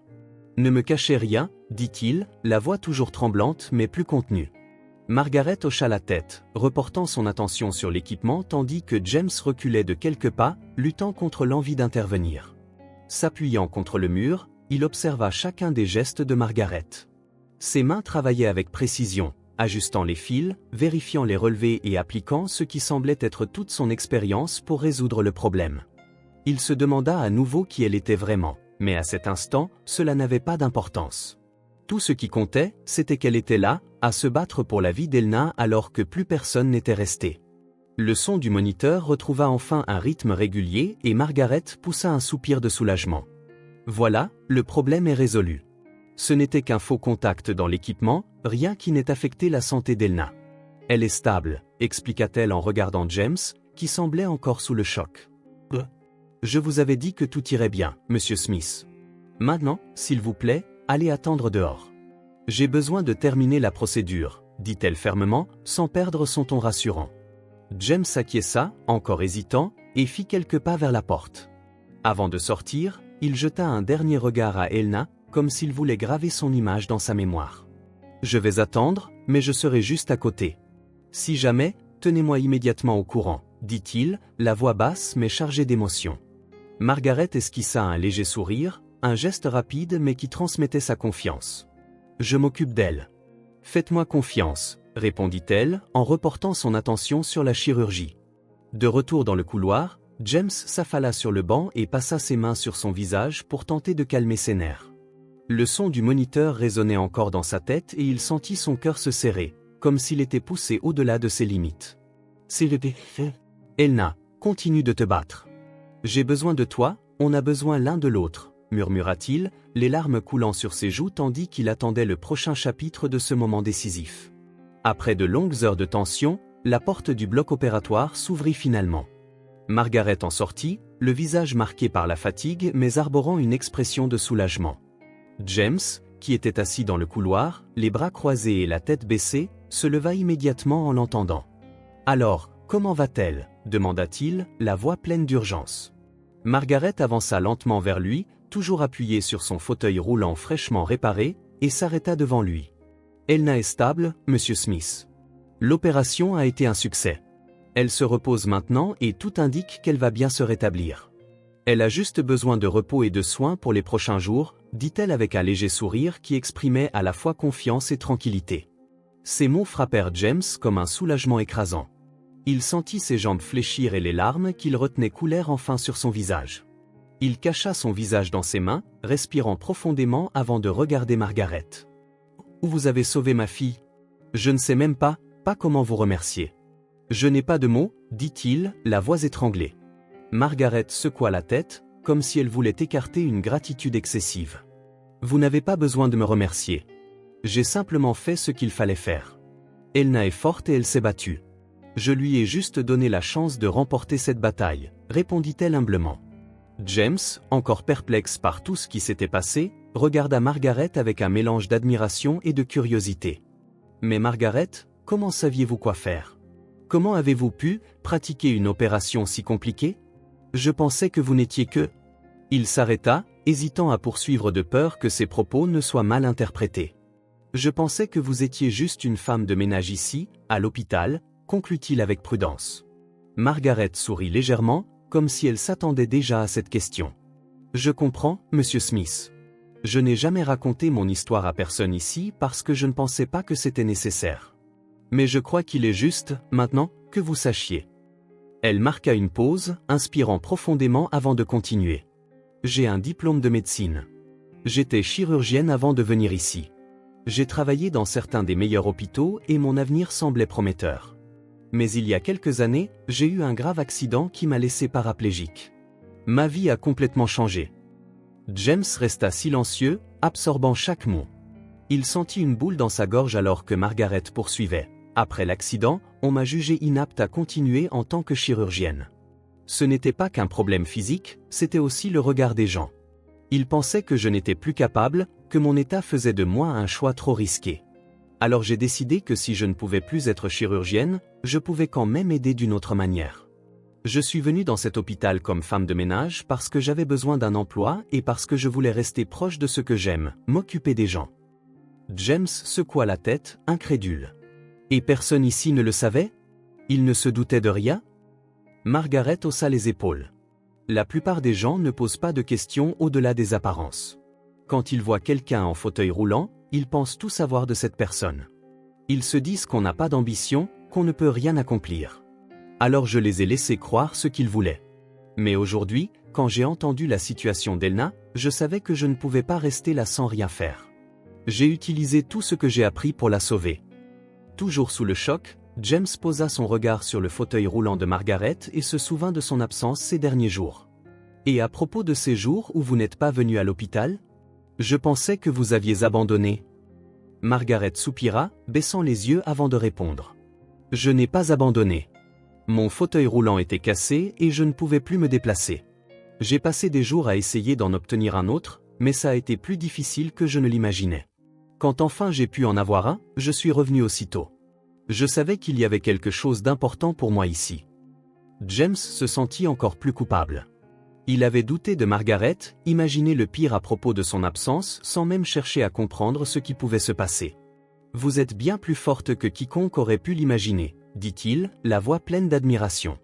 « Ne me cachez rien, dit-il, la voix toujours tremblante mais plus contenue. Margaret hocha la tête, reportant son attention sur l'équipement tandis que James reculait de quelques pas, luttant contre l'envie d'intervenir. S'appuyant contre le mur, il observa chacun des gestes de Margaret. Ses mains travaillaient avec précision, ajustant les fils, vérifiant les relevés et appliquant ce qui semblait être toute son expérience pour résoudre le problème. Il se demanda à nouveau qui elle était vraiment. Mais à cet instant, cela n'avait pas d'importance. Tout ce qui comptait, c'était qu'elle était là, à se battre pour la vie d'Elna alors que plus personne n'était resté. Le son du moniteur retrouva enfin un rythme régulier et Margaret poussa un soupir de soulagement. Voilà, le problème est résolu. Ce n'était qu'un faux contact dans l'équipement, rien qui n'ait affecté la santé d'Elna. Elle est stable, expliqua-t-elle en regardant James, qui semblait encore sous le choc. Je vous avais dit que tout irait bien, Monsieur Smith. Maintenant, s'il vous plaît, allez attendre dehors. J'ai besoin de terminer la procédure, dit-elle fermement, sans perdre son ton rassurant. James s'acquiesça, encore hésitant, et fit quelques pas vers la porte. Avant de sortir, il jeta un dernier regard à Elna, comme s'il voulait graver son image dans sa mémoire. Je vais attendre, mais je serai juste à côté. Si jamais, tenez-moi immédiatement au courant, dit-il, la voix basse mais chargée d'émotion. Margaret esquissa un léger sourire, un geste rapide mais qui transmettait sa confiance. « Je m'occupe d'elle. »« Faites-moi confiance, » répondit-elle, en reportant son attention sur la chirurgie. De retour dans le couloir, James s'affala sur le banc et passa ses mains sur son visage pour tenter de calmer ses nerfs. Le son du moniteur résonnait encore dans sa tête et il sentit son cœur se serrer, comme s'il était poussé au-delà de ses limites. « C'est le défi. Elna, continue de te battre. J'ai besoin de toi, on a besoin l'un de l'autre, murmura-t-il, les larmes coulant sur ses joues tandis qu'il attendait le prochain chapitre de ce moment décisif. Après de longues heures de tension, la porte du bloc opératoire s'ouvrit finalement. Margaret en sortit, le visage marqué par la fatigue mais arborant une expression de soulagement. James, qui était assis dans le couloir, les bras croisés et la tête baissée, se leva immédiatement en l'entendant. « Alors, comment va-t-elle » demanda-t-il, la voix pleine d'urgence. Margaret avança lentement vers lui, toujours appuyée sur son fauteuil roulant fraîchement réparé, et s'arrêta devant lui. « Elna est stable, Monsieur Smith. L'opération a été un succès. Elle se repose maintenant et tout indique qu'elle va bien se rétablir. Elle a juste besoin de repos et de soins pour les prochains jours, dit-elle avec un léger sourire qui exprimait à la fois confiance et tranquillité. Ces mots frappèrent James comme un soulagement écrasant. Il sentit ses jambes fléchir et les larmes qu'il retenait coulèrent enfin sur son visage. Il cacha son visage dans ses mains, respirant profondément avant de regarder Margaret. « Où vous avez sauvé ma fille ? Je ne sais même pas comment vous remercier. » « Je n'ai pas de mots, dit-il, la voix étranglée. Margaret secoua la tête, comme si elle voulait écarter une gratitude excessive. « Vous n'avez pas besoin de me remercier. J'ai simplement fait ce qu'il fallait faire. Elna est forte et elle s'est battue. Je lui ai juste donné la chance de remporter cette bataille, répondit-elle humblement. James, encore perplexe par tout ce qui s'était passé, regarda Margaret avec un mélange d'admiration et de curiosité. « Mais Margaret, comment saviez-vous quoi faire ? Comment avez-vous pu pratiquer une opération si compliquée ? Je pensais que vous n'étiez que... » Il s'arrêta, hésitant à poursuivre de peur que ses propos ne soient mal interprétés. « Je pensais que vous étiez juste une femme de ménage ici, à l'hôpital, » conclut-il avec prudence. Margaret sourit légèrement, comme si elle s'attendait déjà à cette question. « Je comprends, Monsieur Smith. Je n'ai jamais raconté mon histoire à personne ici parce que je ne pensais pas que c'était nécessaire. Mais je crois qu'il est juste, maintenant, que vous sachiez. » Elle marqua une pause, inspirant profondément avant de continuer. « J'ai un diplôme de médecine. J'étais chirurgienne avant de venir ici. J'ai travaillé dans certains des meilleurs hôpitaux et mon avenir semblait prometteur. Mais il y a quelques années, j'ai eu un grave accident qui m'a laissé paraplégique. Ma vie a complètement changé. James resta silencieux, absorbant chaque mot. Il sentit une boule dans sa gorge alors que Margaret poursuivait. Après l'accident, on m'a jugé inapte à continuer en tant que chirurgienne. Ce n'était pas qu'un problème physique, c'était aussi le regard des gens. Ils pensaient que je n'étais plus capable, que mon état faisait de moi un choix trop risqué. Alors j'ai décidé que si je ne pouvais plus être chirurgienne, je pouvais quand même aider d'une autre manière. Je suis venue dans cet hôpital comme femme de ménage parce que j'avais besoin d'un emploi et parce que je voulais rester proche de ce que j'aime, m'occuper des gens. James secoua la tête, incrédule. Et personne ici ne le savait? Il ne se doutait de rien? Margaret haussa les épaules. La plupart des gens ne posent pas de questions au-delà des apparences. Quand ils voient quelqu'un en fauteuil roulant, ils pensent tout savoir de cette personne. Ils se disent qu'on n'a pas d'ambition, qu'on ne peut rien accomplir. Alors je les ai laissés croire ce qu'ils voulaient. Mais aujourd'hui, quand j'ai entendu la situation d'Elna, je savais que je ne pouvais pas rester là sans rien faire. J'ai utilisé tout ce que j'ai appris pour la sauver. Toujours sous le choc, James posa son regard sur le fauteuil roulant de Margaret et se souvint de son absence ces derniers jours. Et à propos de ces jours où vous n'êtes pas venu à l'hôpital? Je pensais que vous aviez abandonné. Margaret soupira, baissant les yeux avant de répondre. Je n'ai pas abandonné. Mon fauteuil roulant était cassé et je ne pouvais plus me déplacer. J'ai passé des jours à essayer d'en obtenir un autre, mais ça a été plus difficile que je ne l'imaginais. Quand enfin j'ai pu en avoir un, je suis revenu aussitôt. Je savais qu'il y avait quelque chose d'important pour moi ici. James se sentit encore plus coupable. Il avait douté de Margaret, imaginé le pire à propos de son absence sans même chercher à comprendre ce qui pouvait se passer. Vous êtes bien plus forte que quiconque aurait pu l'imaginer, dit-il, la voix pleine d'admiration.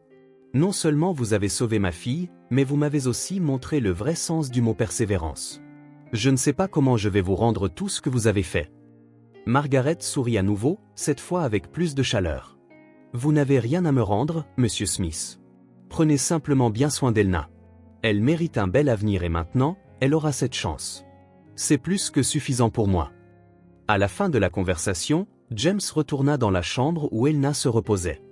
Non seulement vous avez sauvé ma fille, mais vous m'avez aussi montré le vrai sens du mot persévérance. Je ne sais pas comment je vais vous rendre tout ce que vous avez fait. Margaret sourit à nouveau, cette fois avec plus de chaleur. Vous n'avez rien à me rendre, Monsieur Smith. Prenez simplement bien soin d'Elna. Elle mérite un bel avenir et maintenant, elle aura cette chance. C'est plus que suffisant pour moi. À la fin de la conversation, James retourna dans la chambre où Elna se reposait.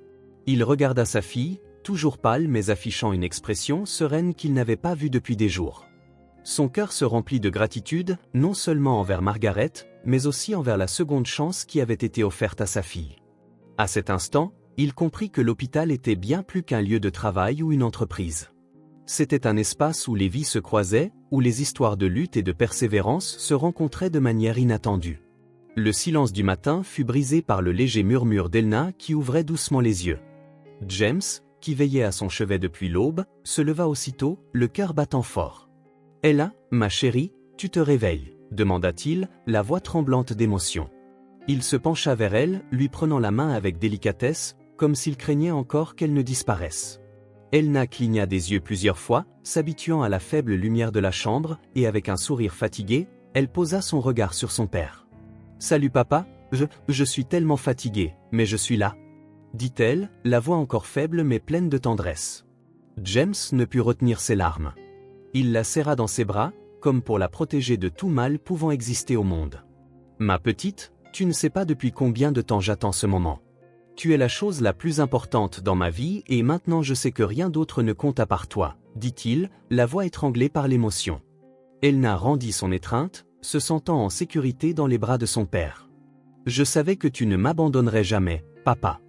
Il regarda sa fille, toujours pâle mais affichant une expression sereine qu'il n'avait pas vue depuis des jours. Son cœur se remplit de gratitude, non seulement envers Margaret, mais aussi envers la seconde chance qui avait été offerte à sa fille. À cet instant, il comprit que l'hôpital était bien plus qu'un lieu de travail ou une entreprise. C'était un espace où les vies se croisaient, où les histoires de lutte et de persévérance se rencontraient de manière inattendue. Le silence du matin fut brisé par le léger murmure d'Elna qui ouvrait doucement les yeux. James, qui veillait à son chevet depuis l'aube, se leva aussitôt, le cœur battant fort. « Ella, ma chérie, tu te réveilles ?» demanda-t-il, la voix tremblante d'émotion. Il se pencha vers elle, lui prenant la main avec délicatesse, comme s'il craignait encore qu'elle ne disparaisse. Elna cligna des yeux plusieurs fois, s'habituant à la faible lumière de la chambre, et avec un sourire fatigué, elle posa son regard sur son père. « Salut papa, je suis tellement fatiguée, mais je suis là. » dit-elle, la voix encore faible mais pleine de tendresse. James ne put retenir ses larmes. Il la serra dans ses bras, comme pour la protéger de tout mal pouvant exister au monde. « Ma petite, tu ne sais pas depuis combien de temps j'attends ce moment. Tu es la chose la plus importante dans ma vie et maintenant je sais que rien d'autre ne compte à part toi, » dit-il, la voix étranglée par l'émotion. Elna rendit son étreinte, se sentant en sécurité dans les bras de son père. « Je savais que tu ne m'abandonnerais jamais, papa.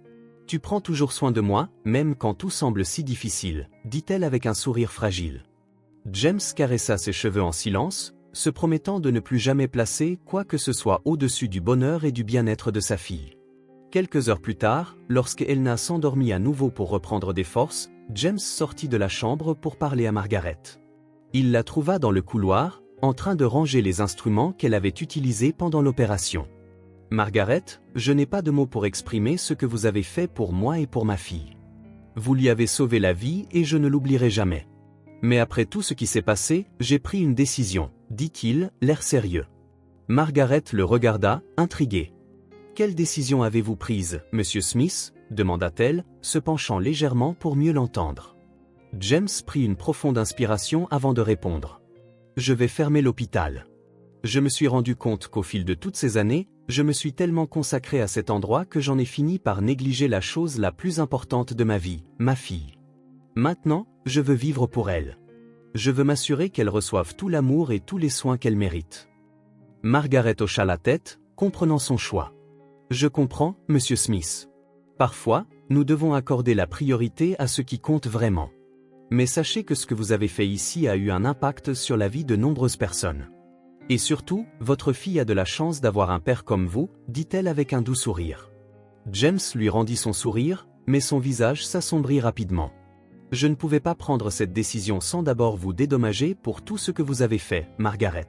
Tu prends toujours soin de moi, même quand tout semble si difficile, » dit-elle avec un sourire fragile. James caressa ses cheveux en silence, se promettant de ne plus jamais placer quoi que ce soit au-dessus du bonheur et du bien-être de sa fille. Quelques heures plus tard, lorsque Elna s'endormit à nouveau pour reprendre des forces, James sortit de la chambre pour parler à Margaret. Il la trouva dans le couloir, en train de ranger les instruments qu'elle avait utilisés pendant l'opération. « Margaret, je n'ai pas de mots pour exprimer ce que vous avez fait pour moi et pour ma fille. Vous lui avez sauvé la vie et je ne l'oublierai jamais. Mais après tout ce qui s'est passé, j'ai pris une décision, » dit-il, l'air sérieux. Margaret le regarda, intriguée. « Quelle décision avez-vous prise, Monsieur Smith ?» demanda-t-elle, se penchant légèrement pour mieux l'entendre. James prit une profonde inspiration avant de répondre. « Je vais fermer l'hôpital. Je me suis rendu compte qu'au fil de toutes ces années, je me suis tellement consacré à cet endroit que j'en ai fini par négliger la chose la plus importante de ma vie, ma fille. Maintenant, je veux vivre pour elle. Je veux m'assurer qu'elle reçoive tout l'amour et tous les soins qu'elle mérite. Margaret hocha la tête, comprenant son choix. Je comprends, Monsieur Smith. Parfois, nous devons accorder la priorité à ce qui compte vraiment. Mais sachez que ce que vous avez fait ici a eu un impact sur la vie de nombreuses personnes. Et surtout, votre fille a de la chance d'avoir un père comme vous, dit-elle avec un doux sourire. James lui rendit son sourire, mais son visage s'assombrit rapidement. Je ne pouvais pas prendre cette décision sans d'abord vous dédommager pour tout ce que vous avez fait, Margaret.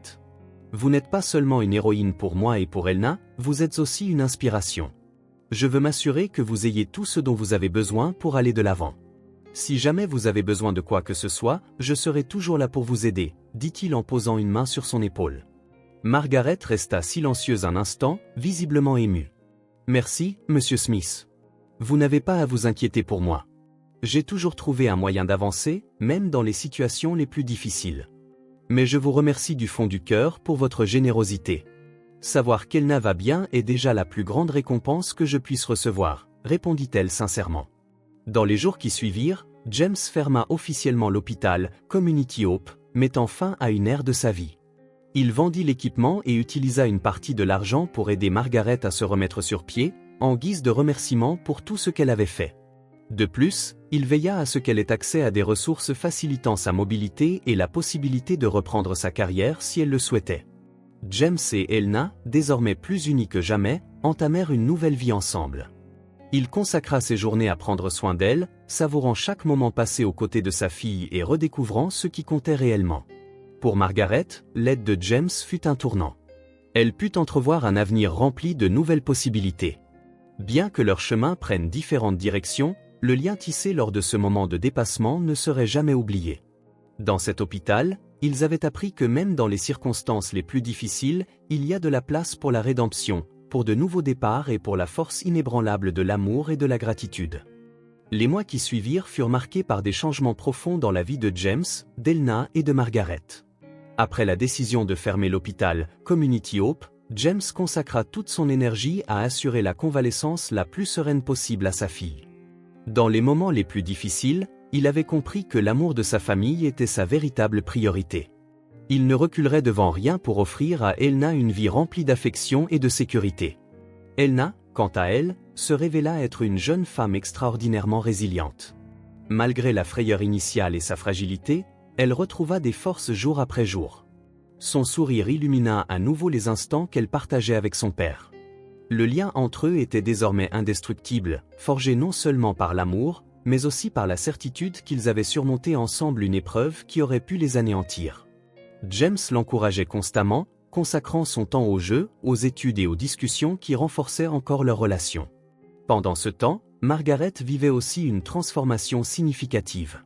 Vous n'êtes pas seulement une héroïne pour moi et pour Elna, vous êtes aussi une inspiration. Je veux m'assurer que vous ayez tout ce dont vous avez besoin pour aller de l'avant. Si jamais vous avez besoin de quoi que ce soit, je serai toujours là pour vous aider, dit-il en posant une main sur son épaule. Margaret resta silencieuse un instant, visiblement émue. Merci, Monsieur Smith. Vous n'avez pas à vous inquiéter pour moi. J'ai toujours trouvé un moyen d'avancer, même dans les situations les plus difficiles. Mais je vous remercie du fond du cœur pour votre générosité. Savoir qu'Elna va bien est déjà la plus grande récompense que je puisse recevoir, répondit-elle sincèrement. Dans les jours qui suivirent, James ferma officiellement l'hôpital Community Hope, mettant fin à une ère de sa vie. Il vendit l'équipement et utilisa une partie de l'argent pour aider Margaret à se remettre sur pied, en guise de remerciement pour tout ce qu'elle avait fait. De plus, il veilla à ce qu'elle ait accès à des ressources facilitant sa mobilité et la possibilité de reprendre sa carrière si elle le souhaitait. James et Elna, désormais plus unis que jamais, entamèrent une nouvelle vie ensemble. Il consacra ses journées à prendre soin d'elle, savourant chaque moment passé aux côtés de sa fille et redécouvrant ce qui comptait réellement. Pour Margaret, l'aide de James fut un tournant. Elle put entrevoir un avenir rempli de nouvelles possibilités. Bien que leurs chemins prennent différentes directions, le lien tissé lors de ce moment de dépassement ne serait jamais oublié. Dans cet hôpital, ils avaient appris que même dans les circonstances les plus difficiles, il y a de la place pour la rédemption, pour de nouveaux départs et pour la force inébranlable de l'amour et de la gratitude. Les mois qui suivirent furent marqués par des changements profonds dans la vie de James, d'Elna et de Margaret. Après la décision de fermer l'hôpital Community Hope, James consacra toute son énergie à assurer la convalescence la plus sereine possible à sa fille. Dans les moments les plus difficiles, il avait compris que l'amour de sa famille était sa véritable priorité. Il ne reculerait devant rien pour offrir à Elna une vie remplie d'affection et de sécurité. Elna, quant à elle, se révéla être une jeune femme extraordinairement résiliente. Malgré la frayeur initiale et sa fragilité, elle retrouva des forces jour après jour. Son sourire illumina à nouveau les instants qu'elle partageait avec son père. Le lien entre eux était désormais indestructible, forgé non seulement par l'amour, mais aussi par la certitude qu'ils avaient surmonté ensemble une épreuve qui aurait pu les anéantir. James l'encourageait constamment, consacrant son temps aux jeux, aux études et aux discussions qui renforçaient encore leur relation. Pendant ce temps, Margaret vivait aussi une transformation significative.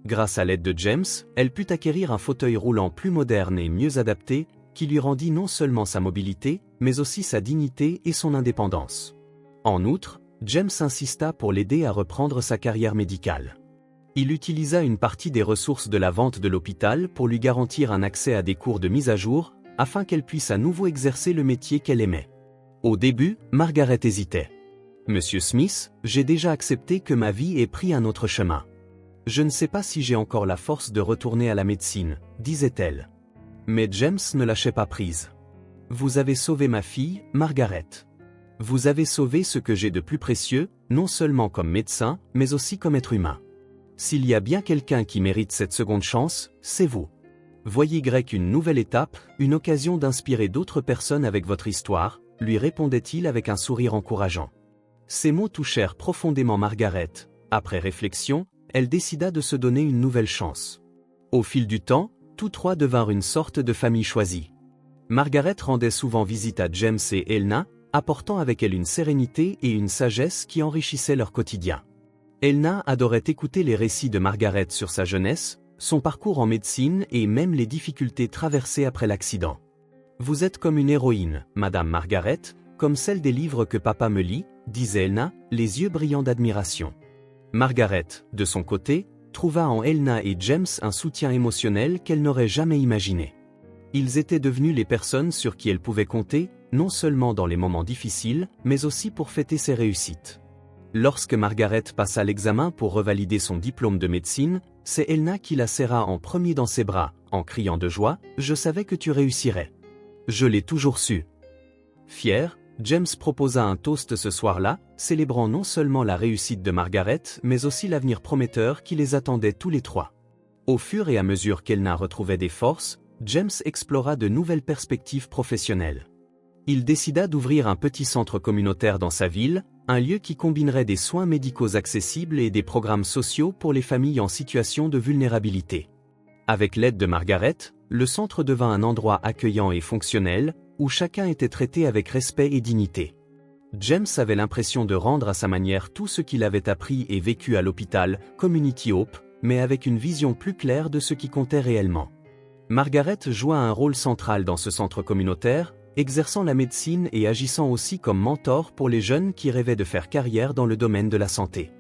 Grâce à l'aide de James, elle put acquérir un fauteuil roulant plus moderne et mieux adapté, qui lui rendit non seulement sa mobilité, mais aussi sa dignité et son indépendance. En outre, James insista pour l'aider à reprendre sa carrière médicale. Il utilisa une partie des ressources de la vente de l'hôpital pour lui garantir un accès à des cours de mise à jour, afin qu'elle puisse à nouveau exercer le métier qu'elle aimait. Au début, Margaret hésitait. « Monsieur Smith, j'ai déjà accepté que ma vie ait pris un autre chemin. Je ne sais pas si j'ai encore la force de retourner à la médecine, » disait-elle. Mais James ne lâchait pas prise. « Vous avez sauvé ma fille, Margaret. Vous avez sauvé ce que j'ai de plus précieux, non seulement comme médecin, mais aussi comme être humain. S'il y a bien quelqu'un qui mérite cette seconde chance, c'est vous. Voyez une nouvelle étape, une occasion d'inspirer d'autres personnes avec votre histoire, » lui répondait-il avec un sourire encourageant. Ces mots touchèrent profondément Margaret. Après réflexion, elle décida de se donner une nouvelle chance. Au fil du temps, tous trois devinrent une sorte de famille choisie. Margaret rendait souvent visite à James et Elna, apportant avec elle une sérénité et une sagesse qui enrichissaient leur quotidien. Elna adorait écouter les récits de Margaret sur sa jeunesse, son parcours en médecine et même les difficultés traversées après l'accident. « Vous êtes comme une héroïne, Madame Margaret, comme celle des livres que papa me lit, » disait Elna, les yeux brillants d'admiration. Margaret, de son côté, trouva en Elna et James un soutien émotionnel qu'elle n'aurait jamais imaginé. Ils étaient devenus les personnes sur qui elle pouvait compter, non seulement dans les moments difficiles, mais aussi pour fêter ses réussites. Lorsque Margaret passa l'examen pour revalider son diplôme de médecine, c'est Elna qui la serra en premier dans ses bras, en criant de joie « Je savais que tu réussirais. Je l'ai toujours su. » Fier, James proposa un toast ce soir-là, célébrant non seulement la réussite de Margaret, mais aussi l'avenir prometteur qui les attendait tous les trois. Au fur et à mesure qu'Elna retrouvait des forces, James explora de nouvelles perspectives professionnelles. Il décida d'ouvrir un petit centre communautaire dans sa ville, un lieu qui combinerait des soins médicaux accessibles et des programmes sociaux pour les familles en situation de vulnérabilité. Avec l'aide de Margaret, le centre devint un endroit accueillant et fonctionnel, où chacun était traité avec respect et dignité. James avait l'impression de rendre à sa manière tout ce qu'il avait appris et vécu à l'hôpital, Community Hope, mais avec une vision plus claire de ce qui comptait réellement. Margaret joua un rôle central dans ce centre communautaire, exerçant la médecine et agissant aussi comme mentor pour les jeunes qui rêvaient de faire carrière dans le domaine de la santé.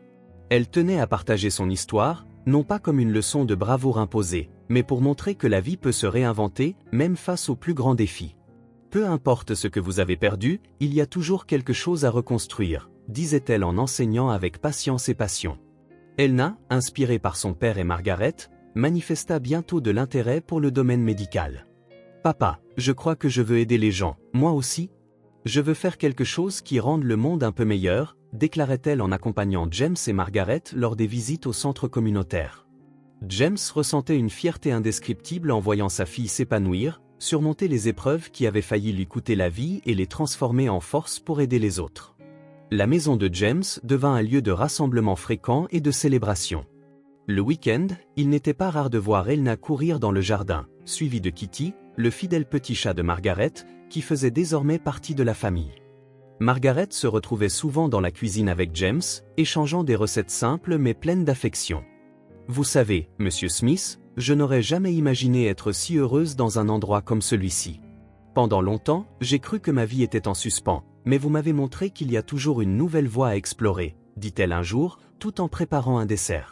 Elle tenait à partager son histoire, non pas comme une leçon de bravoure imposée, mais pour montrer que la vie peut se réinventer, même face aux plus grands défis. Peu importe ce que vous avez perdu, il y a toujours quelque chose à reconstruire, disait-elle en enseignant avec patience et passion. Elna, inspirée par son père et Margaret, manifesta bientôt de l'intérêt pour le domaine médical. « Papa, je crois que je veux aider les gens, moi aussi. Je veux faire quelque chose qui rende le monde un peu meilleur », déclarait-elle en accompagnant James et Margaret lors des visites au centre communautaire. James ressentait une fierté indescriptible en voyant sa fille s'épanouir, surmonter les épreuves qui avaient failli lui coûter la vie et les transformer en force pour aider les autres. La maison de James devint un lieu de rassemblement fréquent et de célébration. Le week-end, il n'était pas rare de voir Elna courir dans le jardin, suivie de Kitty, le fidèle petit chat de Margaret, qui faisait désormais partie de la famille. Margaret se retrouvait souvent dans la cuisine avec James, échangeant des recettes simples mais pleines d'affection. « Vous savez, Monsieur Smith, je n'aurais jamais imaginé être si heureuse dans un endroit comme celui-ci. Pendant longtemps, j'ai cru que ma vie était en suspens, mais vous m'avez montré qu'il y a toujours une nouvelle voie à explorer, dit-elle un jour, tout en préparant un dessert.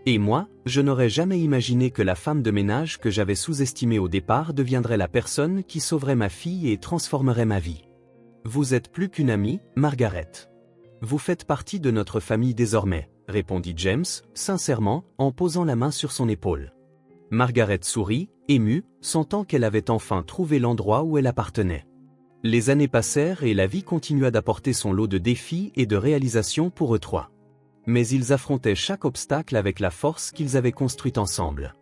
Et moi, je n'aurais jamais imaginé que la femme de ménage que j'avais sous-estimée au départ deviendrait la personne qui sauverait ma fille et transformerait ma vie. Vous êtes plus qu'une amie, Margaret. Vous faites partie de notre famille désormais, répondit James, sincèrement, en posant la main sur son épaule. Margaret sourit, émue, sentant qu'elle avait enfin trouvé l'endroit où elle appartenait. Les années passèrent et la vie continua d'apporter son lot de défis et de réalisations pour eux trois. Mais ils affrontaient chaque obstacle avec la force qu'ils avaient construite ensemble.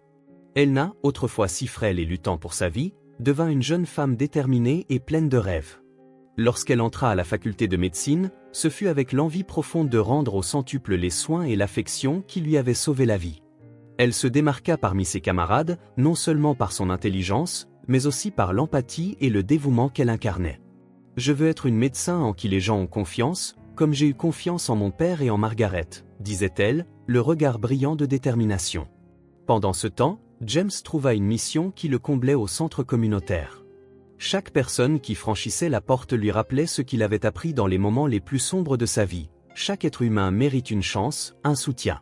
Elna, autrefois si frêle et luttant pour sa vie, devint une jeune femme déterminée et pleine de rêves. Lorsqu'elle entra à la faculté de médecine, ce fut avec l'envie profonde de rendre au centuple les soins et l'affection qui lui avaient sauvé la vie. Elle se démarqua parmi ses camarades, non seulement par son intelligence, mais aussi par l'empathie et le dévouement qu'elle incarnait. « Je veux être une médecin en qui les gens ont confiance, comme j'ai eu confiance en mon père et en Margaret, disait-elle, le regard brillant de détermination. Pendant ce temps, James trouva une mission qui le comblait au centre communautaire. Chaque personne qui franchissait la porte lui rappelait ce qu'il avait appris dans les moments les plus sombres de sa vie. Chaque être humain mérite une chance, un soutien.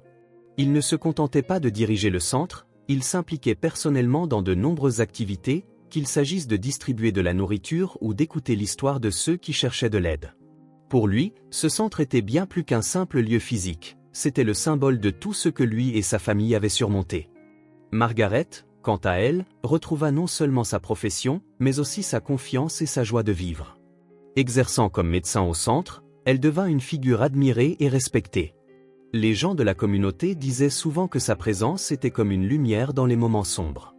Il ne se contentait pas de diriger le centre, il s'impliquait personnellement dans de nombreuses activités, qu'il s'agisse de distribuer de la nourriture ou d'écouter l'histoire de ceux qui cherchaient de l'aide. Pour lui, ce centre était bien plus qu'un simple lieu physique, c'était le symbole de tout ce que lui et sa famille avaient surmonté. Margaret, quant à elle, retrouva non seulement sa profession, mais aussi sa confiance et sa joie de vivre. Exerçant comme médecin au centre, elle devint une figure admirée et respectée. Les gens de la communauté disaient souvent que sa présence était comme une lumière dans les moments sombres.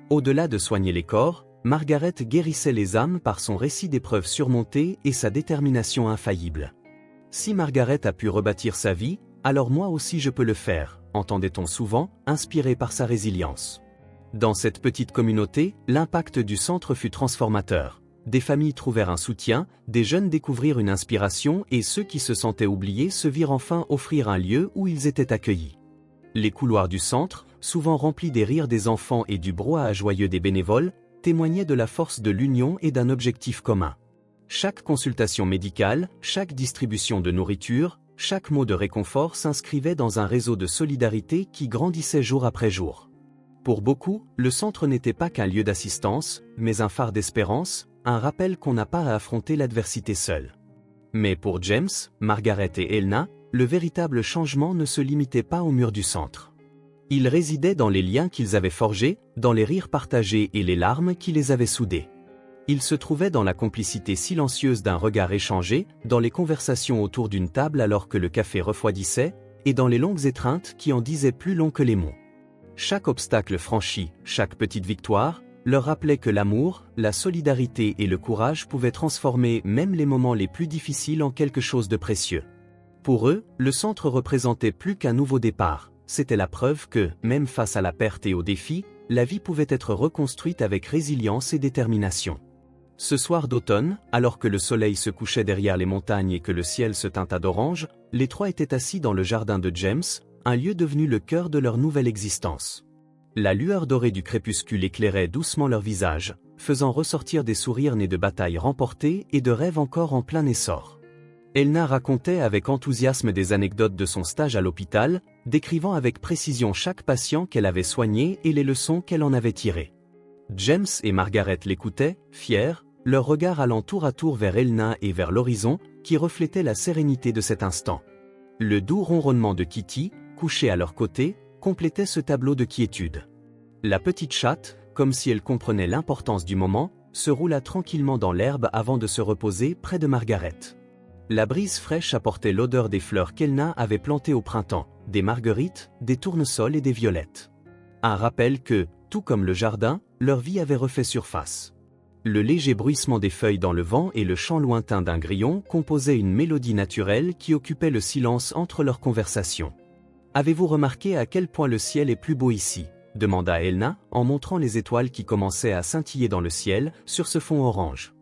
Au-delà de soigner les corps, Margaret guérissait les âmes par son récit d'épreuves surmontées et sa détermination infaillible. Si Margaret a pu rebâtir sa vie, alors moi aussi je peux le faire, entendait-on souvent, inspiré par sa résilience. Dans cette petite communauté, l'impact du centre fut transformateur. Des familles trouvèrent un soutien, des jeunes découvrirent une inspiration et ceux qui se sentaient oubliés se virent enfin offrir un lieu où ils étaient accueillis. Les couloirs du centre, souvent remplis des rires des enfants et du brouhaha joyeux des bénévoles, témoignaient de la force de l'union et d'un objectif commun. Chaque consultation médicale, chaque distribution de nourriture, chaque mot de réconfort s'inscrivait dans un réseau de solidarité qui grandissait jour après jour. Pour beaucoup, le centre n'était pas qu'un lieu d'assistance, mais un phare d'espérance, un rappel qu'on n'a pas à affronter l'adversité seul. Mais pour James, Margaret et Elna, le véritable changement ne se limitait pas au mur du centre. Il résidait dans les liens qu'ils avaient forgés, dans les rires partagés et les larmes qui les avaient soudés. Il se trouvait dans la complicité silencieuse d'un regard échangé, dans les conversations autour d'une table alors que le café refroidissait, et dans les longues étreintes qui en disaient plus long que les mots. Chaque obstacle franchi, chaque petite victoire, leur rappelait que l'amour, la solidarité et le courage pouvaient transformer même les moments les plus difficiles en quelque chose de précieux. Pour eux, le centre représentait plus qu'un nouveau départ, c'était la preuve que, même face à la perte et aux défis, la vie pouvait être reconstruite avec résilience et détermination. Ce soir d'automne, alors que le soleil se couchait derrière les montagnes et que le ciel se teinta d'orange, les trois étaient assis dans le jardin de James, un lieu devenu le cœur de leur nouvelle existence. La lueur dorée du crépuscule éclairait doucement leurs visages, faisant ressortir des sourires nés de batailles remportées et de rêves encore en plein essor. Elna racontait avec enthousiasme des anecdotes de son stage à l'hôpital, décrivant avec précision chaque patient qu'elle avait soigné et les leçons qu'elle en avait tirées. James et Margaret l'écoutaient, fiers, leur regard allant tour à tour vers Elna et vers l'horizon, qui reflétait la sérénité de cet instant. Le doux ronronnement de Kitty, couchée à leur côté, complétait ce tableau de quiétude. La petite chatte, comme si elle comprenait l'importance du moment, se roula tranquillement dans l'herbe avant de se reposer près de Margaret. La brise fraîche apportait l'odeur des fleurs qu'Elna avait plantées au printemps, des marguerites, des tournesols et des violettes. Un rappel que, tout comme le jardin, leur vie avait refait surface. Le léger bruissement des feuilles dans le vent et le chant lointain d'un grillon composaient une mélodie naturelle qui occupait le silence entre leurs conversations. « Avez-vous remarqué à quel point le ciel est plus beau ici ?» demanda Elna, en montrant les étoiles qui commençaient à scintiller dans le ciel, sur ce fond orange.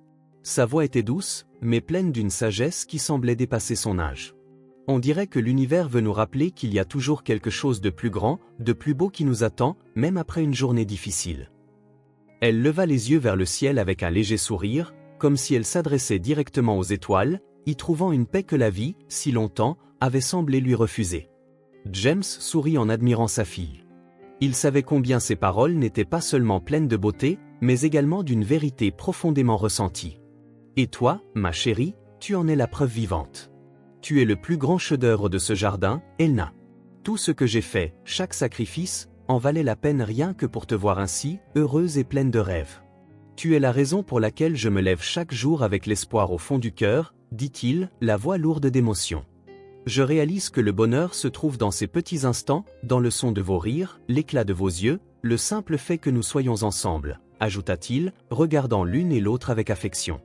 Sa voix était douce, mais pleine d'une sagesse qui semblait dépasser son âge. On dirait que l'univers veut nous rappeler qu'il y a toujours quelque chose de plus grand, de plus beau qui nous attend, même après une journée difficile. Elle leva les yeux vers le ciel avec un léger sourire, comme si elle s'adressait directement aux étoiles, y trouvant une paix que la vie, si longtemps, avait semblé lui refuser. James sourit en admirant sa fille. Il savait combien ses paroles n'étaient pas seulement pleines de beauté, mais également d'une vérité profondément ressentie. « Et toi, ma chérie, tu en es la preuve vivante. Tu es le plus grand chef-d'œuvre de ce jardin, Elna. Tout ce que j'ai fait, chaque sacrifice, en valait la peine rien que pour te voir ainsi, heureuse et pleine de rêves. Tu es la raison pour laquelle je me lève chaque jour avec l'espoir au fond du cœur, dit-il, la voix lourde d'émotion. Je réalise que le bonheur se trouve dans ces petits instants, dans le son de vos rires, l'éclat de vos yeux, le simple fait que nous soyons ensemble, ajouta-t-il, regardant l'une et l'autre avec affection.